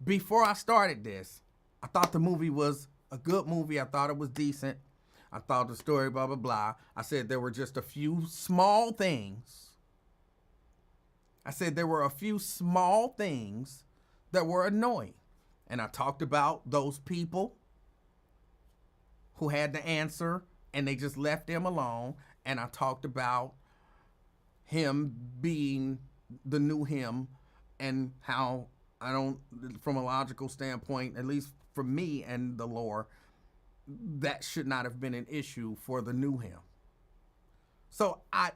before I started this, I thought the movie was a good movie. I thought it was decent. I thought the story, blah, blah, blah. I said there were just a few small things. That were annoying. And I talked about those people who had the answer and they just left him alone. And I talked about him being the new him and how I don't, from a logical standpoint, at least for me and the lore, that should not have been an issue for the new him. So I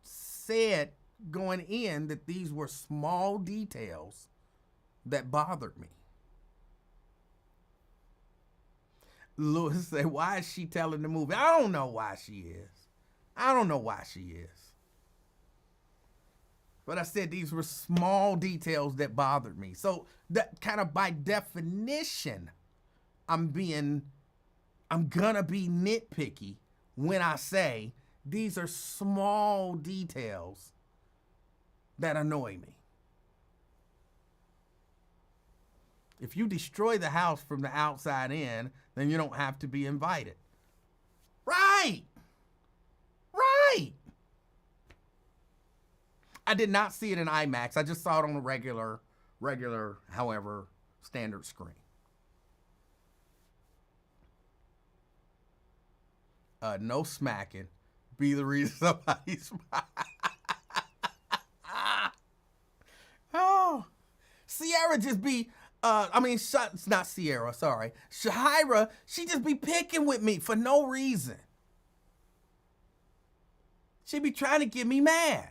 said going in that these were small details that bothered me. Lewis said, why is she telling the movie? I don't know why she is. But I said these were small details that bothered me. So that kind of by definition, I'm gonna be nitpicky when I say these are small details that annoy me. If you destroy the house from the outside in, then you don't have to be invited. Right. I did not see it in IMAX. I just saw it on a regular, however, standard screen. No smacking. Be the reason somebody smack. Oh, Sierra just be, it's not Sierra, sorry. Shahira, she just be picking with me for no reason. She be trying to get me mad.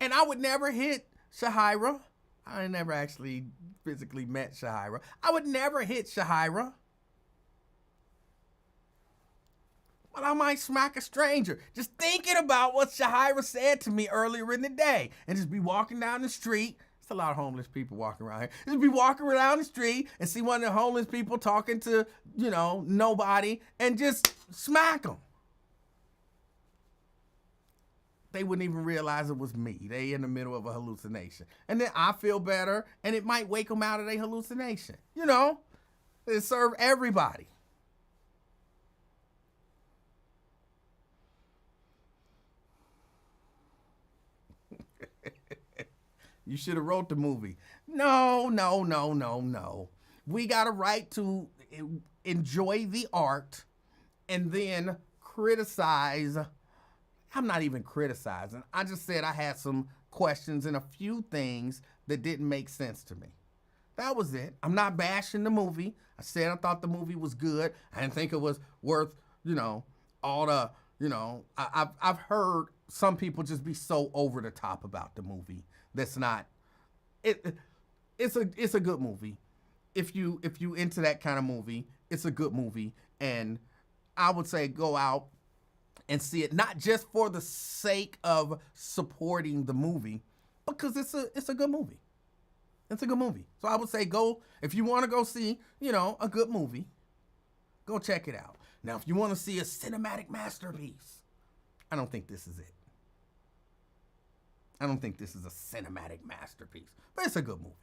And I would never hit Shahira. I never actually physically met Shahira. I would never hit Shahira. But I might smack a stranger. Just thinking about what Shahira said to me earlier in the day. And just be walking down the street. There's a lot of homeless people walking around here. Just be walking around the street and see one of the homeless people talking to, nobody. And just smack them. They wouldn't even realize it was me. They in the middle of a hallucination. And then I feel better, and it might wake them out of their hallucination. It serve everybody. You should have wrote the movie. No. We got a right to enjoy the art and then criticize. I'm not even criticizing. I just said I had some questions and a few things that didn't make sense to me. That was it. I'm not bashing the movie. I said I thought the movie was good. I didn't think it was worth, all the, I've heard some people just be so over the top about the movie. That's not it. It's a good movie. If you into that kind of movie, it's a good movie, and I would say go out and see it, not just for the sake of supporting the movie, because it's a good movie. It's a good movie. So I would say go, if you want to go see, a good movie, go check it out. Now, if you want to see a cinematic masterpiece, I don't think this is it. I don't think this is a cinematic masterpiece, but it's a good movie.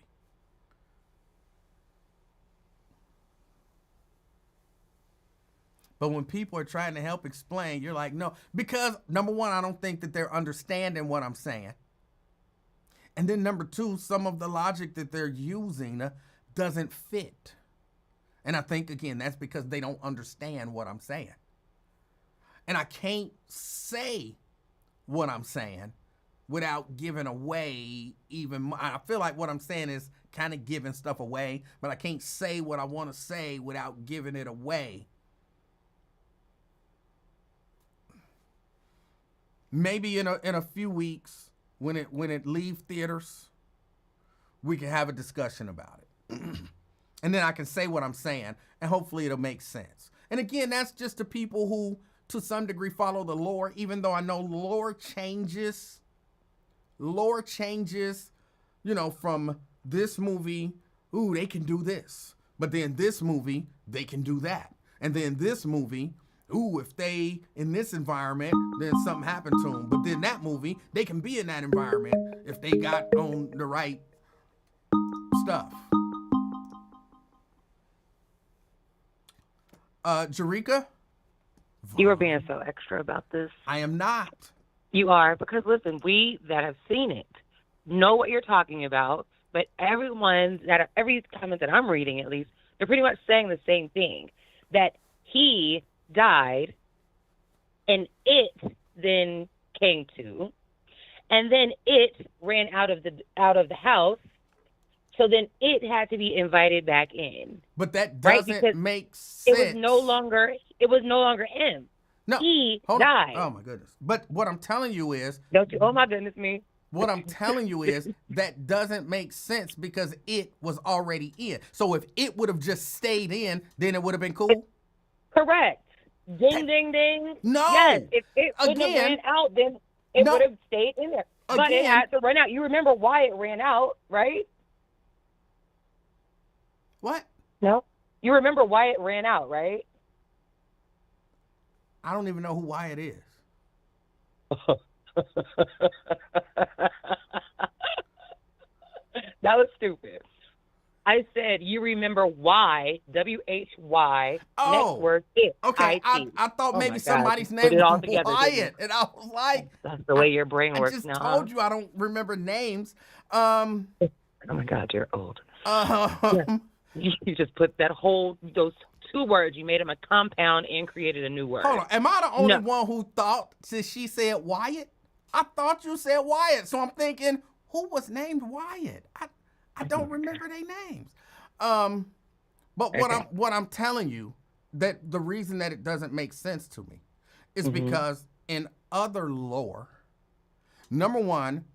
But when people are trying to help explain, you're like, no, because number one, I don't think that they're understanding what I'm saying. And then number two, some of the logic that they're using doesn't fit. And I think, again, that's because they don't understand what I'm saying. And I can't say what I'm saying without giving away even, I feel like what I'm saying is kind of giving stuff away, but I can't say what I want to say without giving it away. Maybe in a few weeks, when it leaves theaters, we can have a discussion about it. And then I can say what I'm saying, and hopefully it'll make sense. And again, that's just the people who, to some degree, follow the lore, even though I know lore changes. Lore changes, from this movie, ooh, they can do this. But then this movie, they can do that. And then this movie, ooh, if they in this environment, then something happened to them. But then that movie, they can be in that environment if they got on the right stuff. Jerika? You are being so extra about this. I am not. You are, because listen, we that have seen it know what you're talking about, but every comment that I'm reading, at least, they're pretty much saying the same thing, that he died, and it then came to, and then it ran out of the house, so then it had to be invited back in. But that doesn't make sense. It was no longer him. No, he On. died. Oh my goodness! But what I'm telling you is, don't you? Oh my goodness me! What I'm telling you is that doesn't make sense because it was already in. So if it would have just stayed in, then it would have been cool. Correct. Ding, ding, ding. No. Yes, if it wouldn't have ran out, then it would have stayed in there. But it had to run out. You remember why it ran out, right? What? No. You remember why it ran out, right? I don't even know who Wyatt is. That was stupid. I said, you remember why, W-H-Y, next word, it. Okay, I thought maybe somebody's name was Wyatt, and I was like... That's the way your brain works now. I just told you I don't remember names. Oh my God, you're old. You just put those two words, you made them a compound and created a new word. Hold on, am I the only one who thought since she said Wyatt? I thought you said Wyatt, so I'm thinking, who was named Wyatt? I don't remember their names. But what I'm telling you, that the reason that it doesn't make sense to me is because in other lore, number one,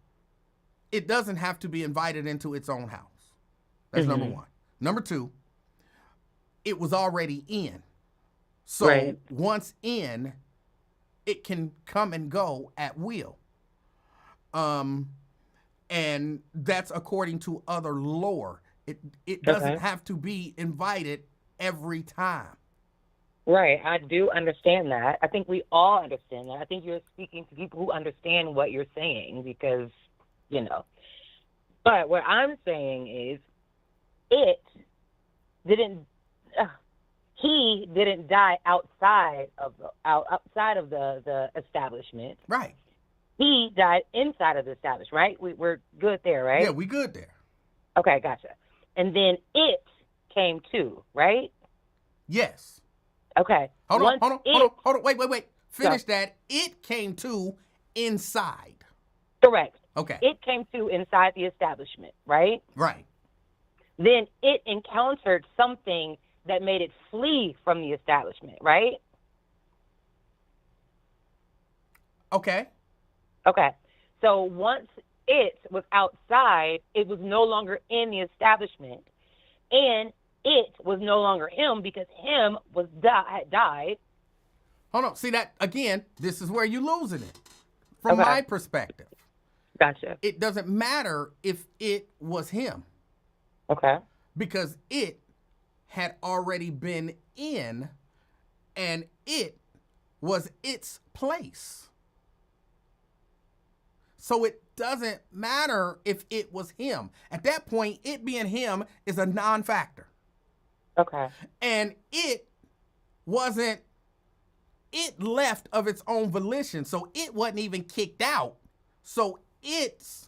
it doesn't have to be invited into its own house. That's number one. Number two, it was already in. So once in, it can come and go at will. And that's according to other lore. It doesn't have to be invited every time. Right. I do understand that. I think we all understand that. I think you're speaking to people who understand what you're saying because, But what I'm saying is he didn't die outside of the establishment. Right. He died inside of the establishment, right? We're good there, right? Yeah, we good there. Okay, gotcha. And then it came too, right? Yes. Okay. Hold on. Wait. Finish that. It came to inside. Correct. Okay. It came to inside the establishment, right? Right. Then it encountered something that made it flee from the establishment, right? Okay. Okay. So once it was outside, it was no longer in the establishment, and it was no longer him because him had died. Hold on. See that again? This is where you're losing it. From Okay. my perspective, Gotcha. it doesn't matter if it was him Okay. because it had already been in, and it was its place. So it doesn't matter if it was him. At that point, it being him is a non-factor. Okay. And it wasn't, it left of its own volition. So it wasn't even kicked out. So it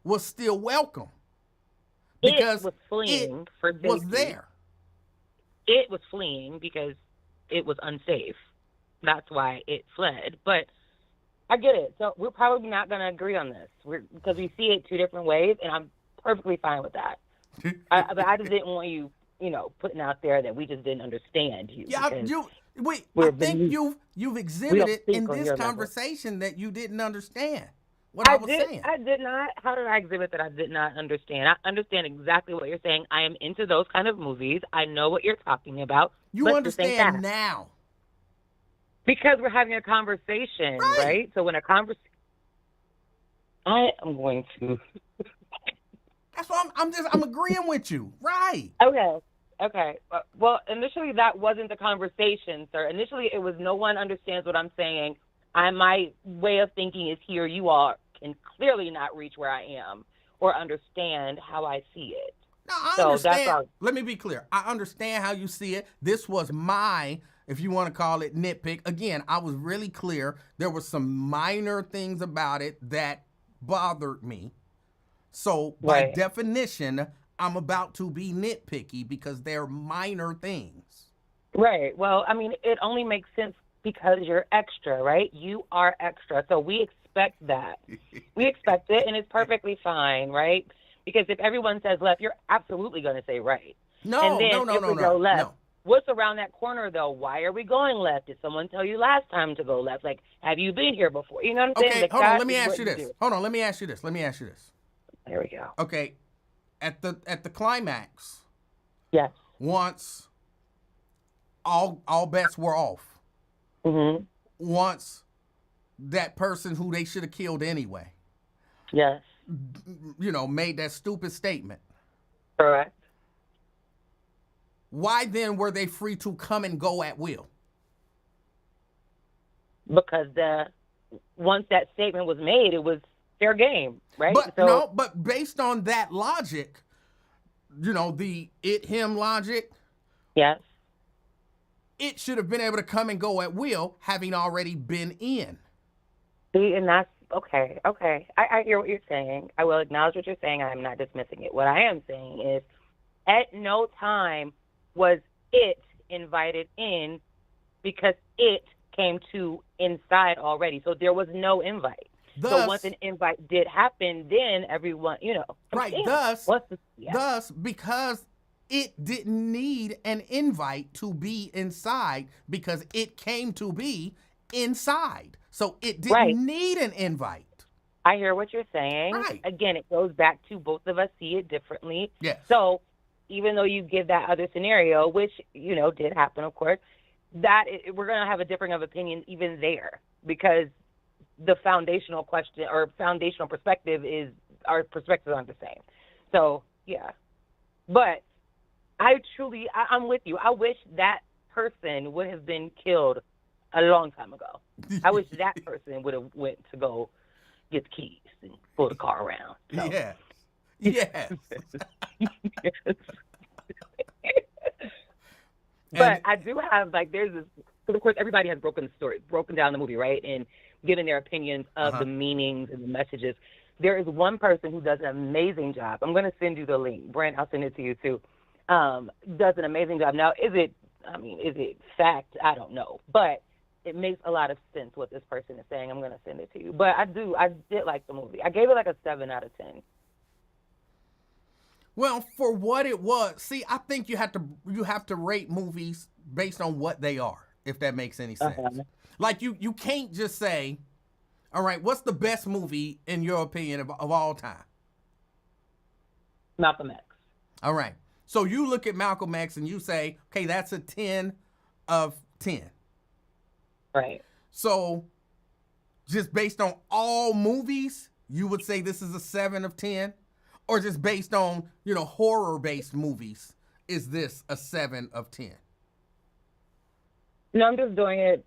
was still welcome. Because it was fleeing it for safety. was there. It was fleeing because it was unsafe. That's why it fled. But I get it. So we're probably not going to agree on this because we see it two different ways, and I'm perfectly fine with that. But I just didn't want you, putting out there that we just didn't understand you. Yeah, I think you've exhibited in this conversation that you didn't understand what I was saying. I did not. How did I exhibit that I did not understand? I understand exactly what you're saying. I am into those kind of movies. I know what you're talking about. You understand now. Because we're having a conversation, right? So when a conversation, I am going to. That's why I'm agreeing with you, right? Okay. Well, initially that wasn't the conversation, sir. Initially it was no one understands what I'm saying. My way of thinking is here. You all can clearly not reach where I am or understand how I see it. No, I understand. Let me be clear. I understand how you see it. This was my, if you want to call it, nitpick. Again, I was really clear. There were some minor things about it that bothered me. So by definition, I'm about to be nitpicky because they're minor things. Right. Well, I mean, it only makes sense because you're extra, right? You are extra. So we expect that. We expect it, and it's perfectly fine, right? Because if everyone says left, you're absolutely going to say right. No. Go left, what's around that corner, though? Why are we going left? Did someone tell you last time to go left? Like, have you been here before? You know what I'm saying? Okay, hold on. Let me ask you this. Let me ask you this. There we go. Okay, at the climax. Yes. Once all bets were off. Mm-hmm. Once that person who they should have killed anyway. Yes. Made that stupid statement. Correct. Why then were they free to come and go at will? Because once that statement was made, it was fair game, right? But based on that logic, the it-him logic. Yes. It should have been able to come and go at will, having already been in. See, and that's okay. I hear what you're saying. I will acknowledge what you're saying. I'm not dismissing it. What I am saying is, at no time was it invited in because it came to inside already. So there was no invite. So once an invite did happen, then everyone, Right. Thus, because it didn't need an invite to be inside because it came to be inside. So it didn't need an invite. I hear what you're saying. Right. Again, it goes back to both of us see it differently. Yes. So even though you give that other scenario, which, did happen, of course, we're going to have a differing of opinion even there because the foundational question or foundational perspective is our perspectives aren't the same. So, yeah. But I'm with you. I wish that person would have been killed a long time ago. I wish that person would have went to go get the keys and pull the car around. So. Yes. Yes. But I do have, there's this, because of course everybody has broken down the movie, right? And given their opinions of the meanings and the messages. There is one person who does an amazing job. I'm going to send you the link. Brent, I'll send it to you too. Does an amazing job. Now, is it fact? I don't know. But it makes a lot of sense what this person is saying. I'm going to send it to you. But I did like the movie. I gave it a 7 out of 10. Well, for what it was, see, I think you have to rate movies based on what they are, if that makes any sense. Like you can't just say, All right, what's the best movie in your opinion of all time? Malcolm X. All right. So you look at Malcolm X and you say, okay, that's a 10 of 10. Right. So just based on all movies, you would say this is a 7 of 10? Or just based on, horror-based movies, is this a 7 of 10? No, I'm just doing it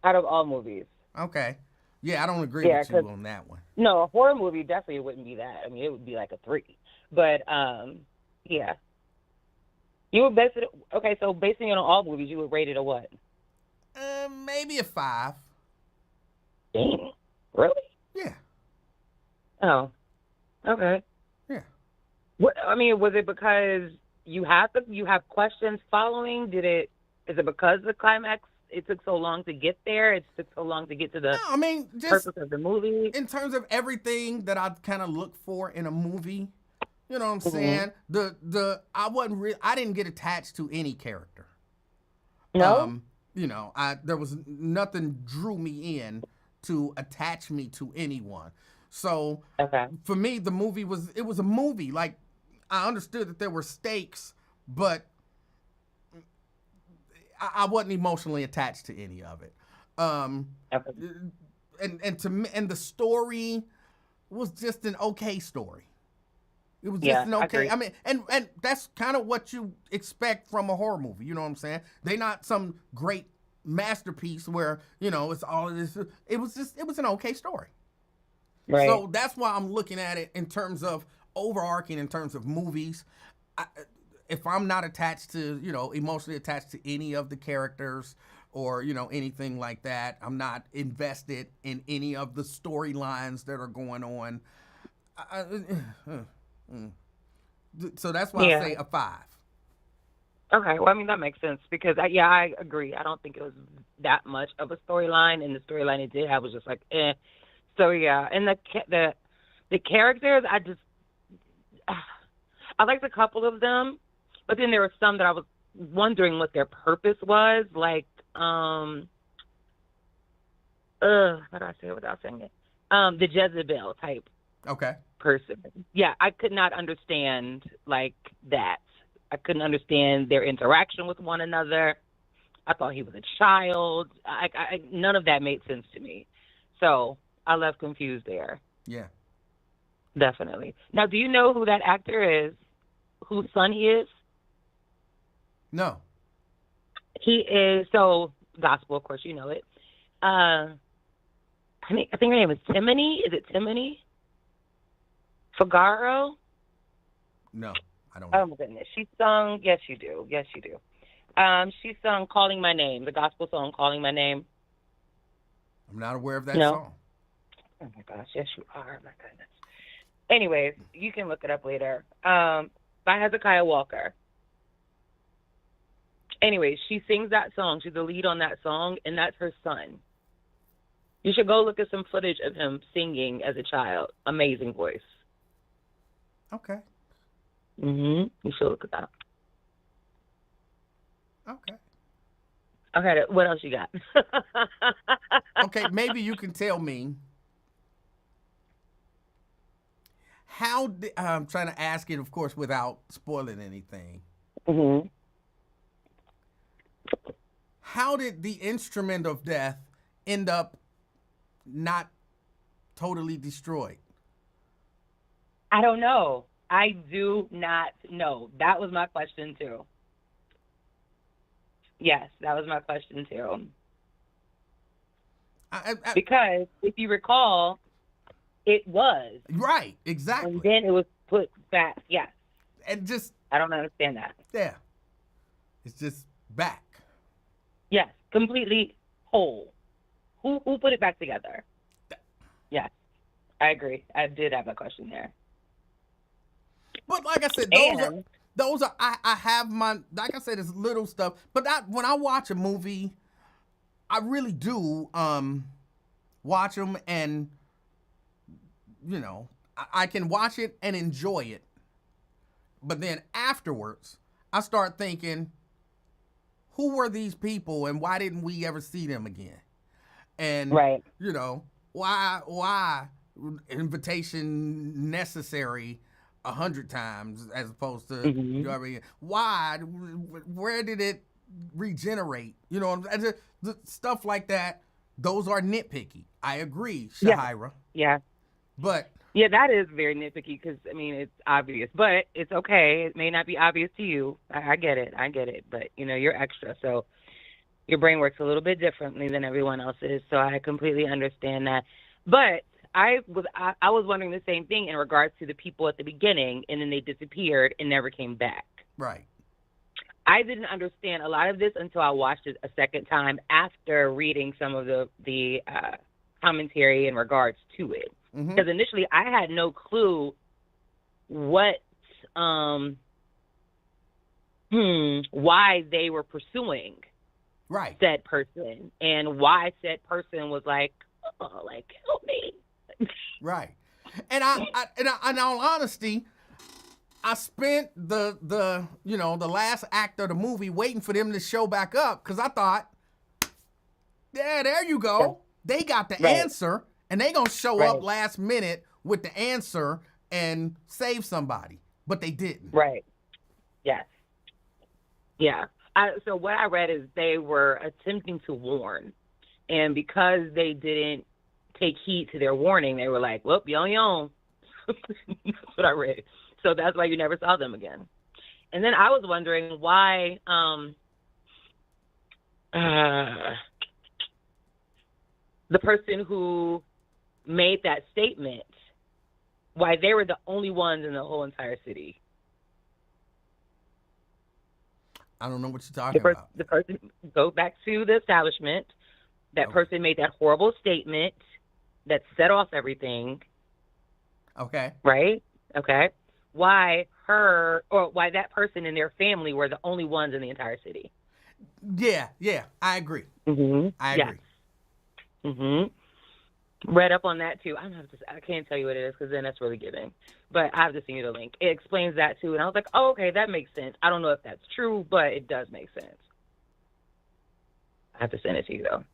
out of all movies. Okay. Yeah, I don't agree with you on that one. No, a horror movie definitely wouldn't be that. I mean, it would be like a 3. But, yeah. You would base it, okay, so basing it on all movies, you would rate it a what? Maybe a 5. Dang. Really? Yeah. Oh. Okay. Yeah. What, I mean, was it because you have questions following? Is it because the climax, it took so long to get there? It took so long to get to the just purpose of the movie? In terms of everything that I kind of look for in a movie, you know what I'm saying? I didn't get attached to any character. No? There was nothing drew me in to attach me to anyone. So for me, the movie was a movie. Like, I understood that there were stakes, but I wasn't emotionally attached to any of it. And the story was just an okay story. It was just an okay. I mean, and that's kind of what you expect from a horror movie. You know what I'm saying? They're not some great masterpiece where it's all of this. It was an okay story. Right. So that's why I'm looking at it in terms of overarching, in terms of movies. If I'm not attached to, emotionally attached to any of the characters or, anything like that, I'm not invested in any of the storylines that are going on. So that's why I say a 5. Okay, well, I mean, that makes sense because, I agree. I don't think it was that much of a storyline, and the storyline it did have was just like, eh. So, yeah, and the characters, I liked a couple of them, but then there were some that I was wondering what their purpose was, like, how do I say it without saying it? The Jezebel type person. Yeah, I could not understand, like, that. I couldn't understand their interaction with one another. I thought he was a child. None of that made sense to me. So I left confused there. Yeah. Definitely. Now, do you know who that actor is? Whose son he is? No. He is, gospel, of course, you know it. I think her name is Timony. Is it Timony Figaro? No, I don't know. Oh, my goodness. She sung, yes, you do. Yes, you do. She sung Calling My Name, the gospel song Calling My Name. I'm not aware of that song. Oh, my gosh. Yes, you are. My goodness. Anyways, you can look it up later. By Hezekiah Walker. Anyways, she sings that song. She's the lead on that song, and that's her son. You should go look at some footage of him singing as a child. Amazing voice. Okay. You should look at that. Okay. Okay, what else you got? Okay, maybe you can tell me how I'm trying to ask it, of course, without spoiling anything. How did the instrument of death end up not totally destroyed? I don't know. I do not know. That was my question, too. Yes, that was my question, too. Because, if you recall, it was. Right, exactly. And then it was put back, yes. And just... I don't understand that. Yeah. It's just back. Yes, completely whole. Who put it back together? Yes, I agree. I did have a question there. But like I said, those are I have my, like I said, it's little stuff. But when I watch a movie, I really do watch them, and I can watch it and enjoy it. But then afterwards, I start thinking, who were these people and why didn't we ever see them again? And, right. why invitation necessary 100 times as opposed to you know what I mean? Why? Where did it regenerate? You know, stuff like that. Those are nitpicky. I agree, Shahira. Yeah. But yeah, that is very nitpicky because I mean it's obvious, but it's okay. It may not be obvious to you. I get it. But you know, you're extra, so your brain works a little bit differently than everyone else's. So I completely understand that. But I was wondering the same thing in regards to the people at the beginning, and then they disappeared and never came back. Right. I didn't understand a lot of this until I watched it a second time after reading some of the commentary in regards to it. Because initially I had no clue what why they were pursuing said person and why said person was like, oh, like help me. Right. And I in all honesty, I spent the last act of the movie waiting for them to show back up because I thought, yeah, there you go. They got the answer, and they gonna show up last minute with the answer and save somebody, but they didn't. Right. Yes. Yeah. So what I read is they were attempting to warn, and because they didn't take heed to their warning, they were like, "Whoop, yon." That's what I read. So that's why you never saw them again. And then I was wondering why the person who made that statement, why they were the only ones in the whole entire city. I don't know what you're talking about. The person, go back to the establishment. That person made that horrible statement that set off everything. Okay. Right? Okay. Why that person and their family were the only ones in the entire city. Yeah, I agree. I agree. Read up on that too. I can't tell you what it is because then that's really giving. But I have to send you the link. It explains that too, and I was like, oh, okay, that makes sense. I don't know if that's true, but it does make sense. I have to send it to you though.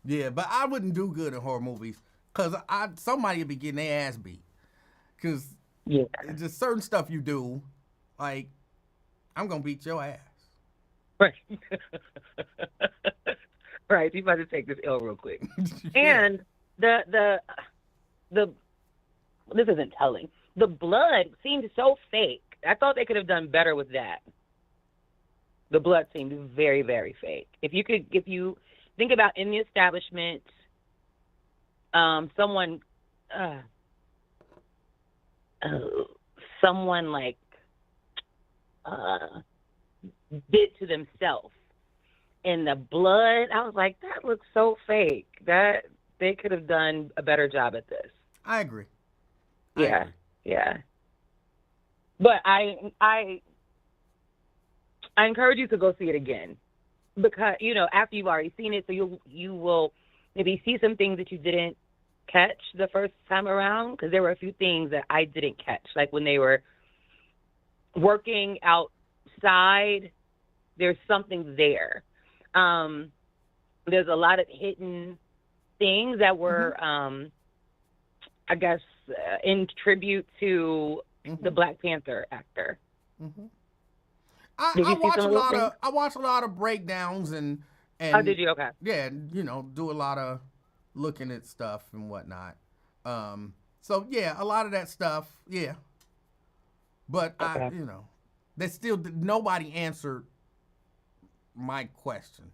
Yeah, but I wouldn't do good in horror movies because somebody would be getting their ass beat. Because it's just certain stuff you do, like, I'm going to beat your ass. Right. Right, you about to take this L real quick. And the this isn't telling. The blood seemed so fake. I thought they could have done better with that. The blood seemed very, very fake. If you think about in the establishment, someone like did to themselves. And the blood, I was like, that looks so fake. That they could have done a better job at this. I agree. Yeah. But I encourage you to go see it again because after you've already seen it, so you will maybe see some things that you didn't catch the first time around because there were a few things that I didn't catch, like when they were working outside. There's something there. There's a lot of hidden things that were, I guess, in tribute to the Black Panther actor. I watch a lot of breakdowns and oh, did you? Okay. Yeah, do a lot of looking at stuff and whatnot. So yeah, a lot of that stuff, yeah. But okay. There's still nobody answered my question.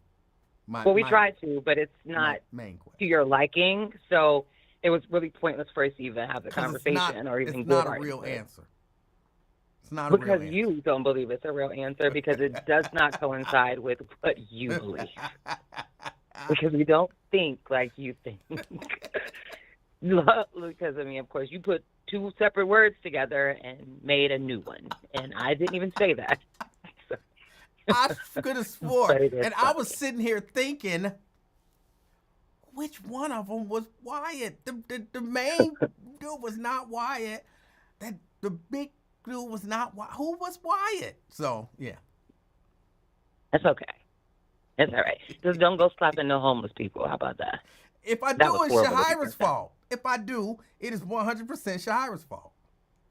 We tried to, but it's not to your liking. So it was really pointless for us to even have the conversation or even go. It's not a real answer. It's not because a real answer. You don't believe it's a real answer because it does not coincide with what you believe. Because we don't think like you think. Because of course, you put two separate words together and made a new one, and I didn't even say that. I could have swore, and I was sitting here thinking, which one of them was Wyatt? The main dude was not Wyatt. The big dude was not Wyatt. Who was Wyatt? So yeah, that's okay. It's all right. Just don't go slapping no homeless people. How about that? If I That do, was it's horrible to be Shahira's done. fault. If I do, it is 100% Shahira's fault.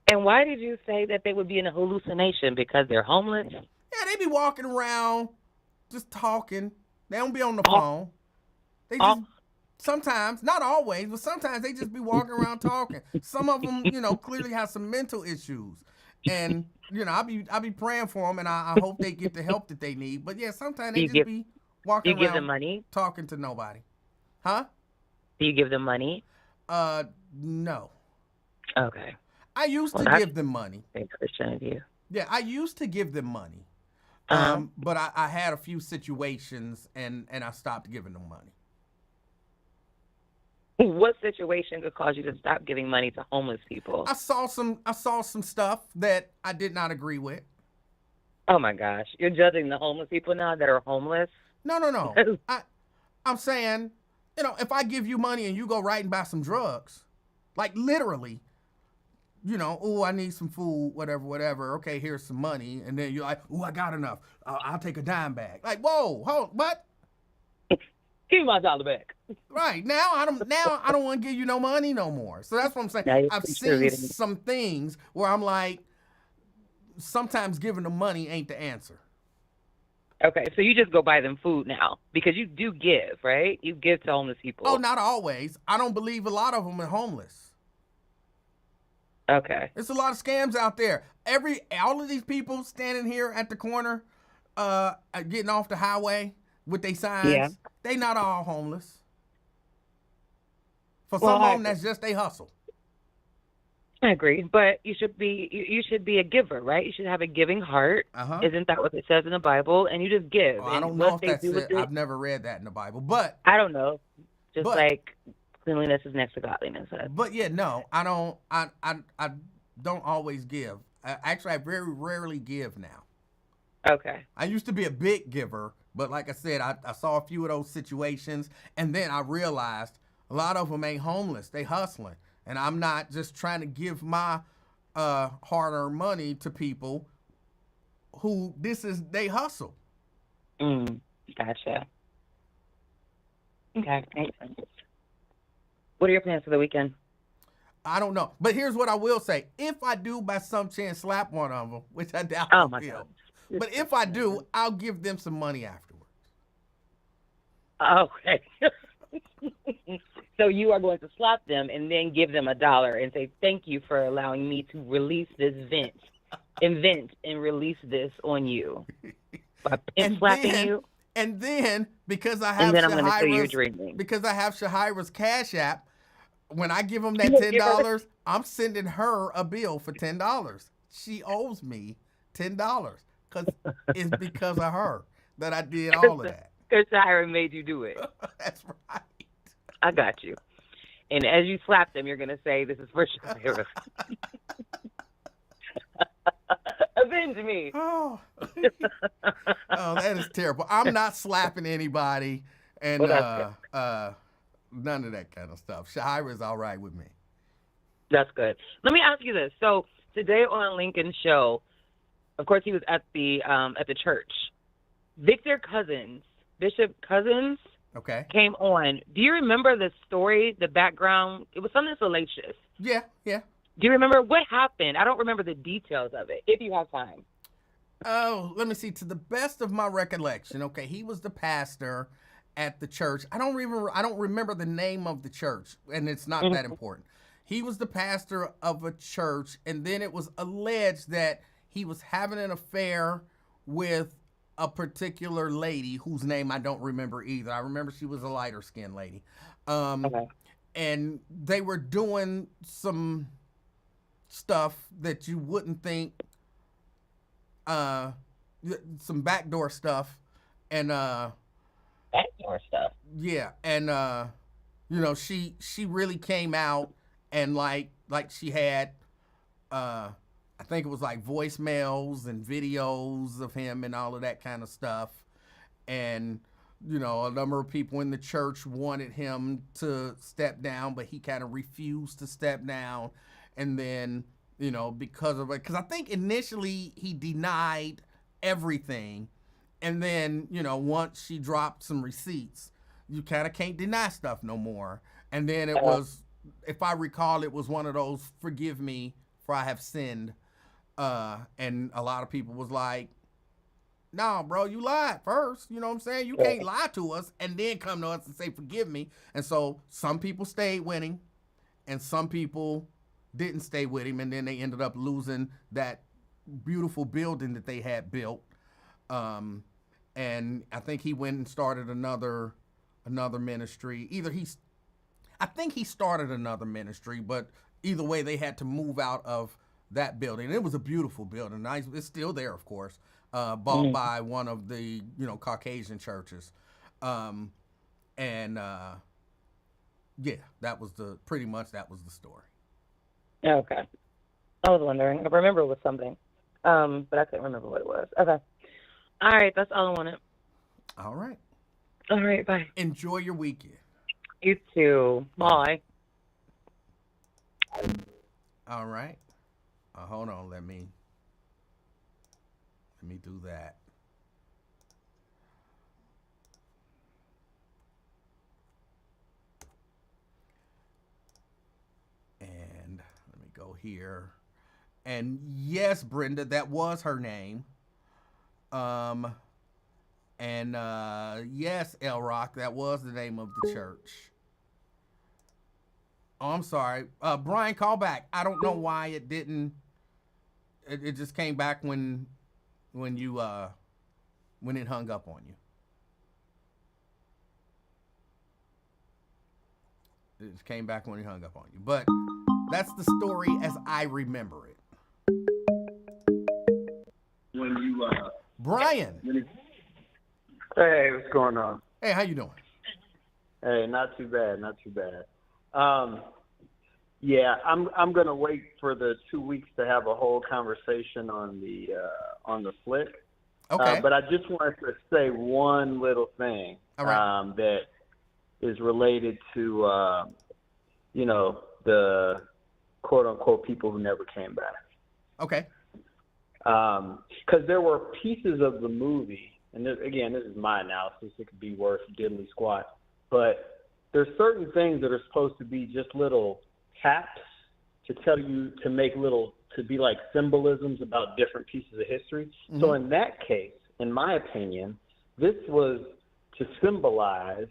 And why did you say that they would be in a hallucination? Because they're homeless? Yeah, they be walking around just talking. They don't be on the Oh, phone. They oh, just sometimes, not always, but sometimes they just be walking around talking. Some of them, clearly have some mental issues, and I be praying for them, and I hope they get the help that they need. But yeah, sometimes do they you just give be do you walking give them around money? talking to nobody. Huh? Do you give them money? No. Okay. I used Well, to that's give them money. very Christian of you. Yeah, I used to give them money. Uh-huh. But I had a few situations and I stopped giving them money. What situation could cause you to stop giving money to homeless people? I saw some stuff that I did not agree with. Oh my gosh, you're judging the homeless people now that are homeless? No. I'm saying, if I give you money and you go right and buy some drugs, like literally, oh, I need some food, whatever. Okay, here's some money, and then you're like, oh, I got enough. I'll take a dime bag. Like, whoa, hold, what? Give me my $1 back. Right now, I don't want to give you no money no more. So that's what I'm saying. Now you're I've seen contributing. some things where I'm like, sometimes giving them money ain't the answer. Okay, so you just go buy them food now because you do give, right? You give to homeless people. Oh, not always. I don't believe a lot of them are homeless. Okay. There's a lot of scams out there. All of these people standing here at the corner, getting off the highway with their signs, Yeah. they not all homeless. For Well, some I of them, that's just they hustle. I agree, but you should be a giver, right? You should have a giving heart. Uh-huh. Isn't that what it says in the Bible? And you just give. Oh, I And don't what know if they that's do with it. I've never read that in the Bible, but I don't know. Just But- like cleanliness is next to godliness. yeah, no, I don't. I don't always give. Actually, I very rarely give now. Okay. I used to be a big giver, but like I said, I saw a few of those situations, and then I realized a lot of them ain't homeless. They hustling, and I'm not just trying to give my hard-earned money to people who they hustle. Gotcha. Okay. Makes sense. What are your plans for the weekend? I don't know, but here's what I will say: if I do by some chance slap one of them, which I doubt Oh I my will, God. but if I do, I'll give them some money afterwards. Okay. So you are going to slap them and then give them $1 and say, thank you for allowing me to release this invent and release this on you. By slapping you. And then because I And have then I'm going to say you're Shahira's, dreaming. because I have Shahira's Cash App, when I give them that $10, I'm sending her a bill for $10. She owes me $10 because it's because of her that I did all of that. Because Shahira made you do it. That's right. I got you. And as you slap them, you're going to say, this is for Shahira. Avenge me. Oh, that is terrible. I'm not slapping anybody, and Well, none of that kind of stuff. Shahira's all right with me. That's good. Let me ask you this. So today on Lincoln's show, of course, he was at the church. Bishop Cousins, Okay. came on. Do you remember the story, the background? It was something salacious. Yeah. Do you remember what happened? I don't remember the details of it, if you have time. Oh, let me see. To the best of my recollection, okay, he was the pastor at the church. I don't remember the name of the church, and it's not that important. He was the pastor of a church, and then it was alleged that he was having an affair with a particular lady whose name I don't remember either. I remember she was a lighter skinned lady. Okay. And they were doing some stuff that you wouldn't think, some backdoor stuff. And Backdoor stuff. yeah, and she really came out and like she had I think it was like voicemails and videos of him and all of that kind of stuff. And, a number of people in the church wanted him to step down, but he kind of refused to step down. And then, because of it, because I think initially he denied everything. And then, once she dropped some receipts, you kind of can't deny stuff no more. And then it was, if I recall, it was one of those "forgive me for I have sinned," and a lot of people was like, "No, bro, you lied first. You know what I'm saying? You can't lie to us and then come to us and say forgive me." And so some people stayed with him, and some people didn't stay with him, and then they ended up losing that beautiful building that they had built. And I think he went and started another ministry. I think he started another ministry, but either way, they had to move out of that building. It was a beautiful building. It's still there, of course, bought by one of the Caucasian churches, yeah, that was pretty much that was the story. Okay, I was wondering. I remember it was something, but I couldn't remember what it was. Okay, all right, that's all I wanted. All right. All right, bye. Enjoy your weekend. You too. Bye. All right. Hold on. Let me do that. And let me go here. And yes, Brenda, that was her name. And yes, El Rock, that was the name of the church. Oh, I'm sorry. Brian, call back. I don't know why it didn't. It just came back when you when it hung up on you. It just came back when it hung up on you. But that's the story as I remember it. Brian. Hey, what's going on? Hey, how you doing? Hey, not too bad. Yeah, I'm gonna wait for the 2 weeks to have a whole conversation on the flick. Okay. But I just wanted to say one little thing. All right. That is related to the quote unquote people who never came back. Okay. Because there were pieces of the movie, and this is my analysis. It could be worse, diddly squat. But there's certain things that are supposed to be just little taps to tell you to be like symbolisms about different pieces of history. Mm-hmm. So in that case, in my opinion, this was to symbolize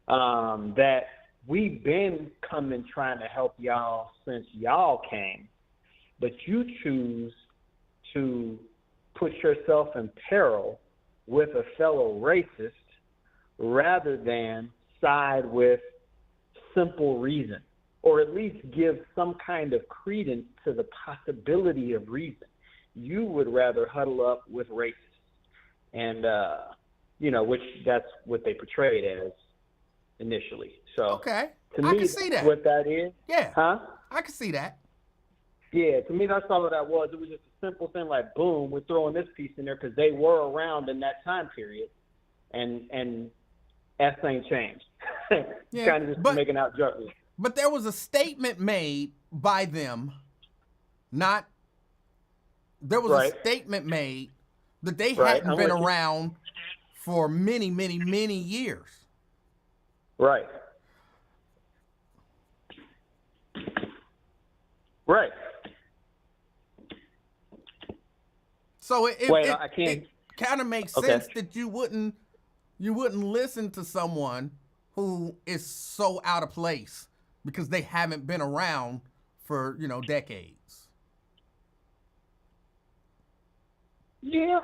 that we've been coming trying to help y'all since y'all came, but you choose to put yourself in peril with a fellow racist rather than side with simple reason, or at least give some kind of credence to the possibility of reason. You would rather huddle up with racists, and which that's what they portrayed as initially. So okay, to me, I can see that. What that is, yeah, huh? I can see that. Yeah, to me, that's all that was. It was just a simple thing like, boom, we're throwing this piece in there because they were around in that time period, and S ain't changed. Yeah, kind of just making out jokes. But there was a statement made by them, a statement made that they hadn't been around for many, many, many years. Right. Right. So it kind of makes sense that you wouldn't listen to someone who is so out of place because they haven't been around for, decades. Yeah,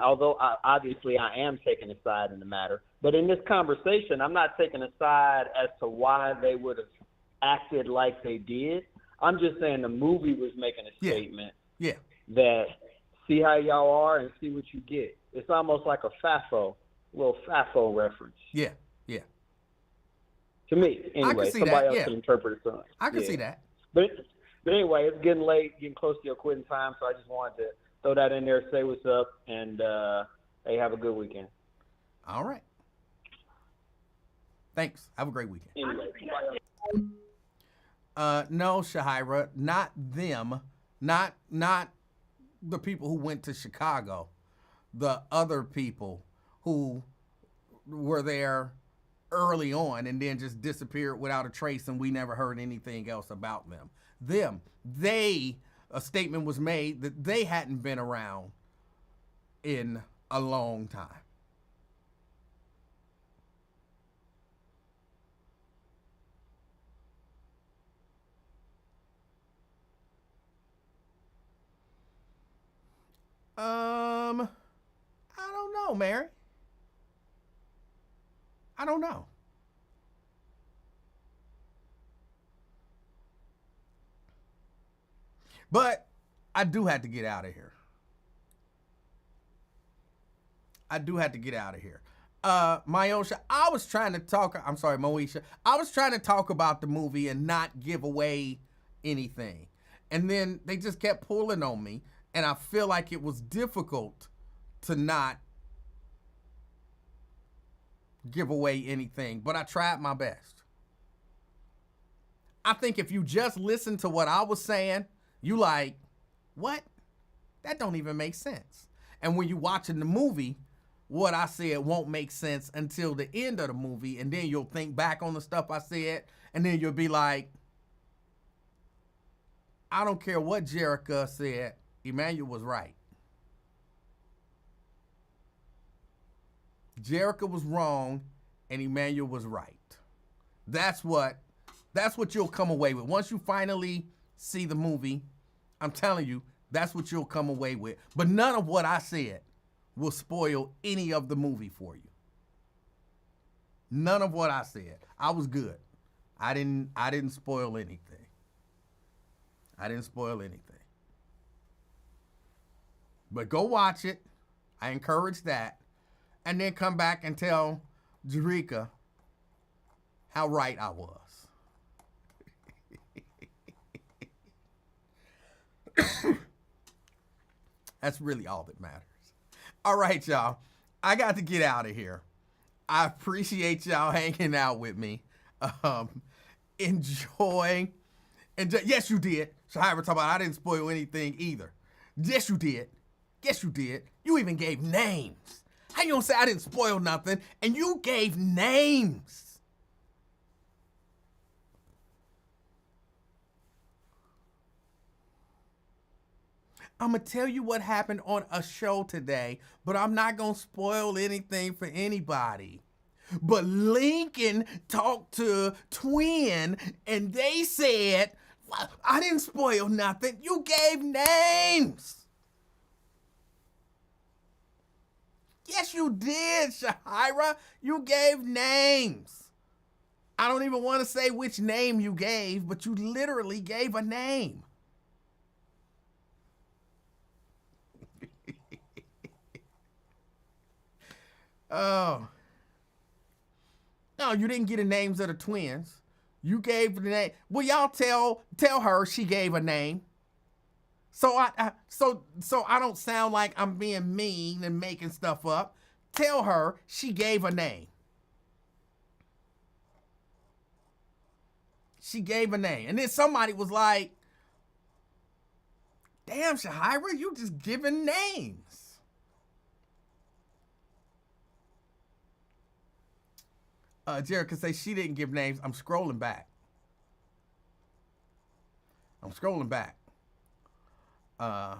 although obviously I am taking a side in the matter, but in this conversation, I'm not taking a side as to why they would have acted like they did. I'm just saying the movie was making a statement that see how y'all are and see what you get. It's almost like a little FAFO reference. Yeah, yeah. To me, anyway. Somebody else can interpret it. So, I can see that. But anyway, it's getting late, getting close to your quitting time, so I just wanted to throw that in there, say what's up, and hey, have a good weekend. All right. Thanks. Have a great weekend. Anyway, no, Shahira, not them, not the people who went to Chicago, the other people who were there early on and then just disappeared without a trace, and we never heard anything else about them. A statement was made that they hadn't been around in a long time. I don't know, Mary. I don't know. But I do have to get out of here. Moesha, I was trying to talk about the movie and not give away anything. And then they just kept pulling on me, and I feel like it was difficult to not give away anything, but I tried my best. I think if you just listen to what I was saying, you like, what? That don't even make sense. And when you watching the movie, what I said won't make sense until the end of the movie, and then you'll think back on the stuff I said, and then you'll be like, I don't care what Jerica said, Emanuel was right. Jerica was wrong, and Emanuel was right. That's what you'll come away with. Once you finally see the movie, I'm telling you, that's what you'll come away with. But none of what I said will spoil any of the movie for you. None of what I said. I was good. I didn't spoil anything. But go watch it. I encourage that. And then come back and tell Jerica how right I was. That's really all that matters. All right, y'all. I got to get out of here. I appreciate y'all hanging out with me. Enjoy. Yes, you did. Shahira talking about I didn't spoil anything either. Yes, you did. You even gave names. How you gonna say I didn't spoil nothing and you gave names? I'm gonna tell you what happened on a show today, but I'm not gonna spoil anything for anybody. But Lincoln talked to Twin and they said, I didn't spoil nothing. You gave names. Yes, you did, Shahira. You gave names. I don't even want to say which name you gave, but you literally gave a name. Oh. No, you didn't get the names of the twins. You gave the name. Well, y'all tell her she gave a name. So I don't sound like I'm being mean and making stuff up. Tell her she gave a name. She gave a name. And then somebody was like, damn, Shahira, you just giving names. Jerica say she didn't give names. I'm scrolling back. Hold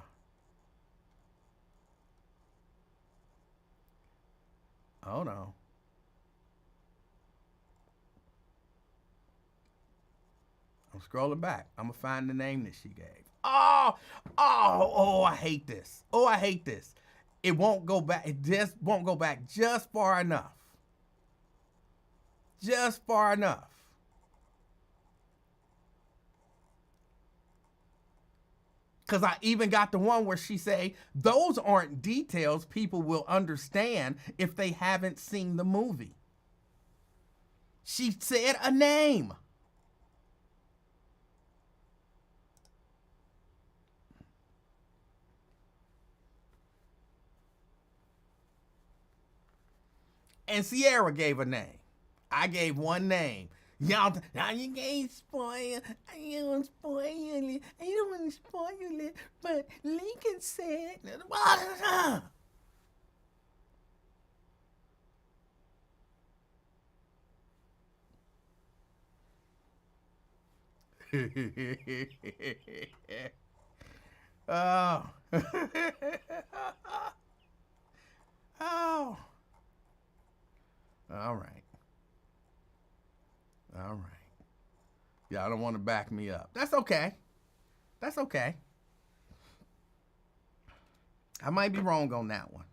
on. I'm scrolling back. I'm gonna find the name that she gave. Oh, I hate this. It won't go back. It just won't go back just far enough. Because I even got the one where she say, those aren't details people will understand if they haven't seen the movie. She said a name. And Sierra gave a name. I gave one name. Y'all, now you can't spoil. I don't want to spoil it. But Lincoln said, Oh. Oh. All right. All right. Y'all don't want to back me up. That's okay. That's okay. I might be wrong on that one.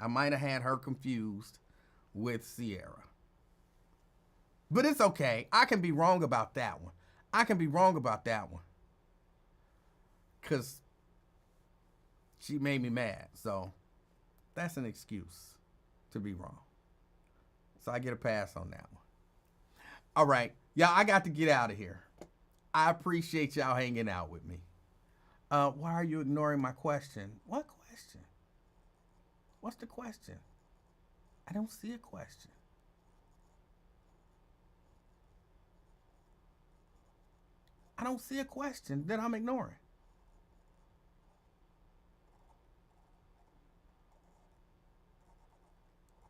I might have had her confused with Sierra. But it's okay. I can be wrong about that one. Because she made me mad. So that's an excuse to be wrong. So I get a pass on that one. All right. Y'all, I got to get out of here. I appreciate y'all hanging out with me. Why are you ignoring my question? What question? What's the question? I don't see a question. I don't see a question that I'm ignoring.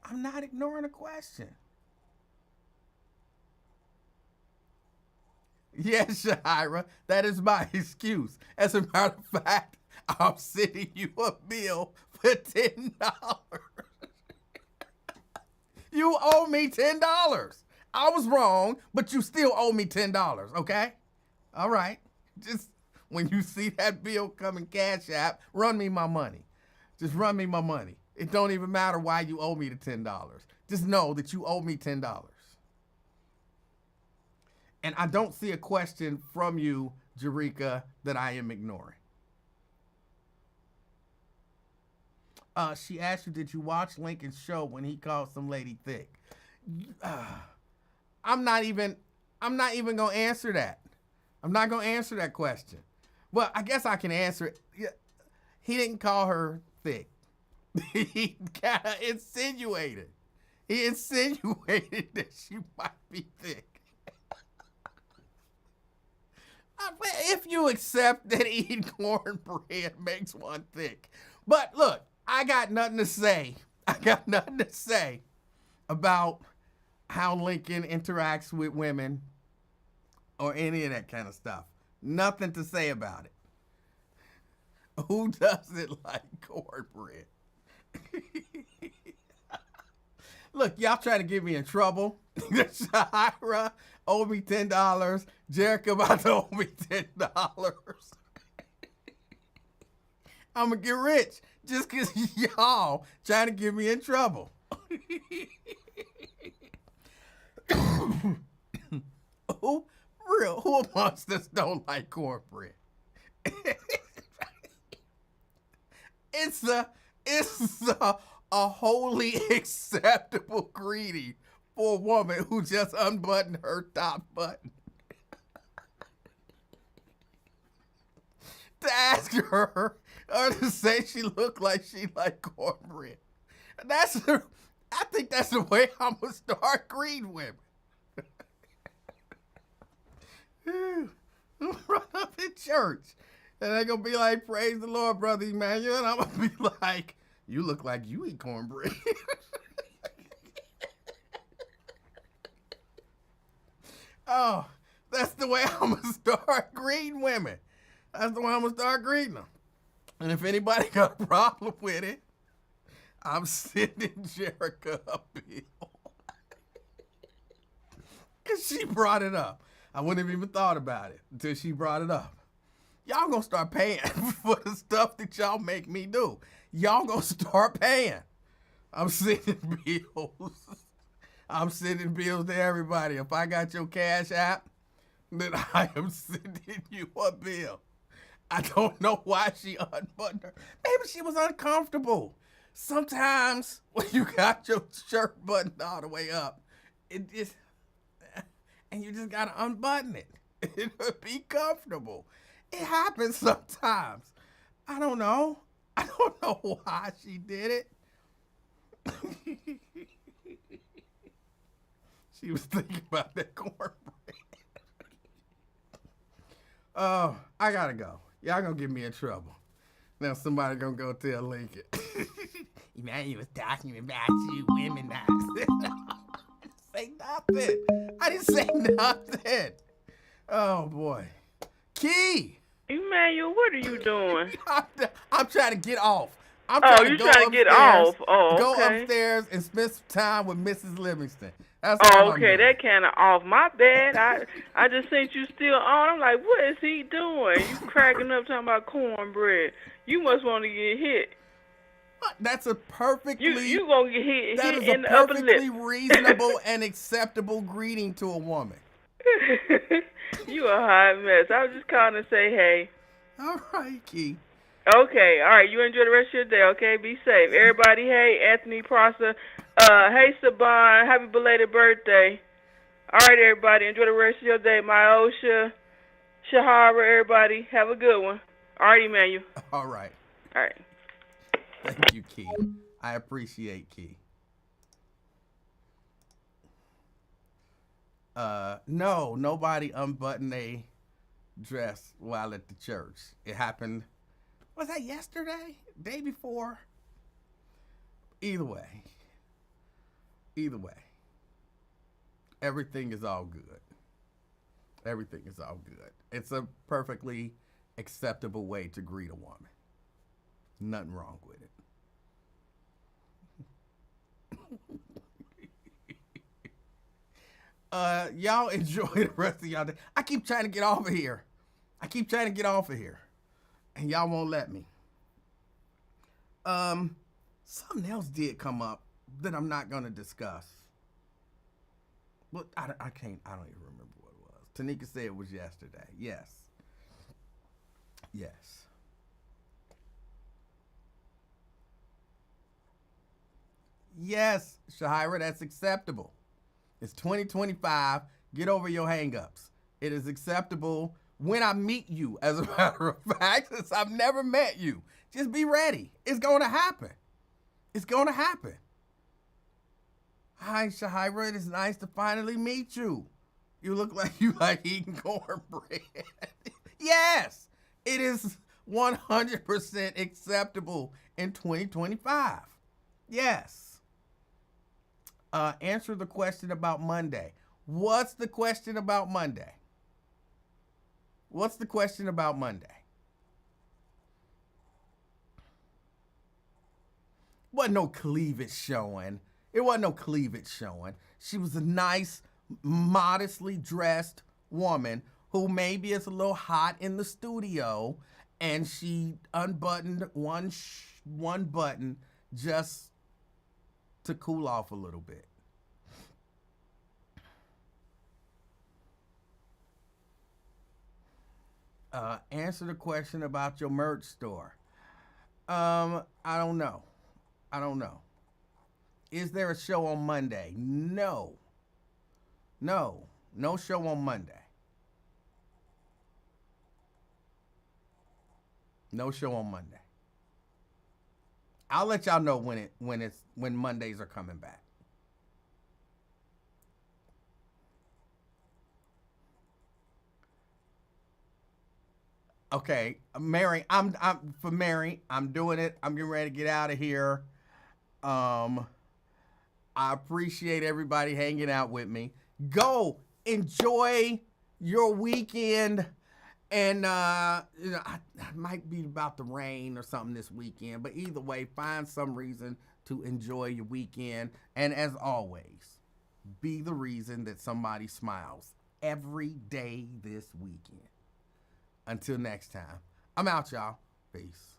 I'm not ignoring a question. Yes, Shahira, that is my excuse. As a matter of fact, I'm sending you a bill for $10. You owe me $10. I was wrong, but you still owe me $10, okay? All right. Just when you see that bill come in Cash App, run me my money. Just run me my money. It don't even matter why you owe me the $10. Just know that you owe me $10. And I don't see a question from you, Jerika, that I am ignoring. She asked you, did you watch Lincoln's show when he called some lady thick? I'm not even gonna answer that. I'm not gonna answer that question. Well, I guess I can answer it. He didn't call her thick. He kind of insinuated. He insinuated that she might be thick. If you accept that eating cornbread makes one thick. But look, I got nothing to say. About how Lincoln interacts with women or any of that kind of stuff. Nothing to say about it. Who doesn't like cornbread? Look, y'all trying to get me in trouble. Shahira owe me $10. Jericho about to owe me $10. I'm going to get rich just because y'all trying to get me in trouble. Who amongst us don't like cornbread? It's a wholly acceptable greeting for a woman who just unbuttoned her top button. To ask her or to say she looked like she liked cornbread. I think that's the way I'm going to start greeting women. Run up in church. And they're going to be like, praise the Lord, Brother Emanuel. And I'm going to be like, you look like you eat cornbread. Oh, that's the way I'm going to start greeting women. That's the way I'm going to start greeting them. And if anybody got a problem with it, I'm sending Jerica a bill. Because she brought it up. I wouldn't have even thought about it until she brought it up. Y'all gonna start paying for the stuff that y'all make me do. Y'all gonna start paying. I'm sending bills. I'm sending bills to everybody. If I got your Cash App, then I am sending you a bill. I don't know why she unbuttoned her. Maybe she was uncomfortable. Sometimes when you got your shirt buttoned all the way up, and you just gotta unbutton it. It'll be comfortable. It happens sometimes. I don't know. I don't know why she did it. She was thinking about that cornbread. Oh, I gotta go. Y'all gonna get me in trouble. Now somebody gonna go tell Lincoln. Emmanuel was talking about you women now. I didn't say nothing. Oh boy. Key! Emmanuel, what are you doing? I'm trying to get off. I'm Oh, trying to you go trying to get upstairs. off? Oh, Go okay. upstairs and spend some time with Mrs. Livingston. That's Oh, all I'm okay, doing. that kind of off. My bad. I just seen you still on. I'm like, what is he doing? You cracking up talking about cornbread. You must want to get hit. That's a perfectly You gonna get hit that is a in the upper lip. perfectly reasonable and acceptable greeting to a woman. You a hot mess. I was just calling to say hey. All right, Key. Okay, all right. You enjoy the rest of your day. Okay, be safe. Everybody, hey, Anthony Prosser. Hey, Saban. Happy belated birthday. All right, everybody. Enjoy the rest of your day. Myosha, Shahara, everybody. Have a good one. All right, Emmanuel. All right. All right. Thank you, Key. I appreciate Key. No, nobody unbuttoned a dress while at the church. It happened, was that yesterday? Day before? Either way. Everything is all good. Everything is all good. It's a perfectly acceptable way to greet a woman. Nothing wrong with it. Y'all enjoy the rest of y'all day. I keep trying to get off of here. And y'all won't let me. Something else did come up that I'm not gonna discuss. Well, I don't even remember what it was. Tanika said it was yesterday. Yes. Yes, Shahira, that's acceptable. It's 2025. Get over your hang-ups. It is acceptable when I meet you, as a matter of fact, since I've never met you. Just be ready. It's going to happen. Hi, Shahira. It is nice to finally meet you. You look like you like eating cornbread. Yes, it is 100% acceptable in 2025. Yes. Answer the question about Monday. What's the question about Monday? Wasn't no cleavage showing. She was a nice, modestly dressed woman who maybe is a little hot in the studio, and she unbuttoned one button just to cool off a little bit. Answer the question about your merch store. I don't know. Is there a show on Monday? No show on Monday. I'll let y'all know when Mondays are coming back. Okay, Mary, I'm doing it. I'm getting ready to get out of here. I appreciate everybody hanging out with me. Go enjoy your weekend. And I might be about the rain or something this weekend, but either way, find some reason to enjoy your weekend. And as always, be the reason that somebody smiles every day this weekend. Until next time, I'm out, y'all. Peace.